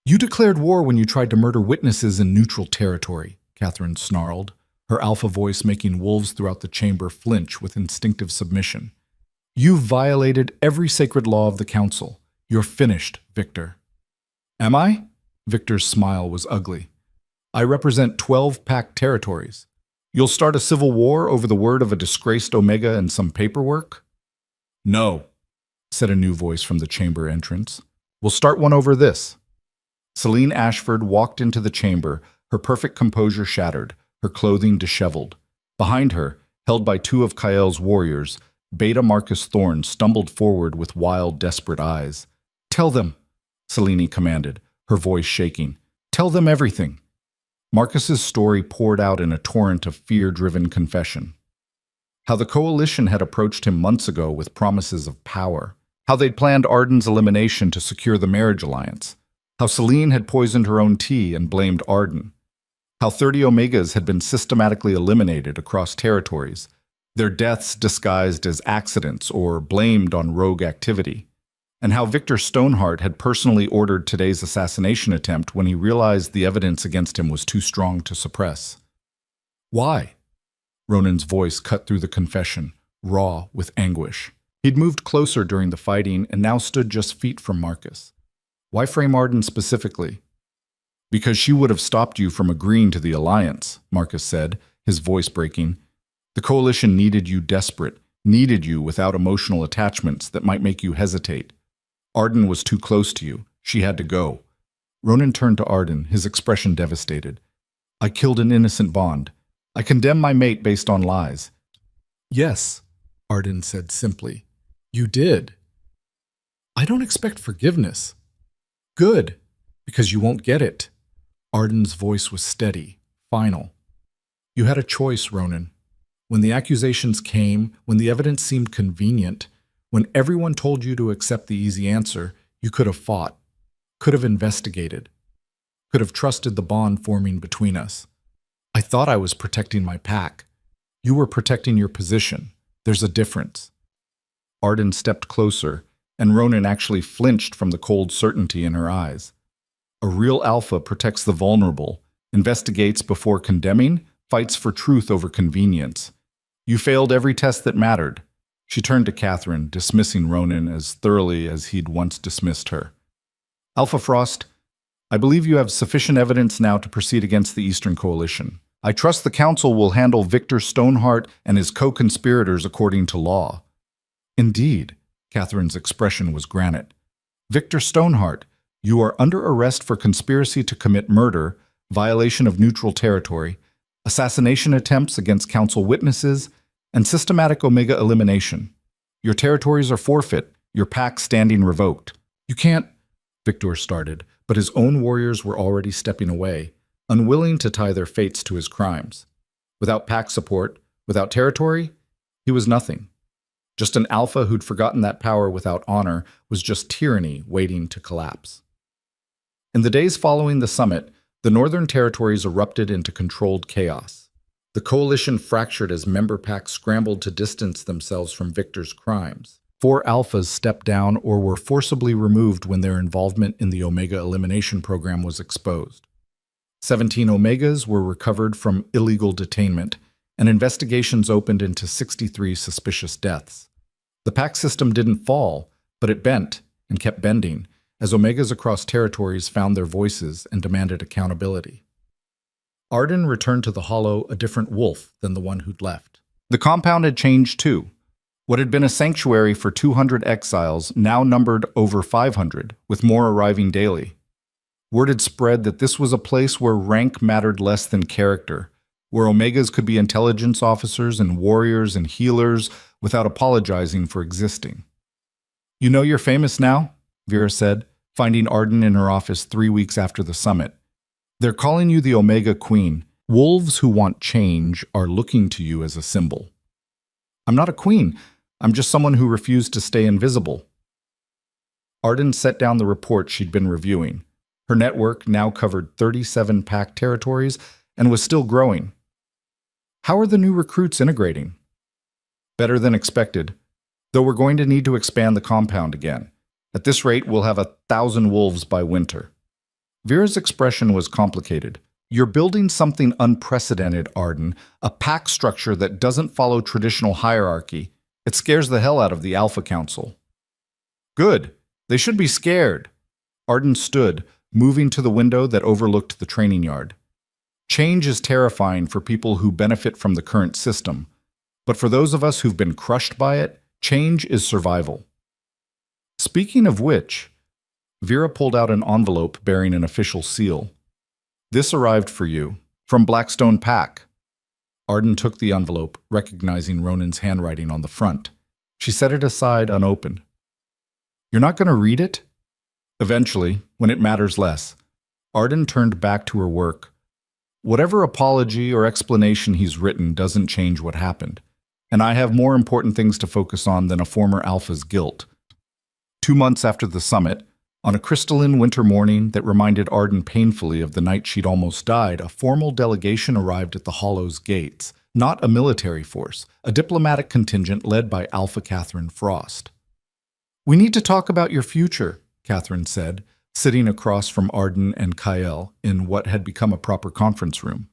"You declared war when you tried to murder witnesses in neutral territory," Catherine snarled, her alpha voice making wolves throughout the chamber flinch with instinctive submission. "You've violated every sacred law of the Council. You're finished, Victor." "Am I?" Victor's smile was ugly. "I represent 12 packed territories. You'll start a civil war over the word of a disgraced Omega and some paperwork?" "No," said a new voice from the chamber entrance. "We'll start one over this." Celine Ashford walked into the chamber, her perfect composure shattered, her clothing disheveled. Behind her, held by 2 of Kael's warriors, Beta Marcus Thorne stumbled forward with wild, desperate eyes. "Tell them," Celine commanded, her voice shaking. "Tell them everything." Marcus's story poured out in a torrent of fear-driven confession. How the coalition had approached him months ago with promises of power. How they'd planned Arden's elimination to secure the marriage alliance. How Celine had poisoned her own tea and blamed Arden. How 30 Omegas had been systematically eliminated across territories, their deaths disguised as accidents or blamed on rogue activity. And how Victor Stoneheart had personally ordered today's assassination attempt when he realized the evidence against him was too strong to suppress. "Why?" Ronan's voice cut through the confession, raw with anguish. He'd moved closer during the fighting and now stood just feet from Marcus. "Why frame Arden specifically?" "Because she would have stopped you from agreeing to the alliance," Marcus said, his voice breaking. "The coalition needed you desperate, needed you without emotional attachments that might make you hesitate. Arden was too close to you. She had to go." Ronan turned to Arden, his expression devastated. "I killed an innocent bond. I condemn my mate based on lies." "Yes," Arden said simply. "You did. I don't expect forgiveness." "Good, because you won't get it." Arden's voice was steady, final. "You had a choice, Ronan. When the accusations came, when the evidence seemed convenient, when everyone told you to accept the easy answer, you could have fought, could have investigated, could have trusted the bond forming between us. I thought I was protecting my pack. You were protecting your position. There's a difference." Arden stepped closer, and Ronan actually flinched from the cold certainty in her eyes. A real alpha protects the vulnerable, investigates before condemning, fights for truth over convenience. You failed every test that mattered. She turned to Catherine, dismissing Ronan as thoroughly as he'd once dismissed her. "Alpha Frost, I believe you have sufficient evidence now to proceed against the Eastern Coalition. I trust the Council will handle Victor Stoneheart and his co-conspirators according to law." "Indeed," Catherine's expression was granite. "Victor Stoneheart, You are under arrest for conspiracy to commit murder, violation of neutral territory, assassination attempts against council witnesses, and systematic Omega elimination. Your territories are forfeit, your pack standing revoked. You can't, Victor started, but his own warriors were already stepping away, unwilling to tie their fates to his crimes. Without pack support, without territory, he was nothing. Just an alpha who'd forgotten that power without honor was just tyranny waiting to collapse. In the days following the summit, the Northern Territories erupted into controlled chaos. The coalition fractured as member packs scrambled to distance themselves from Victor's crimes. 4 alphas stepped down or were forcibly removed when their involvement in the Omega elimination program was exposed. 17 Omegas were recovered from illegal detainment, and investigations opened into 63 suspicious deaths. The pack system didn't fall, but it bent and kept bending, as Omegas across territories found their voices and demanded accountability. Arden returned to the Hollow a different wolf than the one who'd left. The compound had changed too. What had been a sanctuary for 200 exiles now numbered over 500, with more arriving daily. Word had spread that this was a place where rank mattered less than character, where Omegas could be intelligence officers and warriors and healers without apologizing for existing. "You know you're famous now?" Vera said, finding Arden in her office 3 weeks after the summit. "They're calling you the Omega Queen. Wolves who want change are looking to you as a symbol." "I'm not a queen. I'm just someone who refused to stay invisible." Arden set down the report she'd been reviewing. Her network now covered 37 pack territories and was still growing. "How are the new recruits integrating?" "Better than expected, though we're going to need to expand the compound again. At this rate, we'll have 1,000 wolves by winter." Vera's expression was complicated. "You're building something unprecedented, Arden, a pack structure that doesn't follow traditional hierarchy. It scares the hell out of the Alpha Council." "Good. They should be scared." Arden stood, moving to the window that overlooked the training yard. "Change is terrifying for people who benefit from the current system. But for those of us who've been crushed by it, change is survival." Speaking of which, Vera pulled out an envelope bearing an official seal. "This arrived for you, from Blackstone Pack." Arden took the envelope, recognizing Ronan's handwriting on the front. She set it aside unopened. "You're not going to read it?" "Eventually, when it matters less." Arden turned back to her work. "Whatever apology or explanation he's written doesn't change what happened, and I have more important things to focus on than a former alpha's guilt." 2 months after the summit, on a crystalline winter morning that reminded Arden painfully of the night she'd almost died, a formal delegation arrived at the Hollow's gates. Not a military force, a diplomatic contingent led by Alpha Catherine Frost. "We need to talk about your future," Catherine said, sitting across from Arden and Kyle in what had become a proper conference room.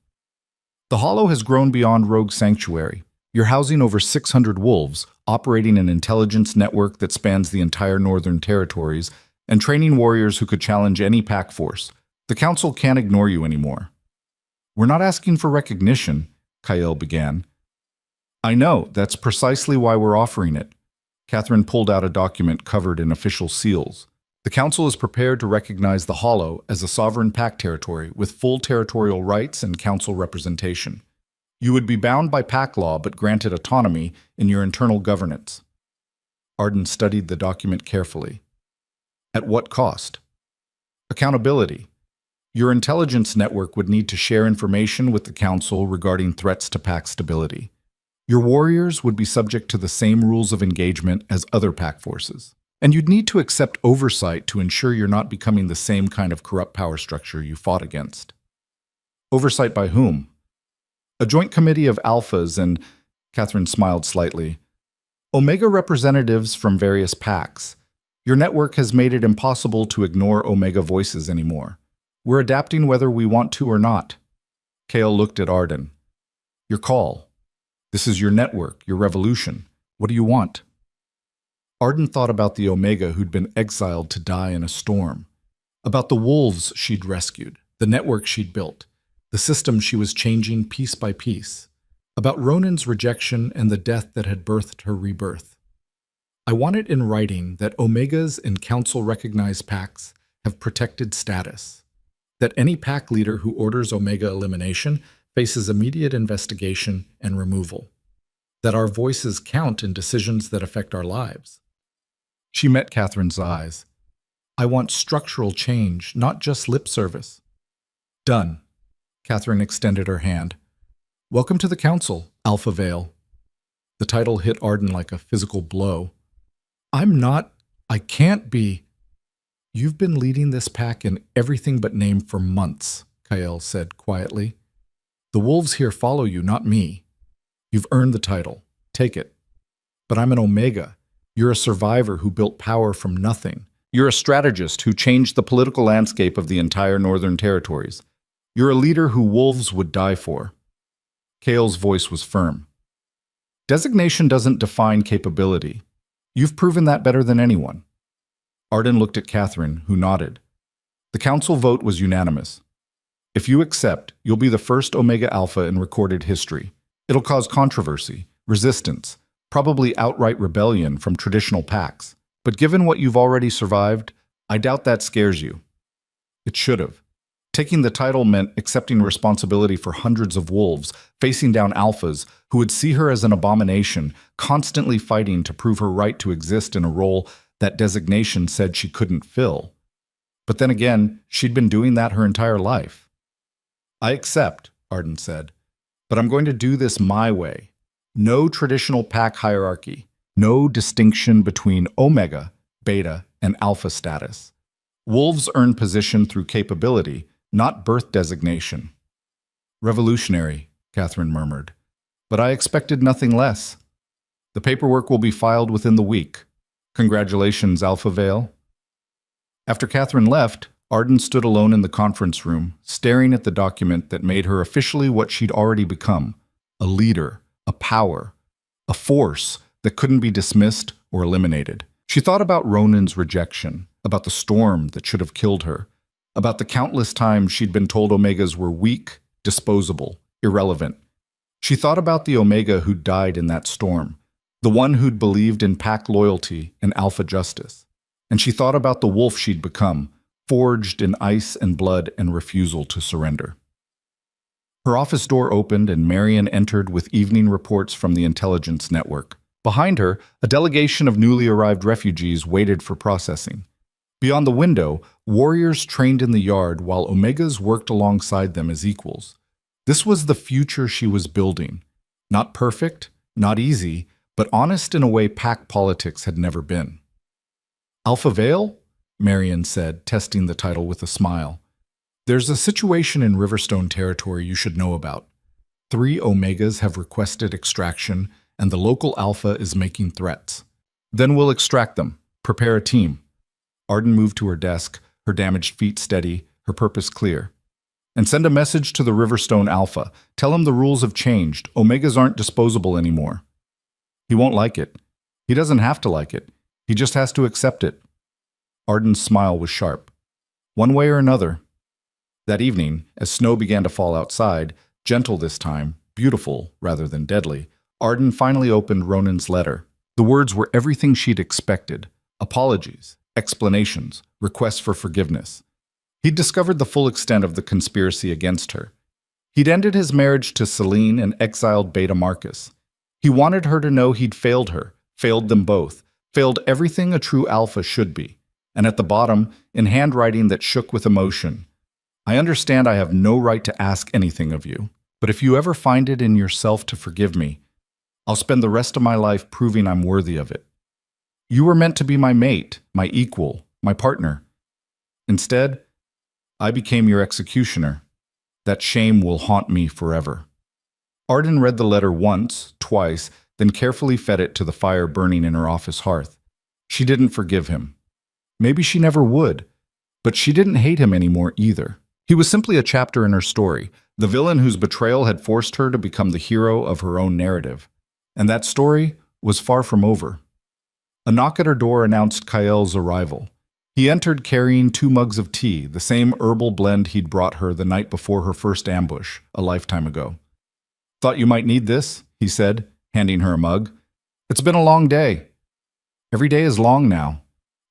"The Hollow has grown beyond rogue sanctuary. You're housing over 600 wolves, operating an intelligence network that spans the entire Northern Territories, and training warriors who could challenge any pack force. The Council can't ignore you anymore." "We're not asking for recognition," Kyle began. "I know, that's precisely why we're offering it." Catherine pulled out a document covered in official seals. "The Council is prepared to recognize the Hollow as a sovereign pack territory with full territorial rights and Council representation. You would be bound by pack law but granted autonomy in your internal governance." Arden studied the document carefully. "At what cost?" "Accountability. Your intelligence network would need to share information with the Council regarding threats to pack stability. Your warriors would be subject to the same rules of engagement as other pack forces. And you'd need to accept oversight to ensure you're not becoming the same kind of corrupt power structure you fought against." "Oversight by whom?" "A joint committee of alphas and," Catherine smiled slightly, "Omega representatives from various packs. Your network has made it impossible to ignore Omega voices anymore. We're adapting whether we want to or not." Kale looked at Arden. "Your call. This is your network, your revolution. What do you want?" Arden thought about the Omega who'd been exiled to die in a storm, about the wolves she'd rescued, the network she'd built, the system she was changing piece by piece, about Ronan's rejection and the death that had birthed her rebirth. "I want it in writing that Omegas and Council-recognized packs have protected status. That any pack leader who orders Omega elimination faces immediate investigation and removal. That our voices count in decisions that affect our lives. She met Catherine's eyes. I want structural change, not just lip service. Done. Catherine extended her hand. Welcome to the council, Alpha Vale. The title hit Arden like a physical blow. I can't be. You've been leading this pack in everything but name for months, Kael said quietly. The wolves here follow you, not me. You've earned the title. Take it. But I'm an Omega. You're a survivor who built power from nothing. You're a strategist who changed the political landscape of the entire Northern Territories. You're a leader who wolves would die for. Kael's voice was firm. Designation doesn't define capability. You've proven that better than anyone. Arden looked at Catherine, who nodded. The council vote was unanimous. If you accept, you'll be the first Omega Alpha in recorded history. It'll cause controversy, resistance, probably outright rebellion from traditional packs. But given what you've already survived, I doubt that scares you. It should have. Taking the title meant accepting responsibility for hundreds of wolves, facing down alphas who would see her as an abomination, constantly fighting to prove her right to exist in a role that designation said she couldn't fill. But then again, she'd been doing that her entire life. I accept, Arden said, but I'm going to do this my way. No traditional pack hierarchy, no distinction between Omega, Beta, and Alpha status. Wolves earn position through capability, not birth designation. Revolutionary, Catherine murmured, but I expected nothing less. The paperwork will be filed within the week. Congratulations, Alpha Vale. After Catherine left, Arden stood alone in the conference room, staring at the document that made her officially what she'd already become, a leader, a power, a force that couldn't be dismissed or eliminated. She thought about Ronan's rejection, about the storm that should have killed her, about the countless times she'd been told Omegas were weak, disposable, irrelevant. She thought about the Omega who'd died in that storm, the one who'd believed in pack loyalty and alpha justice. And she thought about the wolf she'd become, forged in ice and blood and refusal to surrender. Her office door opened and Marion entered with evening reports from the intelligence network. Behind her, a delegation of newly arrived refugees waited for processing. Beyond the window, warriors trained in the yard while Omegas worked alongside them as equals. This was the future she was building. Not perfect, not easy, but honest in a way pack politics had never been. Alpha Vale? Marion said, testing the title with a smile. There's a situation in Riverstone territory you should know about. 3 Omegas have requested extraction, and the local Alpha is making threats. Then we'll extract them. Prepare a team. Arden moved to her desk, her damaged feet steady, her purpose clear. And send a message to the Riverstone Alpha. Tell him the rules have changed. Omegas aren't disposable anymore. He won't like it. He doesn't have to like it. He just has to accept it. Arden's smile was sharp. One way or another. That evening, as snow began to fall outside, gentle this time, beautiful rather than deadly, Arden finally opened Ronan's letter. The words were everything she'd expected. Apologies, explanations, requests for forgiveness. He'd discovered the full extent of the conspiracy against her. He'd ended his marriage to Celine and exiled Beta Marcus. He wanted her to know he'd failed her, failed them both, failed everything a true alpha should be. And at the bottom, in handwriting that shook with emotion, I understand I have no right to ask anything of you, but if you ever find it in yourself to forgive me, I'll spend the rest of my life proving I'm worthy of it. You were meant to be my mate, my equal, my partner. Instead, I became your executioner. That shame will haunt me forever. Arden read the letter once, twice, then carefully fed it to the fire burning in her office hearth. She didn't forgive him. Maybe she never would, but she didn't hate him anymore either. He was simply a chapter in her story, the villain whose betrayal had forced her to become the hero of her own narrative. And that story was far from over. A knock at her door announced Kael's arrival. He entered carrying 2 mugs of tea, the same herbal blend he'd brought her the night before her first ambush, a lifetime ago. Thought you might need this, he said, handing her a mug. It's been a long day. Every day is long now.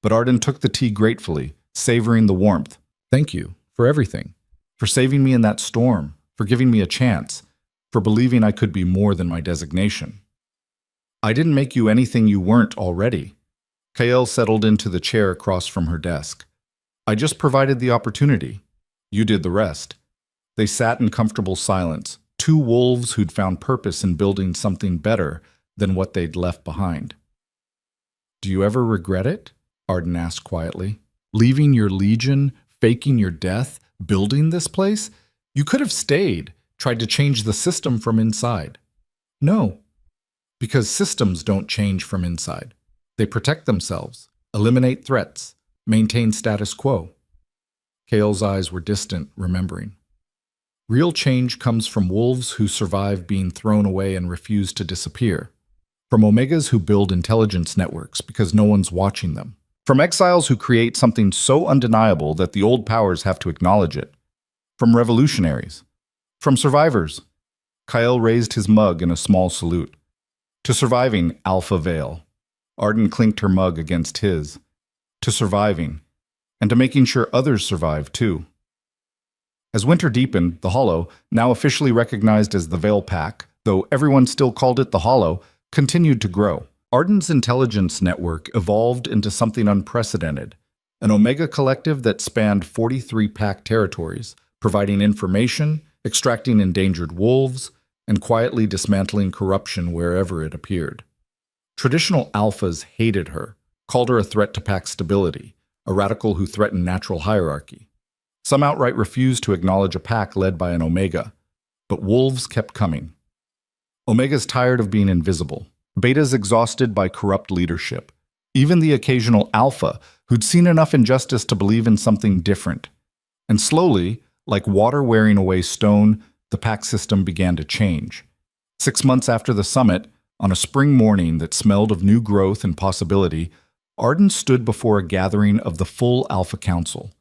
But Arden took the tea gratefully, savoring the warmth. Thank you for everything, for saving me in that storm, for giving me a chance, for believing I could be more than my designation. I didn't make you anything you weren't already. Kael settled into the chair across from her desk. I just provided the opportunity. You did the rest. They sat in comfortable silence, two wolves who'd found purpose in building something better than what they'd left behind. Do you ever regret it? Arden asked quietly. Leaving your legion, faking your death, building this place? You could have stayed, tried to change the system from inside. No, because systems don't change from inside. They protect themselves, eliminate threats, maintain status quo. Kael's eyes were distant, remembering. Real change comes from wolves who survive being thrown away and refuse to disappear. From Omegas who build intelligence networks because no one's watching them. From exiles who create something so undeniable that the old powers have to acknowledge it. From revolutionaries. From survivors. Kael raised his mug in a small salute. To surviving Alpha Vale. Arden clinked her mug against his. To surviving. And to making sure others survive, too. As winter deepened, the Hollow, now officially recognized as the Vale Pack, though everyone still called it the Hollow, continued to grow. Arden's intelligence network evolved into something unprecedented, an Omega collective that spanned 43 pack territories, providing information, extracting endangered wolves, and quietly dismantling corruption wherever it appeared. Traditional alphas hated her, called her a threat to pack stability, a radical who threatened natural hierarchy. Some outright refused to acknowledge a pack led by an Omega, but wolves kept coming. Omega's tired of being invisible. Beta's exhausted by corrupt leadership. Even the occasional Alpha, who'd seen enough injustice to believe in something different. And slowly, like water wearing away stone, the pack system began to change. 6 months after the summit, on a spring morning that smelled of new growth and possibility, Arden stood before a gathering of the full Alpha Council.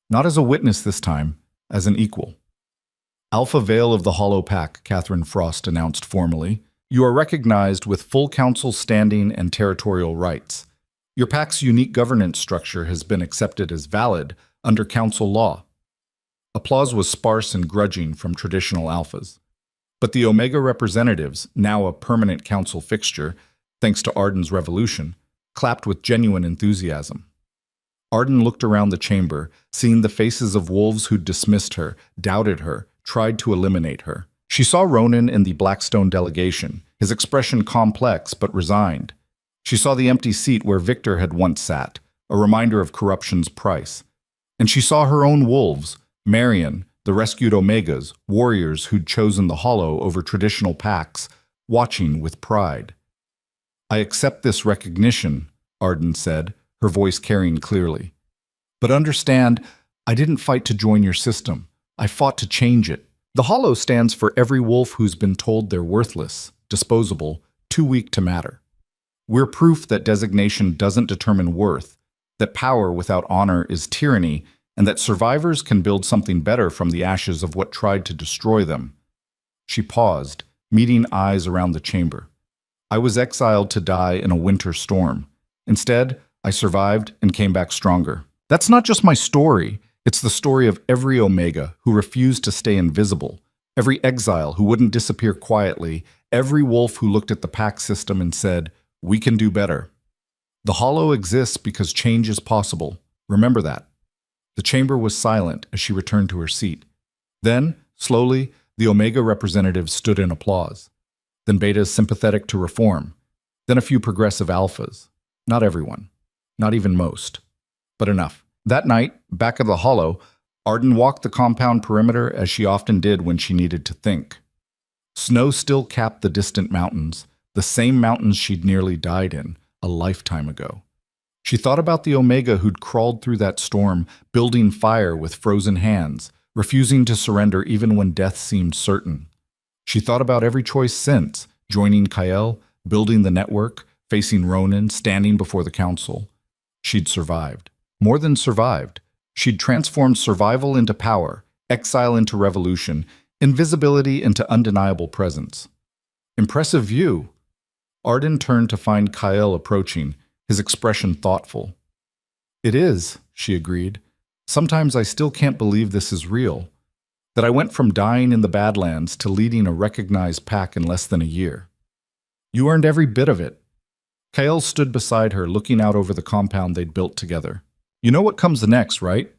Not as a witness this time, as an equal. Alpha Vale of the Hollow Pack, Catherine Frost announced formally. You are recognized with full council standing and territorial rights. Your pack's unique governance structure has been accepted as valid under council law. Applause was sparse and grudging from traditional alphas. But the Omega representatives, now a permanent council fixture, thanks to Arden's revolution, clapped with genuine enthusiasm. Arden looked around the chamber, seeing the faces of wolves who'd dismissed her, doubted her, tried to eliminate her. She saw Ronan in the Blackstone delegation, his expression complex but resigned. She saw the empty seat where Victor had once sat, a reminder of corruption's price. And she saw her own wolves, Marion, the rescued Omegas, warriors who'd chosen the Hollow over traditional packs, watching with pride. I accept this recognition, Arden said, her voice carrying clearly. But understand, I didn't fight to join your system. I fought to change it. The Hollow stands for every wolf who's been told they're worthless, disposable, too weak to matter. We're proof that designation doesn't determine worth, that power without honor is tyranny, and that survivors can build something better from the ashes of what tried to destroy them. She paused, meeting eyes around the chamber. I was exiled to die in a winter storm. Instead, I survived and came back stronger. That's not just my story. It's the story of every Omega who refused to stay invisible, every exile who wouldn't disappear quietly, every wolf who looked at the pack system and said, we can do better. The Hollow exists because change is possible. Remember that. The chamber was silent as she returned to her seat. Then, slowly, the Omega representatives stood in applause. Then Betas sympathetic to reform. Then a few progressive alphas. Not everyone. Not even most. But enough. That night, back of the Hollow, Arden walked the compound perimeter as she often did when she needed to think. Snow still capped the distant mountains, the same mountains she'd nearly died in, a lifetime ago. She thought about the Omega who'd crawled through that storm, building fire with frozen hands, refusing to surrender even when death seemed certain. She thought about every choice since, joining Kael, building the network, facing Ronan, standing before the council. She'd survived. More than survived. She'd transformed survival into power, exile into revolution, invisibility into undeniable presence. Impressive view. Arden turned to find Kael approaching, his expression thoughtful. It is, she agreed. Sometimes I still can't believe this is real. That I went from dying in the Badlands to leading a recognized pack in less than a year. You earned every bit of it. Kael stood beside her, looking out over the compound they'd built together. You know what comes next, right?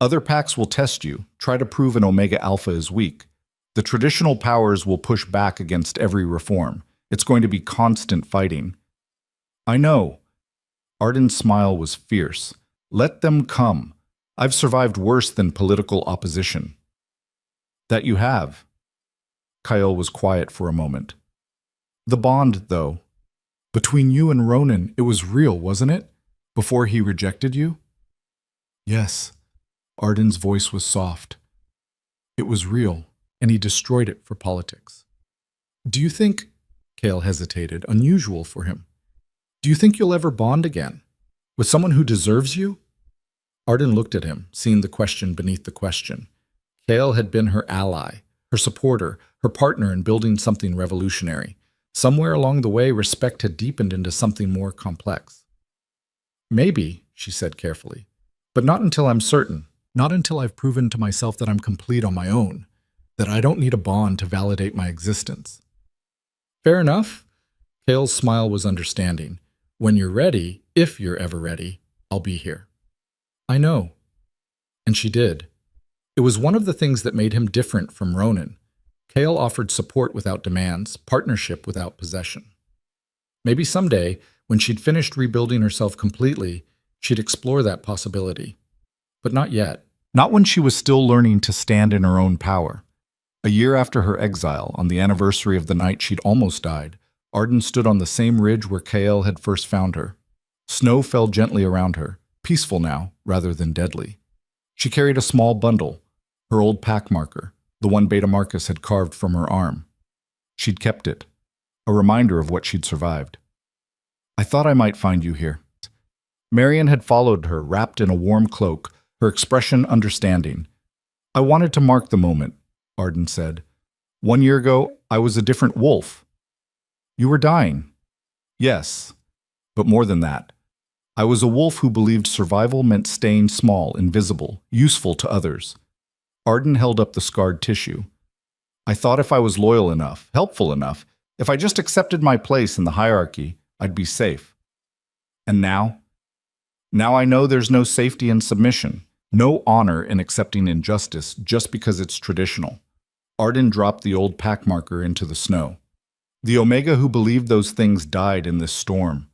Other packs will test you, try to prove an Omega Alpha is weak. The traditional powers will push back against every reform. It's going to be constant fighting. I know. Arden's smile was fierce. Let them come. I've survived worse than political opposition. That you have. Kael was quiet for a moment. The bond, though. Between you and Ronan, it was real, wasn't it? Before he rejected you? Yes. Arden's voice was soft. It was real, and he destroyed it for politics. Do you think, Kael hesitated, unusual for him, do you think you'll ever bond again? With someone who deserves you? Arden looked at him, seeing the question beneath the question. Kael had been her ally, her supporter, her partner in building something revolutionary. Somewhere along the way, respect had deepened into something more complex. Maybe, she said carefully, but not until I'm certain. Not until I've proven to myself that I'm complete on my own, that I don't need a bond to validate my existence. Fair enough. Kael's smile was understanding. When you're ready, if you're ever ready, I'll be here. I know. And she did. It was one of the things that made him different from Ronan. Kael offered support without demands, partnership without possession. Maybe someday, when she'd finished rebuilding herself completely, she'd explore that possibility. But not yet. Not when she was still learning to stand in her own power. A year after her exile, on the anniversary of the night she'd almost died, Arden stood on the same ridge where Kael had first found her. Snow fell gently around her, peaceful now rather than deadly. She carried a small bundle, her old pack marker, the one Beta Marcus had carved from her arm. She'd kept it, a reminder of what she'd survived. I thought I might find you here. Marion had followed her, wrapped in a warm cloak, her expression understanding. I wanted to mark the moment, Arden said. 1 year ago, I was a different wolf. You were dying. Yes, but more than that. I was a wolf who believed survival meant staying small, invisible, useful to others. Arden held up the scarred tissue. I thought if I was loyal enough, helpful enough, if I just accepted my place in the hierarchy, I'd be safe. And now? Now I know there's no safety in submission, no honor in accepting injustice just because it's traditional. Arden dropped the old pack marker into the snow. The Omega who believed those things died in this storm.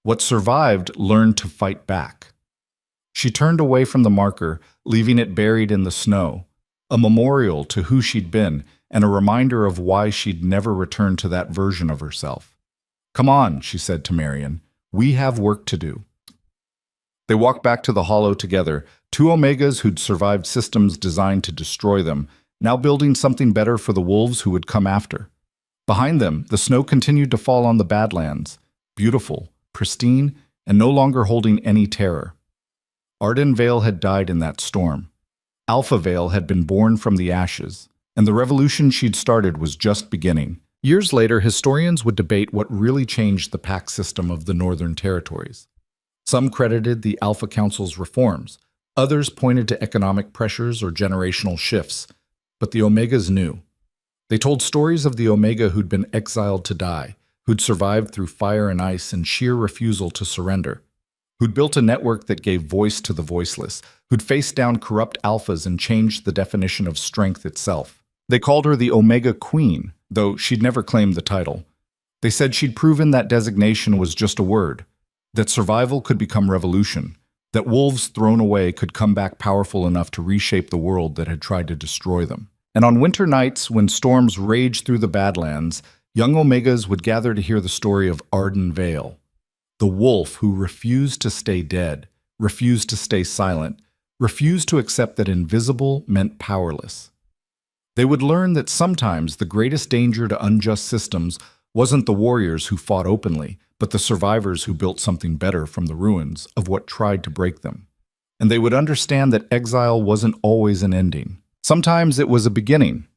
What survived learned to fight back. She turned away from the marker, leaving it buried in the snow, a memorial to who she'd been and a reminder of why she'd never return to that version of herself. Come on, she said to Marion. We have work to do. They walked back to the hollow together, two Omegas who'd survived systems designed to destroy them, now building something better for the wolves who would come after. Behind them, the snow continued to fall on the Badlands, beautiful, pristine, and no longer holding any terror. Arden Vale had died in that storm. Alpha Vale had been born from the ashes, and the revolution she'd started was just beginning. Years later, historians would debate what really changed the pack system of the Northern Territories. Some credited the Alpha Council's reforms, others pointed to economic pressures or generational shifts, but the Omegas knew. They told stories of the Omega who'd been exiled to die, who'd survived through fire and ice and sheer refusal to surrender, who'd built a network that gave voice to the voiceless, who'd faced down corrupt alphas and changed the definition of strength itself. They called her the Omega Queen, though she'd never claimed the title. They said she'd proven that designation was just a word, that survival could become revolution, that wolves thrown away could come back powerful enough to reshape the world that had tried to destroy them. And on winter nights, when storms raged through the Badlands, young Omegas would gather to hear the story of Arden Vale, the wolf who refused to stay dead, refused to stay silent, refused to accept that invisible meant powerless. They would learn that sometimes the greatest danger to unjust systems wasn't the warriors who fought openly, but the survivors who built something better from the ruins of what tried to break them. And they would understand that exile wasn't always an ending. Sometimes it was a beginning,